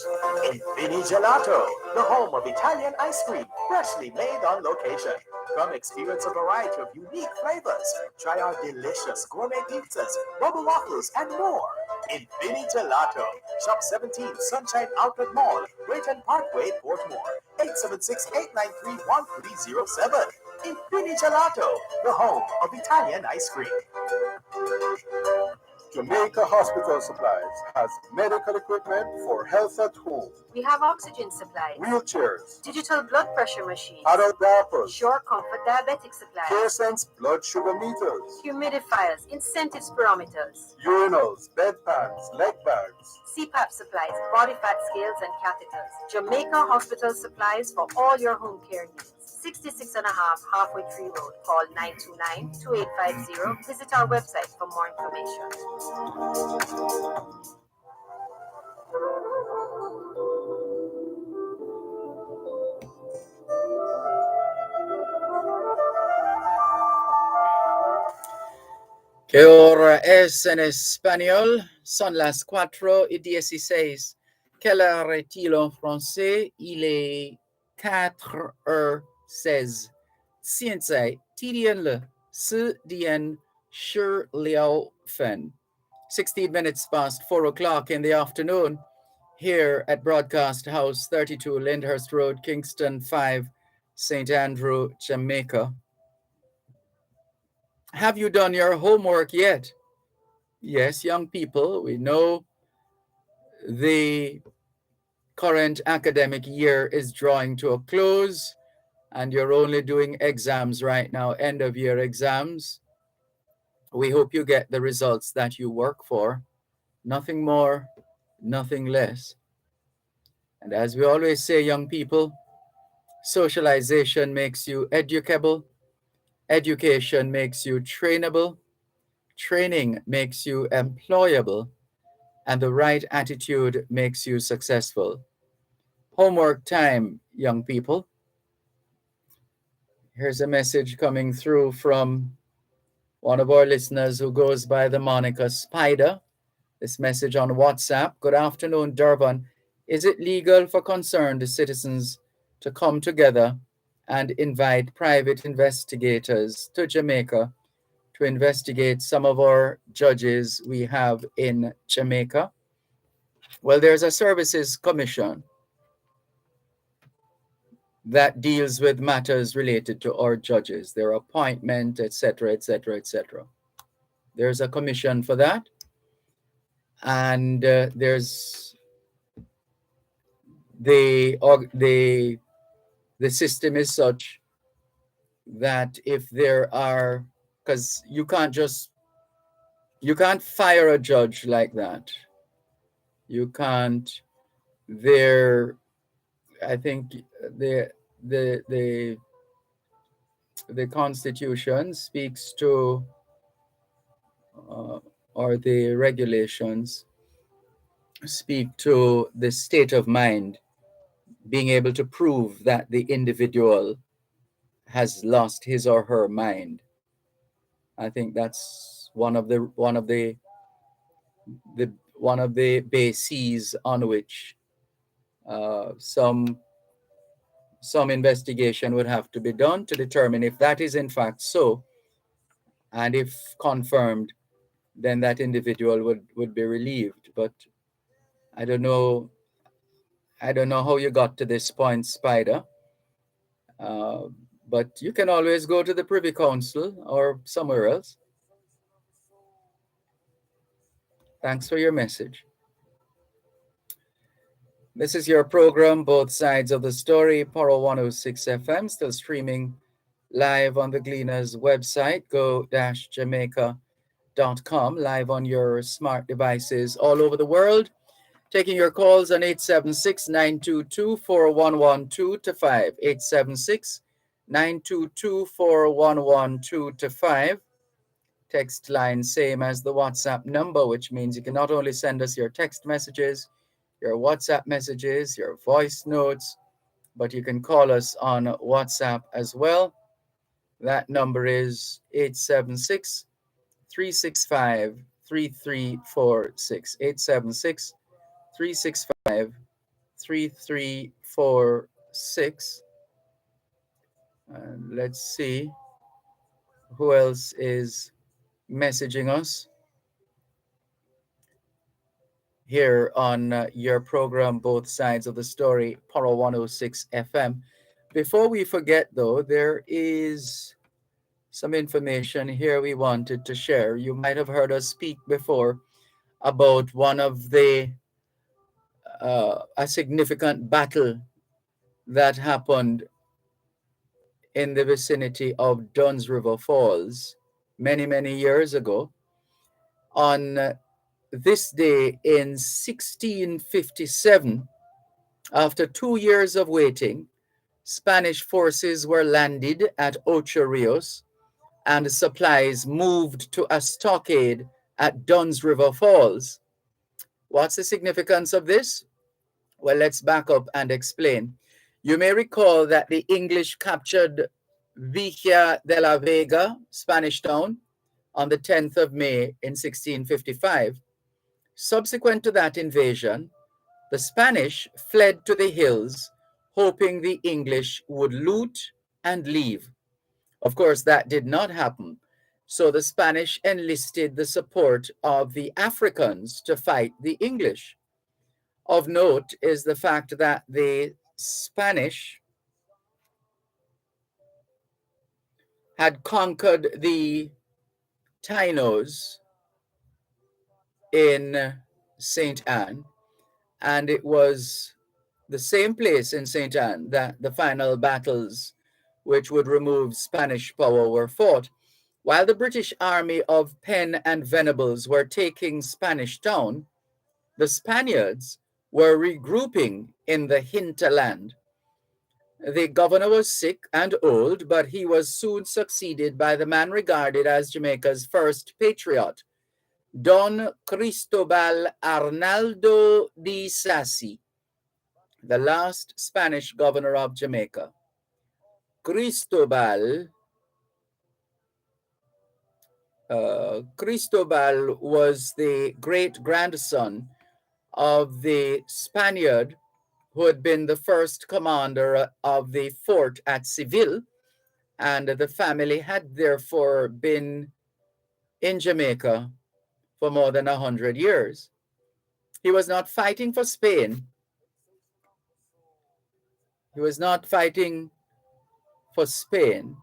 Infini Gelato, the home of Italian ice cream, freshly made on location. Come experience a variety of unique flavors. Try our delicious gourmet pizzas, bubble waffles, and more. Infini Gelato. Shop 17 Sunshine Outlet Mall, Brayton Parkway, Portmore. 876-893-1307. Infini Gelato, the home of Italian ice cream. Jamaica Hospital Supplies has medical equipment for health at home. We have oxygen supplies, Wheelchairs, digital blood pressure machines, adult diapers, Sure Comfort diabetic supplies, CareSense blood sugar meters, humidifiers, incentive spirometers, urinals, bedpans, leg bags, CPAP supplies, body fat scales and catheters. Jamaica Hospital Supplies for all your home care needs. 66 and a half Halfway Tree Road. Call 929-2850. Visit our website for more information. Que hora es en español? Son las 4:16. Quelle heure est-il en français? Il est 4h16. 现在几点了？4点16分. 16 minutes past 4 o'clock in the afternoon here at Broadcast House 32 Lyndhurst Road, Kingston 5, St. Andrew, Jamaica. Have you done your homework yet? Yes, young people, we know the current academic year is drawing to a close and you're only doing exams right now, end of year exams. We hope you get the results that you work for. Nothing more, nothing less. And as we always say, young people, socialization makes you educable. Education makes you trainable. Training makes you employable. And the right attitude makes you successful. Homework time, young people. Here's a message coming through from one of our listeners who goes by the moniker Spider. This message on WhatsApp. Good afternoon, Dervan. Is it legal for concerned citizens to come together and invite private investigators to Jamaica to investigate some of our judges we have in Jamaica? Well, there's a services commission that deals with matters related to our judges, their appointment, etc., etc., etc. There's a commission for that. And there's the system is such that if there are, because you can't fire a judge like that. You can't. I think the Constitution speaks to, or the regulations speak to the state of mind, being able to prove that the individual has lost his or her mind. I think that's one of the bases on which some investigation would have to be done to determine if that is in fact so, and if confirmed, then that individual would be relieved. But I don't know how you got to this point, Spider. But you can always go to the Privy Council or somewhere else. Thanks for your message. This is your program, Both Sides of the Story, Poro 106 FM, still streaming live on the Gleaners website, go-jamaica.com, live on your smart devices all over the world. Taking your calls on 876-922-4112 to 5, 876-922-4112 to 5. Text line same as the WhatsApp number, which means you can not only send us your text messages, your WhatsApp messages, your voice notes, but you can call us on WhatsApp as well. That number is 876-365-3346. 876-365-3346. And let's see who else is messaging us here on your program, Both Sides of the Story, Poro 106 FM. Before we forget, though, there is some information here we wanted to share. You might have heard us speak before about one of the a significant battle that happened in the vicinity of Dunn's River Falls many, many years ago. On this day in 1657, after 2 years of waiting, Spanish forces were landed at Ocho Rios and supplies moved to a stockade at Dunn's River Falls. What's the significance of this? Well, let's back up and explain. You may recall that the English captured Villa de la Vega, Spanish town, on the 10th of May in 1655. Subsequent to that invasion, the Spanish fled to the hills, hoping the English would loot and leave. Of course, that did not happen. So the Spanish enlisted the support of the Africans to fight the English. Of note is the fact that the Spanish had conquered the Tainos in St. Anne, and it was the same place in St. Anne that the final battles which would remove Spanish power were fought. While the British army of Penn and Venables were taking Spanish Town, the Spaniards were regrouping in the hinterland. The governor was sick and old, but he was soon succeeded by the man regarded as Jamaica's first patriot, Don Cristobal Arnaldo de Sassy, the last Spanish governor of Jamaica. Cristobal was the great-grandson of the Spaniard who had been the first commander of the fort at Seville, and the family had therefore been in Jamaica for more than 100 years. He was not fighting for Spain. He was not fighting for Spain,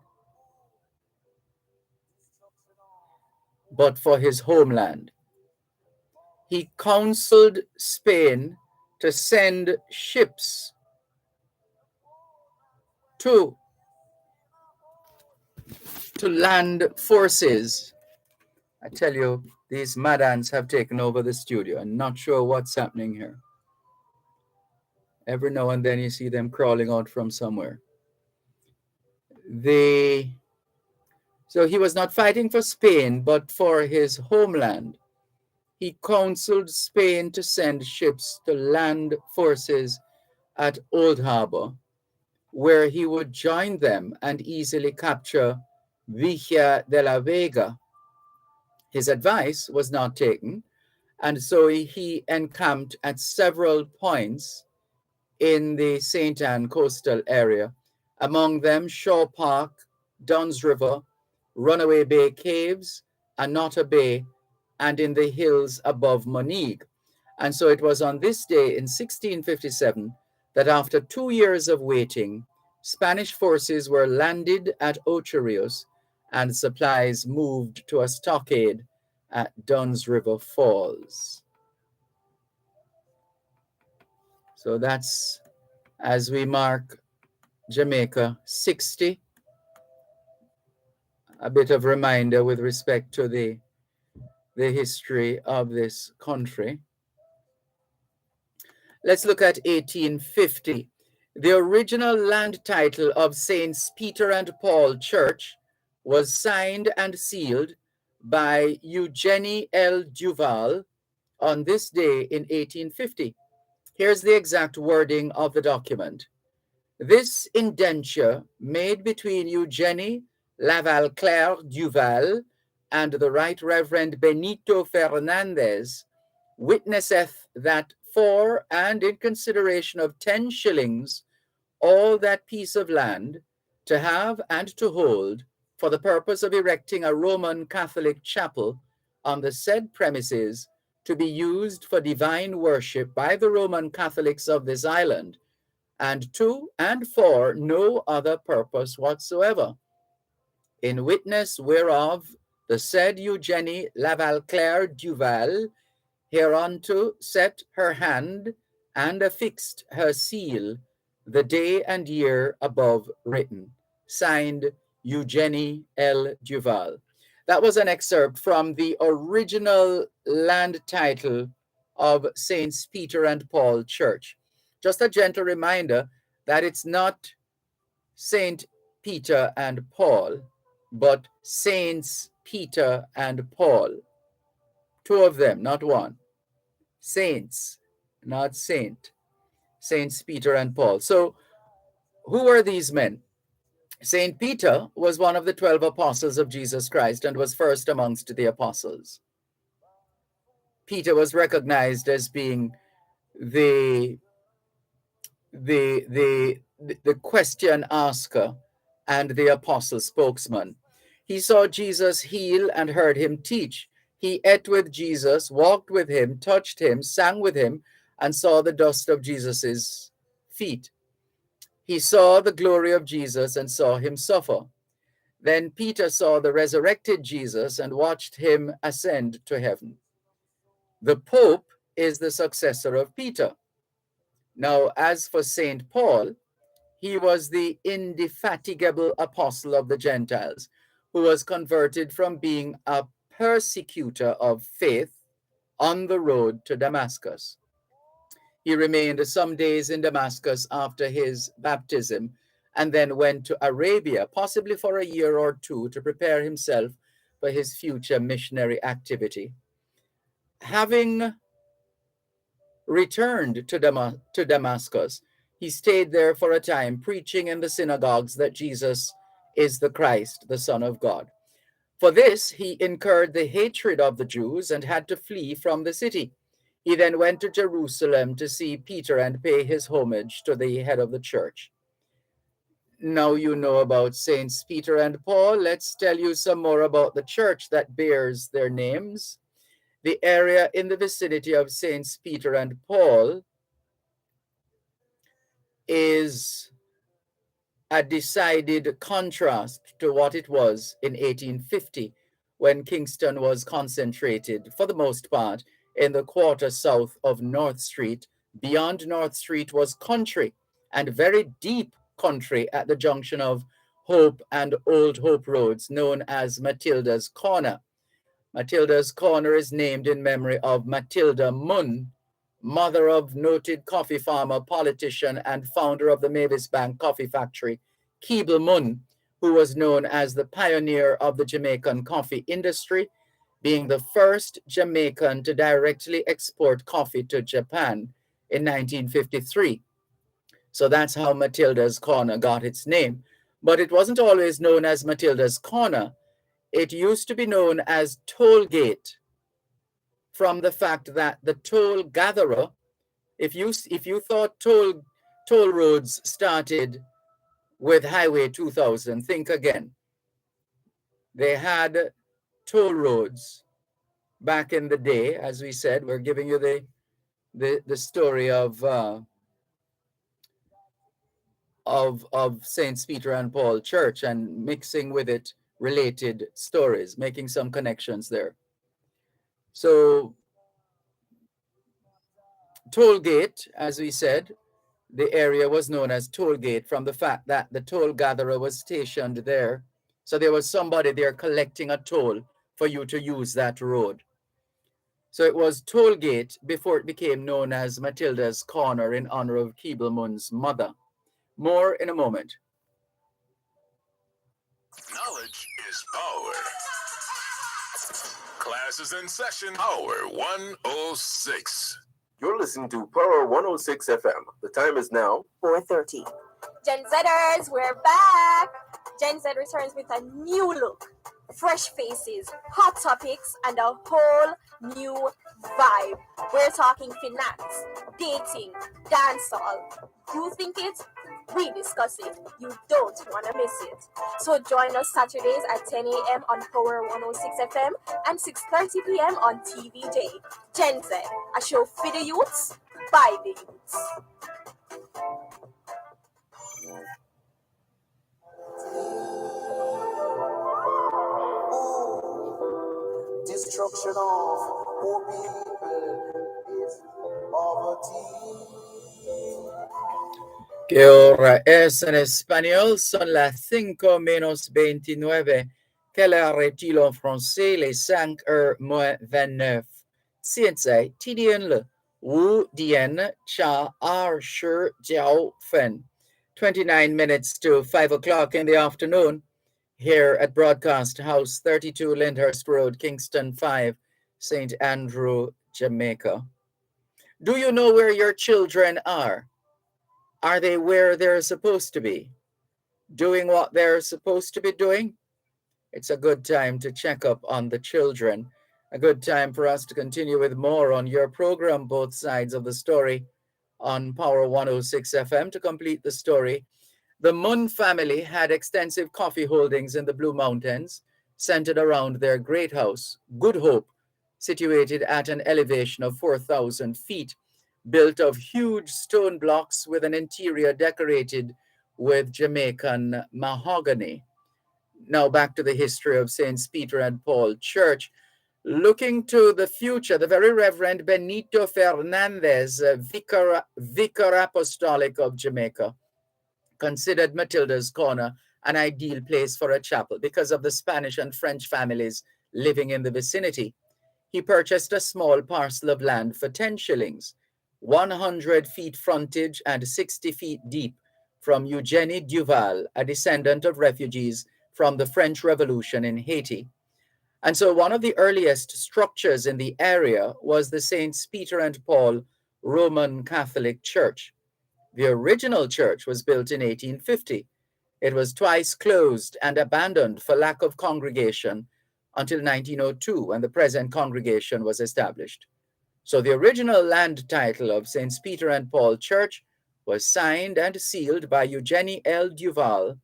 but for his homeland. He counseled Spain to send ships to land forces. I tell you, these mad ants have taken over the studio. I'm not sure what's happening here. Every now and then you see them crawling out from somewhere. So he was not fighting for Spain, but for his homeland. He counseled Spain to send ships to land forces at Old Harbor, where he would join them and easily capture Villa de la Vega. His advice was not taken, and so he encamped at several points in the St. Anne coastal area, among them Shaw Park, Dunn's River, Runaway Bay Caves, Anotta Bay, and in the hills above Monique. And so it was on this day in 1657 that after 2 years of waiting, Spanish forces were landed at Ocho Rios and supplies moved to a stockade at Dunn's River Falls. So that's as we mark Jamaica 60. A bit of reminder with respect to the history of this country. Let's look at 1850. The original land title of Saints Peter and Paul Church was signed and sealed by Eugenie L. Duval on this day in 1850. Here's the exact wording of the document. This indenture made between Eugenie Lavalclair Duval and the Right Reverend Benito Fernandez witnesseth that for and in consideration of 10 shillings all that piece of land to have and to hold for the purpose of erecting a Roman Catholic chapel on the said premises to be used for divine worship by the Roman Catholics of this island, and to and for no other purpose whatsoever. In witness whereof the said Eugenie Lavalclair Duval hereunto set her hand and affixed her seal the day and year above written. Signed, Eugenie L. Duval. That was an excerpt from the original land title of Saints Peter and Paul Church. Just a gentle reminder that it's not Saint Peter and Paul, but Saints Peter and Paul. Two of them, not one. Saints, not saint. Saints Peter and Paul. So who were these men? Saint Peter was one of the 12 apostles of Jesus Christ and was first amongst the apostles. Peter was recognized as being the question asker and the apostle spokesman. He saw Jesus heal and heard him teach. He ate with Jesus, walked with him, touched him, sang with him, and saw the dust of Jesus's feet. He saw the glory of Jesus and saw him suffer. Then Peter saw the resurrected Jesus and watched him ascend to heaven. The Pope is the successor of Peter. Now, as for St. Paul, he was the indefatigable apostle of the Gentiles, who was converted from being a persecutor of faith on the road to Damascus. He remained some days in Damascus after his baptism and then went to Arabia, possibly for a year or two, to prepare himself for his future missionary activity. Having returned to Damascus, he stayed there for a time, preaching in the synagogues that Jesus is the Christ, the Son of God. For this, he incurred the hatred of the Jews and had to flee from the city. He then went to Jerusalem to see Peter and pay his homage to the head of the church. Now you know about Saints Peter and Paul. Let's tell you some more about the church that bears their names. The area in the vicinity of Saints Peter and Paul is a decided contrast to what it was in 1850, when Kingston was concentrated, for the most part, in the quarter south of North Street. Beyond North Street was country, and very deep country at the junction of Hope and Old Hope Roads, known as Matilda's Corner. Matilda's Corner is named in memory of Matilda Munn, mother of noted coffee farmer, politician, and founder of the Mavis Bank Coffee Factory, Keble Munn, who was known as the pioneer of the Jamaican coffee industry, being the first Jamaican to directly export coffee to Japan in 1953. So that's how Matilda's Corner got its name. But it wasn't always known as Matilda's Corner. It used to be known as Toll Gate, from the fact that the toll gatherer, if you thought toll roads started with Highway 2000, think again. They had toll roads back in the day. As we said, we're giving you the story of of Saint Peter and Paul Church and mixing with it related stories, making some connections there. So Tollgate, as we said, the area was known as Tollgate from the fact that the toll gatherer was stationed there. So there was somebody there collecting a toll for you to use that road. So it was Tollgate before it became known as Matilda's Corner in honor of Keeblemun's mother. More in a moment. Knowledge is power. Class is in session. Power 106. You're listening to Power 106 FM. The time is now 4:30. Gen Zers, we're back. Gen Z returns with a new look, fresh faces, hot topics, and a whole new vibe. We're talking finance, dating, dancehall. You think it? We discuss it. You don't want to miss it. So join us Saturdays at 10 a.m. on Power 106 FM and 6:30 p.m. on TVJ. Gen Z, a show for the youths, by the youths. Destruction of poor people is poverty. ¿Qué hora es en español? Son las 5:29. Quelle heure est-il en français? Les 5:29. 现在几点了？5点cha shir jiao fen. 29 minutes to 5 o'clock in the afternoon here at Broadcast House, 32 Lyndhurst Road, Kingston 5, St. Andrew, Jamaica. Do you know where your children are? Are they where they're supposed to be? Doing what they're supposed to be doing? It's a good time to check up on the children. A good time for us to continue with more on your program, Both Sides of the Story, on Power 106 FM. To complete the story, the Munn family had extensive coffee holdings in the Blue Mountains, centered around their great house, Good Hope, situated at an elevation of 4,000 feet, built of huge stone blocks with an interior decorated with Jamaican mahogany. Now back to the history of St. Peter and Paul Church. Looking to the future, the very Reverend Benito Fernandez, Vicar Apostolic of Jamaica, considered Matilda's Corner an ideal place for a chapel because of the Spanish and French families living in the vicinity. He purchased a small parcel of land for 10 shillings, 100 feet frontage and 60 feet deep, from Eugenie Duval, a descendant of refugees from the French Revolution in Haiti. And so one of the earliest structures in the area was the St. Peter and Paul Roman Catholic Church. The original church was built in 1850. It was twice closed and abandoned for lack of congregation until 1902, when the present congregation was established. So the original land title of St. Peter and Paul Church was signed and sealed by Eugenie L. Duval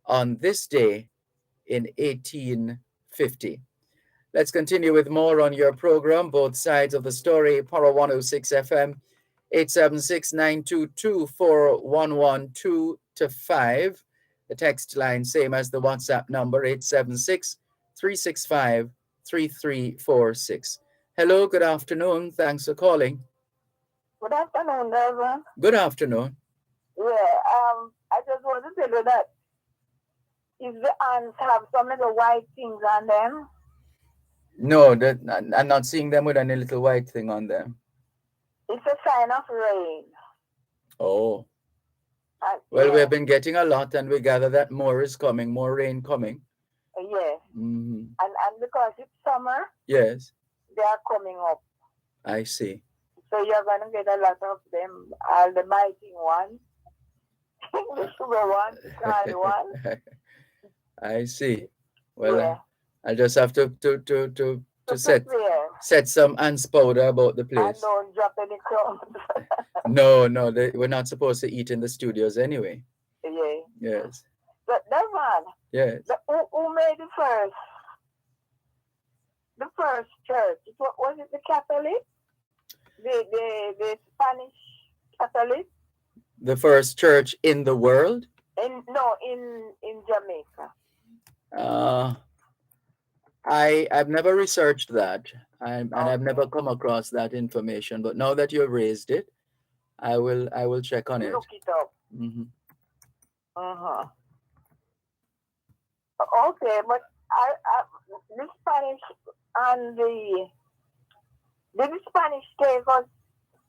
on this day in 1850. Let's continue with more on your program, Both Sides of the Story, Power 106 FM, 876-922-4112-5. The text line, same as the WhatsApp number, 876-365-3346. Hello, good afternoon. Thanks for calling. Good afternoon, Dervan. Good afternoon. Yeah, I just want to tell you that if the ants have some little white things on them. No, I'm not seeing them with any little white thing on them. It's a sign of rain. Oh. Well, yeah. we have been getting a lot, and we gather that more is coming, more rain coming. Yeah. Mm-hmm. And because it's summer, yes, they are coming up. I see. So you're going to get a lot of them, all the biting ones, the sugar ones, the card ones. I see. Well, yeah. I just have to set some ants powder about the place. And don't drop any crumbs. No, we're not supposed to eat in the studios anyway. Yeah. Yes. But Dervan. Yes. Who made the first church? Was it the Catholic? The Spanish Catholic? The first church in the world? In Jamaica. I've never researched that, and I've never come across that information. But now that you've raised it, I will check on it. Look it up. Mm-hmm. Okay, but the Spanish and did the Spanish take us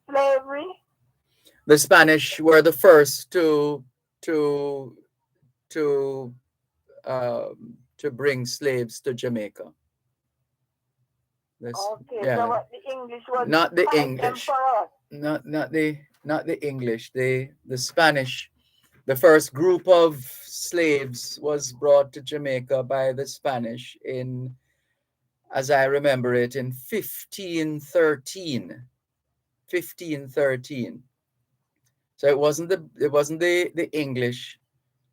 slavery? The Spanish were the first to bring slaves to Jamaica. So what the English was not the fight English, them for us. not the English. The Spanish. The first group of slaves was brought to Jamaica by the Spanish in, as I remember it, in 1513. 1513. So it wasn't the English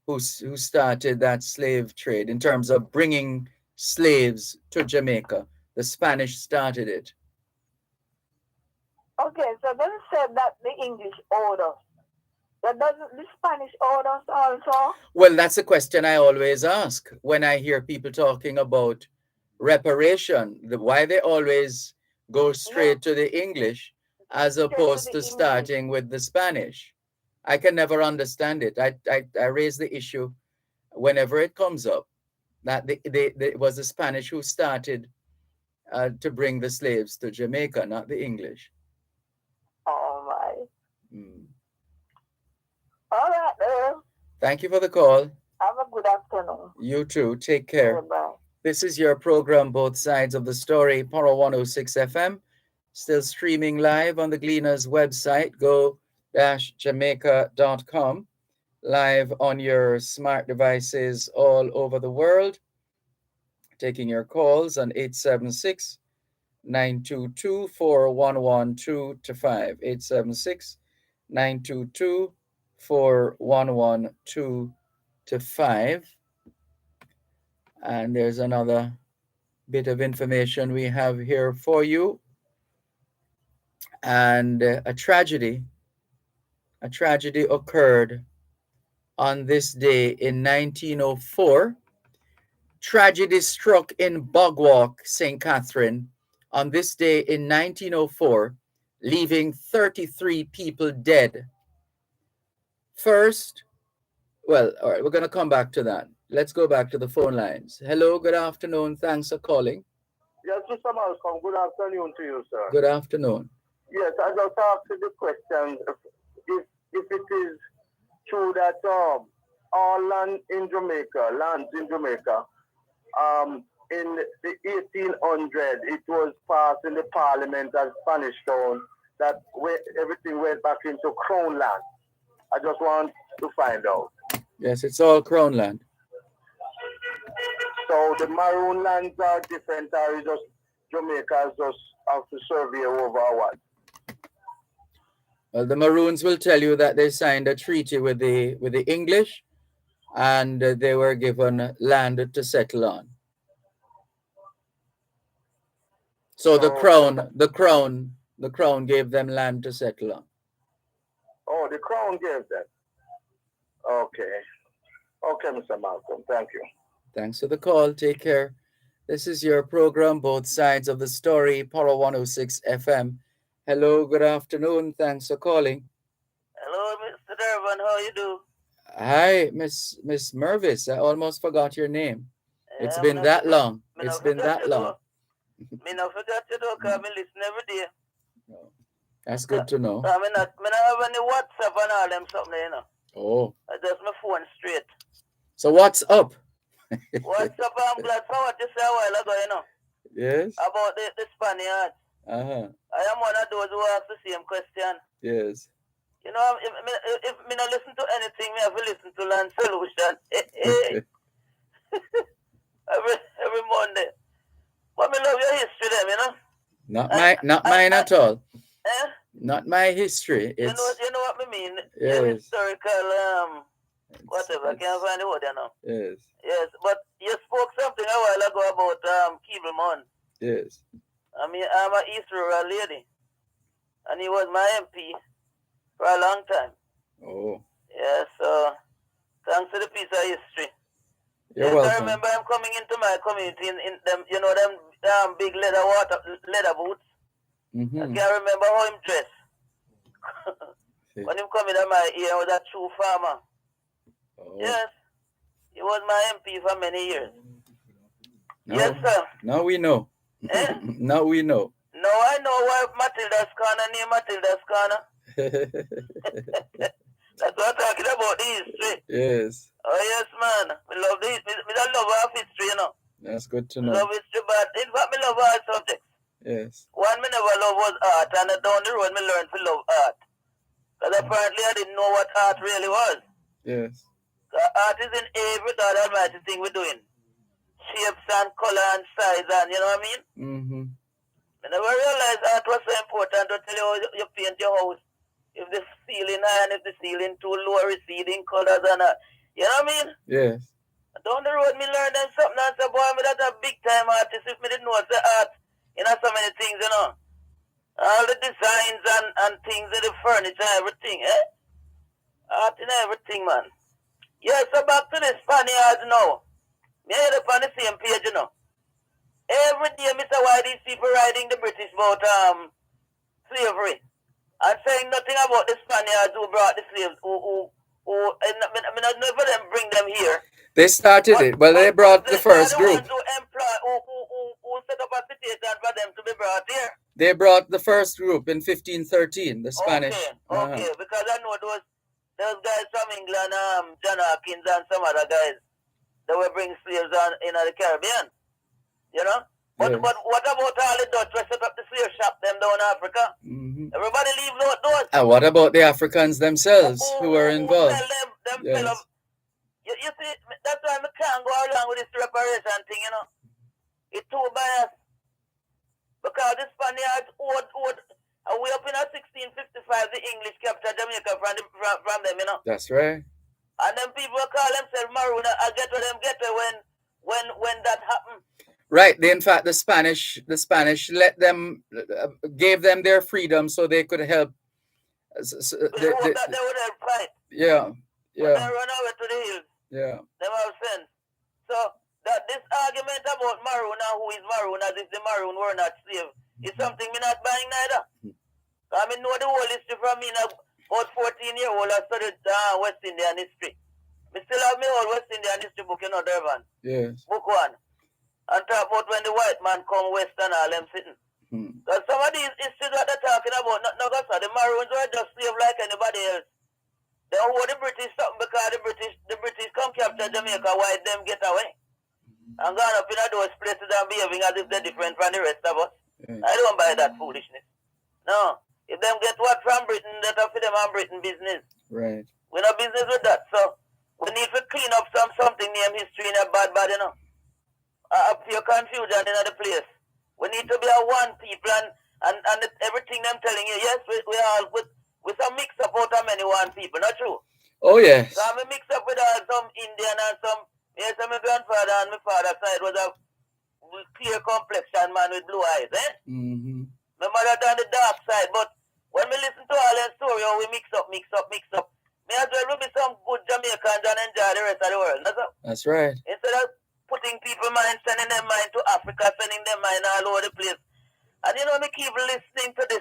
who started that slave trade in terms of bringing slaves to Jamaica. The Spanish started it. Okay, so then said that the English owed us. That doesn't the Spanish owe us also? Well, that's a question I always ask when I hear people talking about reparation. Why they always go straight to the English as opposed to starting with the Spanish. I can never understand it. I raise the issue whenever it comes up that it was the Spanish who started to bring the slaves to Jamaica, not the English. Oh my. All right. Thank you for the call. Have a good afternoon. You too. Take care. Bye. This is your program, Both Sides of the Story, Power 106 FM. Still streaming live on the Gleaners website, go-jamaica.com. Live on your smart devices all over the world. Taking your calls on 876-922-4112-5. 876-922-4112-5. And there's another bit of information we have here for you. And a tragedy occurred on this day in 1904. Tragedy struck in Bogwalk, St. Catherine, on this day in 1904, leaving 33 people dead. First, well, all right, we're going to come back to that. Let's go back to the phone lines. Hello, good afternoon. Thanks for calling. Yes, Mr. Malcolm, good afternoon to you, sir. Good afternoon. Yes, I just asked the question if it is true that all lands in Jamaica, in the 1800s, it was passed in the Parliament as Spanish Town that everything went back into Crown land. I just want to find out. Yes, it's all Crown land. So the Maroon lands are different, or just Jamaica just have to survey over what? Well, the Maroons will tell you that they signed a treaty with the English, and they were given land to settle on. So the crown gave them land to settle on. Oh, the crown gave them. Okay. Okay, Mr. Malcolm. Thank you. Thanks for the call. Take care. This is your program, Both Sides of the Story, Power 106 FM. Hello, good afternoon. Thanks for calling. Hello, Mr. Dervan. How you do? Hi, Miss Mervis. I almost forgot your name. It's been that long. It's been that long. Me not forget you though, because I listen every day. That's good to know. I not have any WhatsApp and all them something, you know. Oh. I just my phone straight. So what's up? WhatsApp, I'm glad for what you said a while ago, you know. Yes. About the Spaniards. Uh-huh. I am one of those who ask the same question. Yes. You know, if me not listen to anything, me have to listen to Land Solution. every Monday. But me love your history them, you know. Not mine at all. Eh? Not my history. You know what I mean? Yes. Your historical whatever. I can't find the word, you know. Yes. Yes, but you spoke something a while ago about Keeblemon. Yes. I mean, I'm an East Rural lady. And he was my MP for a long time. Oh, Yes, thanks to the piece of history. you're Yes, I welcome. remember I'm coming into my community in them, them big leather boots. I Mm-hmm. can't remember how him dressed. When him come in my ear, I was a true farmer. Oh. Yes, he was my MP for many years. Now, Yes, sir. now we know. Now we know. Now I know why Matilda's corner named Matilda's corner. That's what I'm talking about, the history. Yes, Oh, yes, man. We love this. We don't love our history, you know. that's good to We know. love history, but in fact, we love all subjects. Yes. One me never love was art, and down the road, me learned to love art. Because apparently I didn't know what art really was. Yes. Art is in every God Almighty thing we're doing. Shapes and color and size, and you know what I mean? Mm-hmm. I never realized art was so important to tell you how you paint your house. If the ceiling high and if the ceiling too low, receding colors and you know what I mean? Yes. Down the road, me learned them something and say, boy, me that's a big time artist if me didn't know the art. You know, so many things, you know. All the designs and things in the furniture and everything, eh? Art in everything, man. Yeah, so back to the Spaniards now. Me head up on the same page, you know. Every day, Mr. Why these people riding the British about slavery and saying nothing about the Spaniards who brought the slaves, and I never them bring them here. They started it. Well, they brought the first group. Who set up a situation for them to be brought here. They brought the first group in 1513, the Spanish. Okay, because I know those guys from England, John Hawkins and some other guys, they were bringing slaves in the Caribbean, you know? But Yes. but what about all the Dutch who set up the slave shop them down in Africa? Mm-hmm. Everybody leave those. And what about the Africans themselves who were involved? Them Yes. fellow, you see, that's why I can't go along with this reparation thing, you know? It's too biased. Because the Spaniards owed way up in 1655, the English captured Jamaica from them, you know? That's right. And then people call themselves Maroon. I get to them when that happened. Right. In fact, the Spanish let them, gave them their freedom so they could help. They would help fight. Yeah. But they run away to the hills. Yeah. Them have sense. So that this argument about Maroon and who is Maroon as if the Maroon were not slave is something me not buying neither. I mean, know the whole history from me now. About 14-year-old, I studied West Indian history. I still have my old West Indian history book, you know, Dervan. Yes. Book 1. And talk about when the white man come west and all them sitting. Because some of these histories that they're talking about, so the Maroons were just slave like anybody else. They owe the British something because the British come capture Jamaica, white them get away. And gone up in those places and behaving as if they're different from the rest of us. I don't buy that foolishness. No. If them get what from Britain, that's for them and Britain business. Right. We're not business with that. So we need to clean up something named history in a bad, you know. Pure confusion in the place. We need to be a one people and everything them telling you, yes, we all with some mix up out of many one people, not true? Oh yes. So I'm mixed up with some Indian and some, yes, my grandfather and my father's side was a clear complexion man with blue eyes, eh? Mm-hmm. My mother on the dark side, but when we listen to all that story, how we mix up, me as well will be some good Jamaicans and enjoy the rest of the world. That's right. Instead of putting people's mind, sending their mind to Africa, sending their mind all over the place. And you know, me keep listening to this.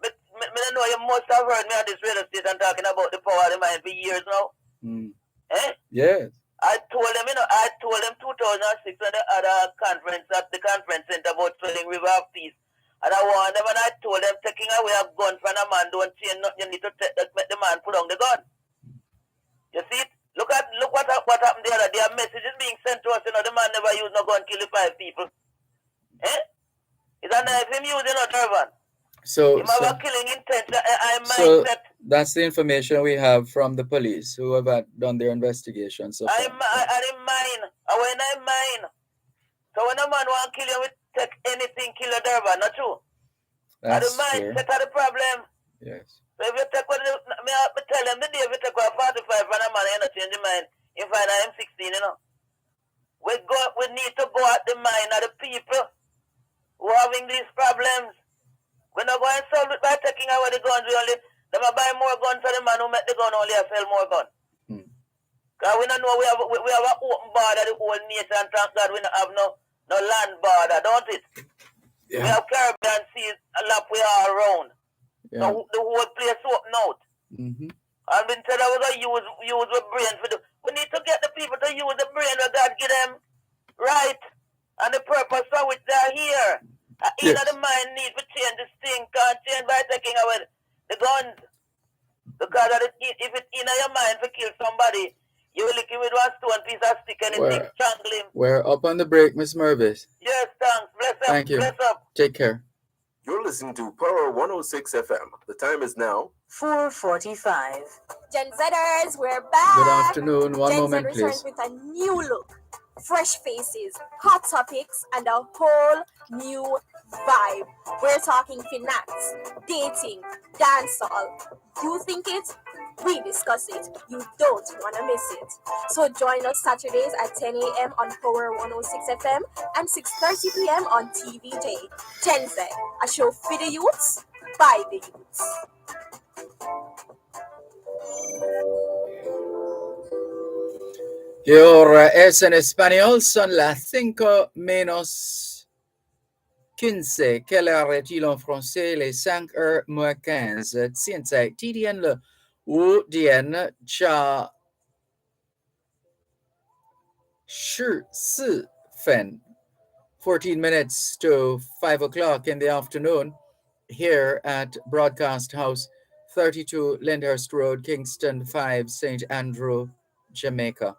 Me know you must have heard me on this radio station talking about the power of the mind for years now. Eh? Yes. I told them 2006 when they had a conference at the conference center about Swelling River of Peace. And I warned them and I told them taking away a gun from a man don't change nothing. You need to make the man put down the gun. You see it? Look what happened the other day. A message is being sent to us, you know, the man never used no gun kill the 5 people. Eh? It's a knife him using, you know, Dervan. So killing intention. That's the information we have from the police who have done their investigation so far. I mine. When I mine. So when a man want to kill you, we take anything, kill a Dervan, not true? That's the mindset of the problem. Yes. So if you take what me tell them the day if you take a 45 from a man, you not change the mind. You find I'm 16, you know. We need to go at the mind of the people who are having these problems. We're not going to solve it by taking away the guns. We only Them a buy more guns for the man who make the gun only a sell more gun. Because we don't know we have an open border the whole nation, and thank God we don't have no land border, don't it? Yeah. We have Caribbean seas a lot we are around. Yeah. So the whole place open out. Mm-hmm. And we said that we're going to use the brain for we need to get the people to use the brain that God give them right. And the purpose for which they are here. Yes. The mind need to change this thing, can't change by taking away the guns. Because if it's in your mind to kill somebody, you will lick him with one stone piece of stick and it strangle him. We're up on the break, Miss Mervis. Yes, thanks. Bless up. Thank you. Bless up. Take care. You're listening to Power 106 FM. The time is now 4:45. Gen Zers, we're back. Good afternoon. One Gen moment, Z returns please. with a new look, fresh faces, hot topics, and a whole new vibe. We're talking finance, dating, dancehall. You think it? We discuss it. You don't want to miss it. So join us Saturdays at 10 a.m. on Power 106 FM and 6:30 p.m. on TVJ. Gen Z, a show for the youths, by the youths. Y ahora es en español, son las 5 menos 15. Quelle heure est-il en français? Les 5 heures moins 15. 现在几点了？5点加14分. 14 minutes to 5 o'clock in the afternoon here at Broadcast House, 32 Lyndhurst Road, Kingston 5, St. Andrew, Jamaica.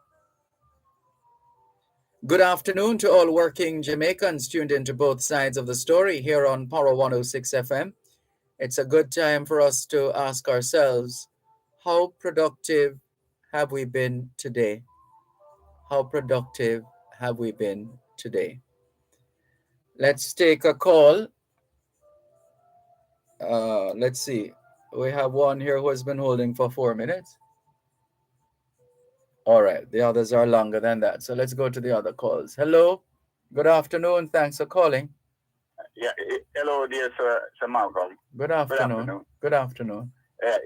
Good afternoon to all working Jamaicans tuned into both sides of the story here on Power 106 FM. It's a good time for us to ask ourselves, how productive have we been today? How productive have we been today? Let's take a call. Let's see. We have one here who has been holding for 4 minutes. All right, the others are longer than that. So let's go to the other calls. Hello, good afternoon. Thanks for calling. Yeah, hello, dear Sir Malcolm. Good afternoon. Good afternoon.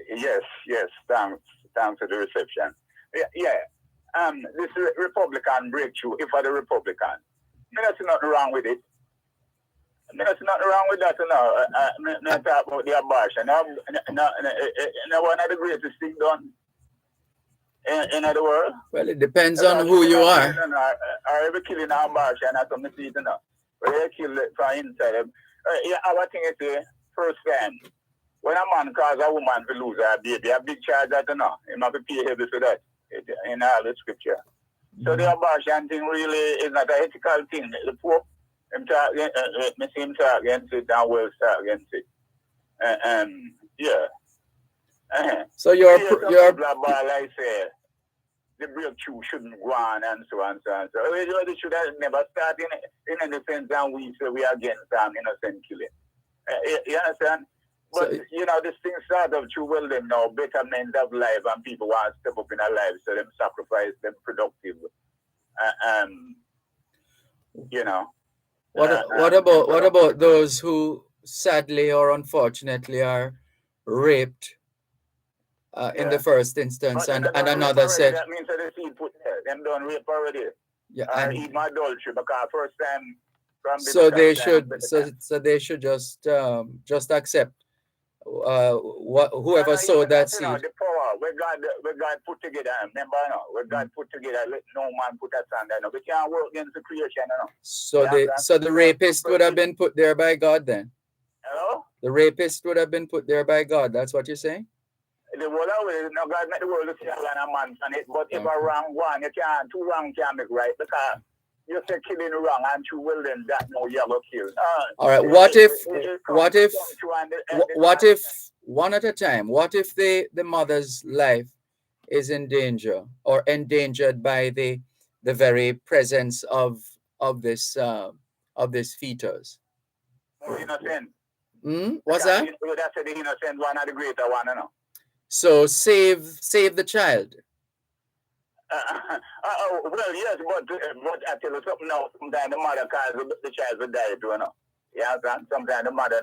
Yes, thanks for the reception. This Republican breakthrough, if for the Republican, there's nothing wrong with it. There's nothing wrong with that, I talk about the abortion. One of the greatest things done in the world. Well, it depends on who you are. Or every killing an abortion or something, But they kill it from inside. Our thing is, first time, when a man cause a woman to lose her baby, a big charge that, he must pay heavy for that in all the scripture. So the abortion thing really is not an ethical thing. The Pope, him talk against it, and will talk against it. So you're like say the breakthrough shouldn't go on and so on. So they should have never started in any sense, and we say we are against innocent killing. You understand? But this thing started up through well them now, betterment of life, and people want to step up in their lives, so them sacrifice them productive. What about those who sadly or unfortunately are raped in the first instance, and another said that means that the seed put there, them done rape already. Yeah, or and even adultery, because first time from the so they second should time, so they should just accept whoever sowed that seed. the power where God put together, remember where God put together, let no man put asunder. We can't work against the creation. So the rapist would have been put there by God then. Hello? The rapist would have been put there by God. That's what you're saying? The world always, God made the world to see a man on it, but if a wrong one, two wrong can't make right, because you say killing wrong and two well then that no yellow kill. All right. What if one at a time? What if the mother's life is in danger or endangered by the very presence of this fetus? Innocent. What's that? That's the innocent one of the greater one, So save the child. Well, yes, but I tell you something now. Sometimes the mother causes the child to die too, Yeah, sometimes the mother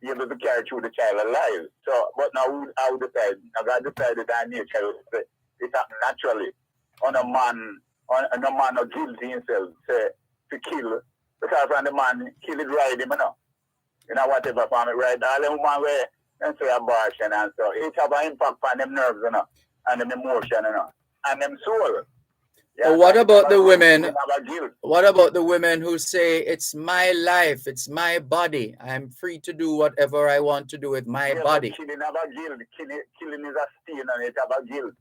be able to carry through the child alive. So, but now I would decide, now God decided that nature it happened naturally. On a man or guilty himself to kill, because when the man kill it right him, whatever family right, all the woman where and say abortion and so it have an impact on them nerves, and them emotion, and them soul. Yeah, what about the women? What about the women who say it's my life, it's my body, I'm free to do whatever I want to do with my body? Killing have a guilt. Killing is a stain and it have a guilt.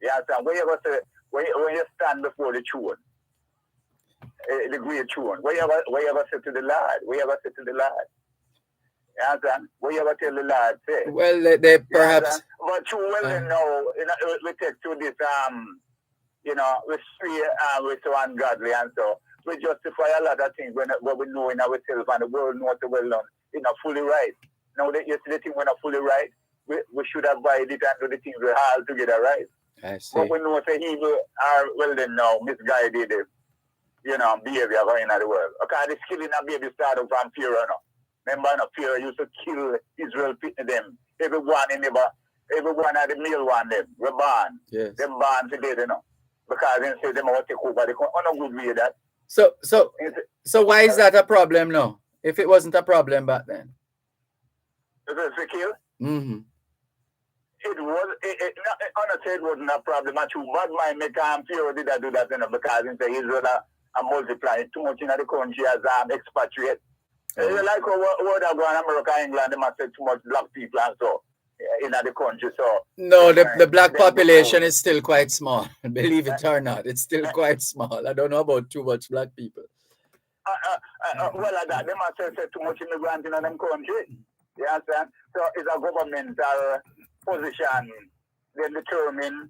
Yeah, so when you stand before the throne, the great throne, where you ever say to the Lord? Where you ever say to the Lord? Yeah, son. What you ever tell the Lord? Say. Well, they perhaps. But you well know, we take to this we free we're so ungodly and so we justify a lot of things when we know in ourselves and the world knows so well done. It's not fully right. Now you see the thing we're not fully right. We should avoid it and do the things we're all together right. I see. But we know say evil are well then now misguided behavior going in the world. Okay, this killing a baby started from fear Remember fear used to kill Israel them. Everyone of the male one them. We're born. Yes. Them born today, because they say they want to take over the country. On a good way that. So why is that a problem now? If it wasn't a problem back then. Is it to kill? Mm-hmm. Honestly, it wasn't a problem at all. Bad mind make fear did I do that, because in the Israel are multiplying too much in the country as expatriate. Like what I go in America, England, they must say too much black people and so in the country. So no, the black population is still quite small. Believe it or not, it's still quite small. I don't know about too much black people. They must say too much immigrants in them country. You understand? So it's a governmental position. They determine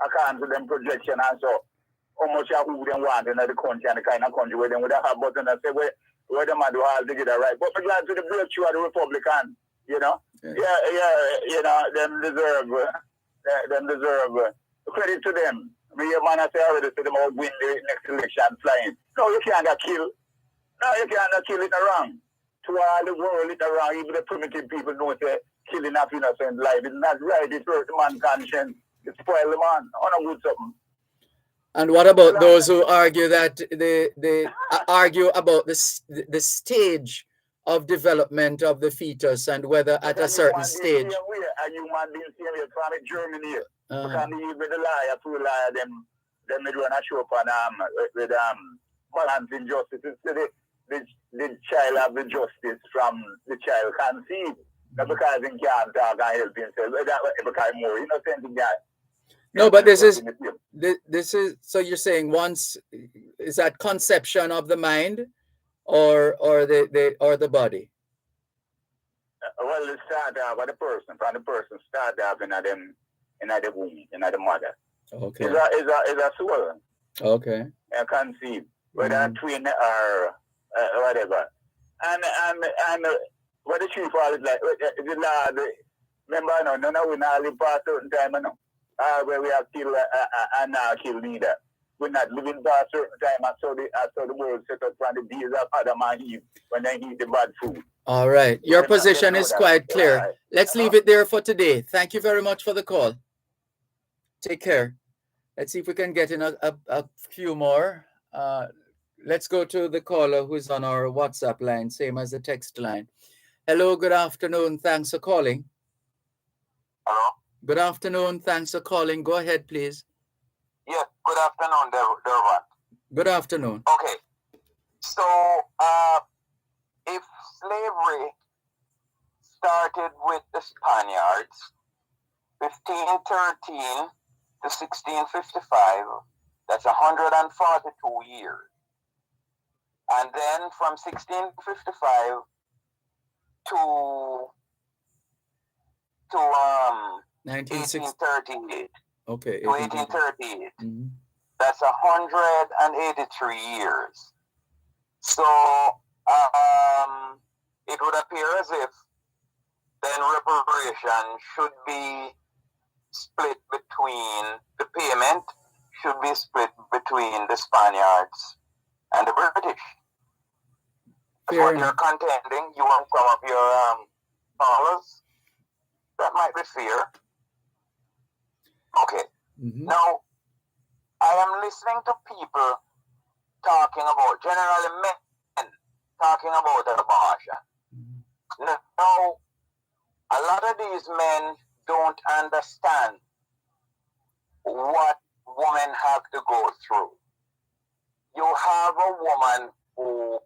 according to them projection and so how much of who they want in the country and the kind of country where they would have button and say where them do all together, right? But we're glad to the breakthrough of the Republican, them deserve credit to them. Me, man, I say already to them all win the next election flying. No, you can't get killed. No, you can't kill it around. To all the world, it around. Even the primitive people know that killing of innocent life is not right. It hurt the man's conscience. It spoil the man. On a good something. And what about those who argue that they argue about the stage of development of the fetus and whether at a certain stage? A human being same way from Germany. Because even the liar, two liar, them they do a show up on with balancing justice. The child have the justice from the child conceived. Not because he can't talk and help himself. Because more innocent guy. No, but this is so you're saying once is that conception of the mind or the body? Well, it start off with the person. From the person start off in the womb, in the mother. Okay. It's a soul. Okay. And conceive, whether a twin or whatever. And what the chief call it like the Lord. Remember, none of we not live past certain time, where we have killed and now kill neither. We're not living past certain time. I saw the world set up from the days of Adam and Eve when they eat the bad food. All right. Your position is quite clear. Right. Let's leave it there for today. Thank you very much for the call. Take care. Let's see if we can get in a few more. Let's go to the caller who's on our WhatsApp line, same as the text line. Hello, good afternoon. Thanks for calling. Hello? Good afternoon. Thanks for calling. Go ahead, please. Yes, good afternoon, Dervan. Good afternoon. Okay. So, if slavery started with the Spaniards, 1513 to 1655, that's 142 years. And then from 1655 to 1838. Okay. To 1838. Mm-hmm. That's 183 years. So it would appear as if then reparation should be split between, the payment should be split between the Spaniards and the British. That's what you're contending. You want some of with fear. Okay. Now, I am listening to people talking about, generally men, talking about abortion. Now, a lot of these men don't understand what women have to go through. You have a woman who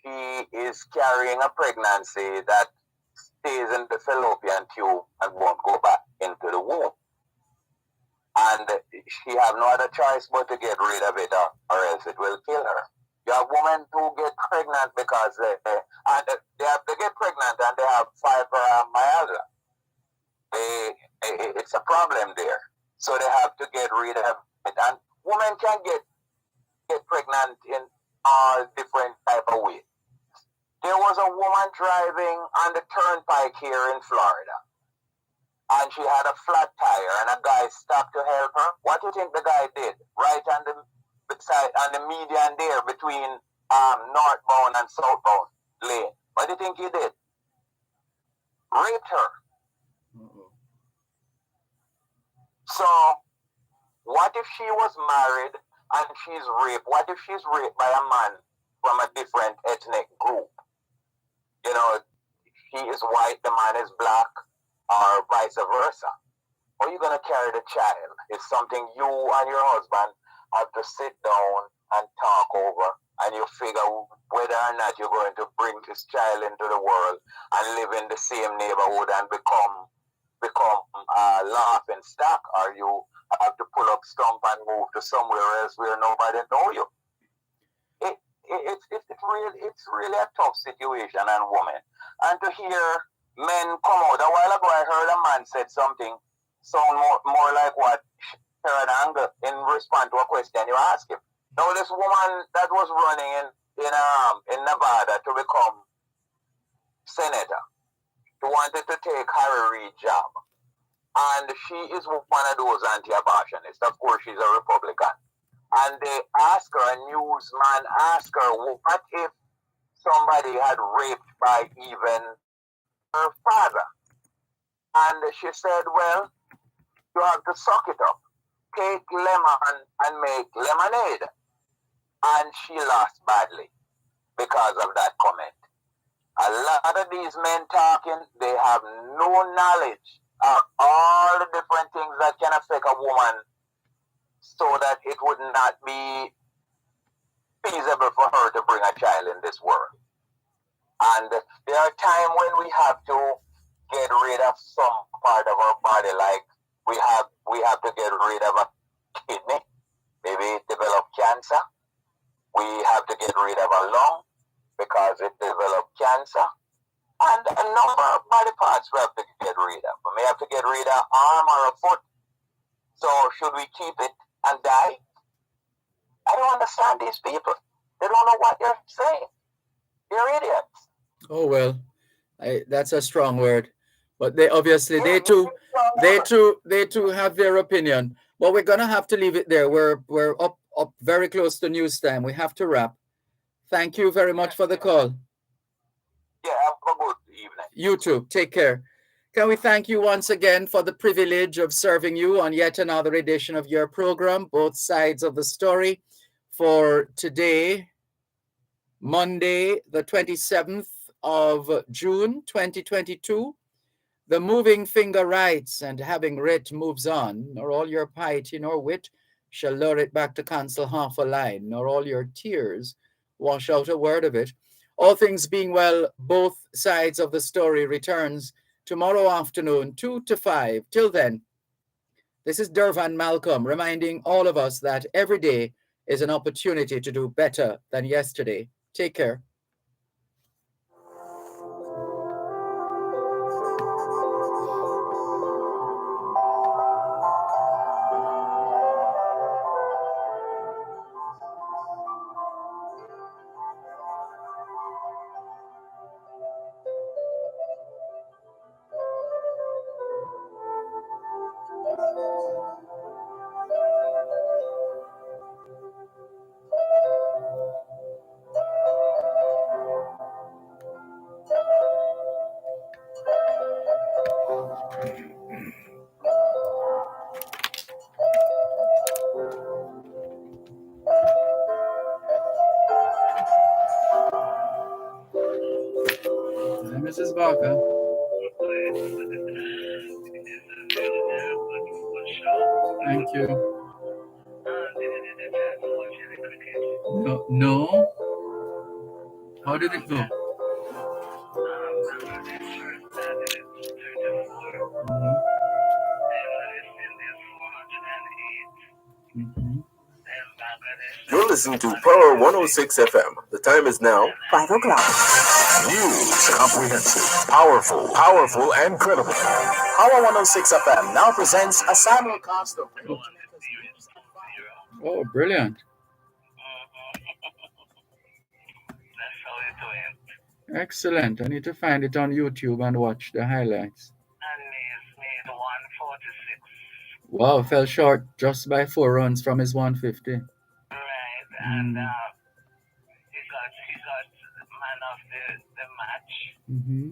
she is carrying a pregnancy that stays in the fallopian tube and won't go back into the womb. And she have no other choice but to get rid of it or else it will kill her. You have women who get pregnant because they get pregnant and they have fibromyalgia. It's a problem there. So they have to get rid of it. And women can get pregnant in all different type of ways. There was a woman driving on the turnpike here in Florida, and she had a flat tire, and a guy stopped to help her. What do you think the guy did? Right on the median there between northbound and southbound lane. What do you think he did? Raped her. So, what if she was married and she's raped? What if she's raped by a man from a different ethnic group? You know, he is white, the man is black, or vice versa. Or you're going to carry the child. It's something you and your husband have to sit down and talk over, and you figure whether or not you're going to bring this child into the world and live in the same neighborhood and become laughing stock, or you have to pull up stump and move to somewhere else where nobody know you. It's really a tough situation and woman. And to hear men come out, a while ago I heard a man said something sound more like what Sharon Angle in response to a question you asked him. Now this woman that was running in Nevada to become senator, she wanted to take Harry Reid's job. And she is one of those anti-abortionists. Of course, she's a Republican. And they asked her, a newsman asked her, what if somebody had raped by even her father? And she said, well, you have to suck it up. Take lemon and make lemonade. And she lost badly because of that comment. A lot of these men talking, they have no knowledge of all the different things that can affect a woman so that it would not be feasible for her to bring a child in this world. And there are times when we have to get rid of some part of our body, like we have to get rid of a kidney, maybe it developed cancer. We have to get rid of a lung because it developed cancer. And a number of body parts we have to get rid of. We may have to get rid of an arm or a foot. So should we keep it and die? I don't understand these people. They don't know what they're saying. They're idiots. Oh well, that's a strong word, but they obviously they too have their opinion. But we're gonna have to leave it there. We're up very close to news time. We have to wrap. Thank you very much for the call. Yeah, have a good evening. You too. Take care. Can we thank you once again for the privilege of serving you on yet another edition of your program, Both Sides of the Story, for today, Monday, the 27th of June, 2022. The moving finger writes, and having writ moves on, nor all your piety nor wit shall lure it back to cancel half a line, nor all your tears wash out a word of it. All things being well, Both Sides of the Story returns tomorrow afternoon, 2 to 5. Till then, this is Dervan Malcolm reminding all of us that every day is an opportunity to do better than yesterday. Take care. Hi, Mrs. Barker. Thank you. No. How did it go? Mm-hmm. You're listening to Power 106 FM. The time is now 5 o'clock. News, comprehensive, powerful, and credible. Power 106 FM now presents a simulcast of Oh, brilliant. Excellent. I need to find it on YouTube and watch the highlights. Wow, fell short just by 4 runs from his 150. Right, and he got man of the match. Mm-hmm.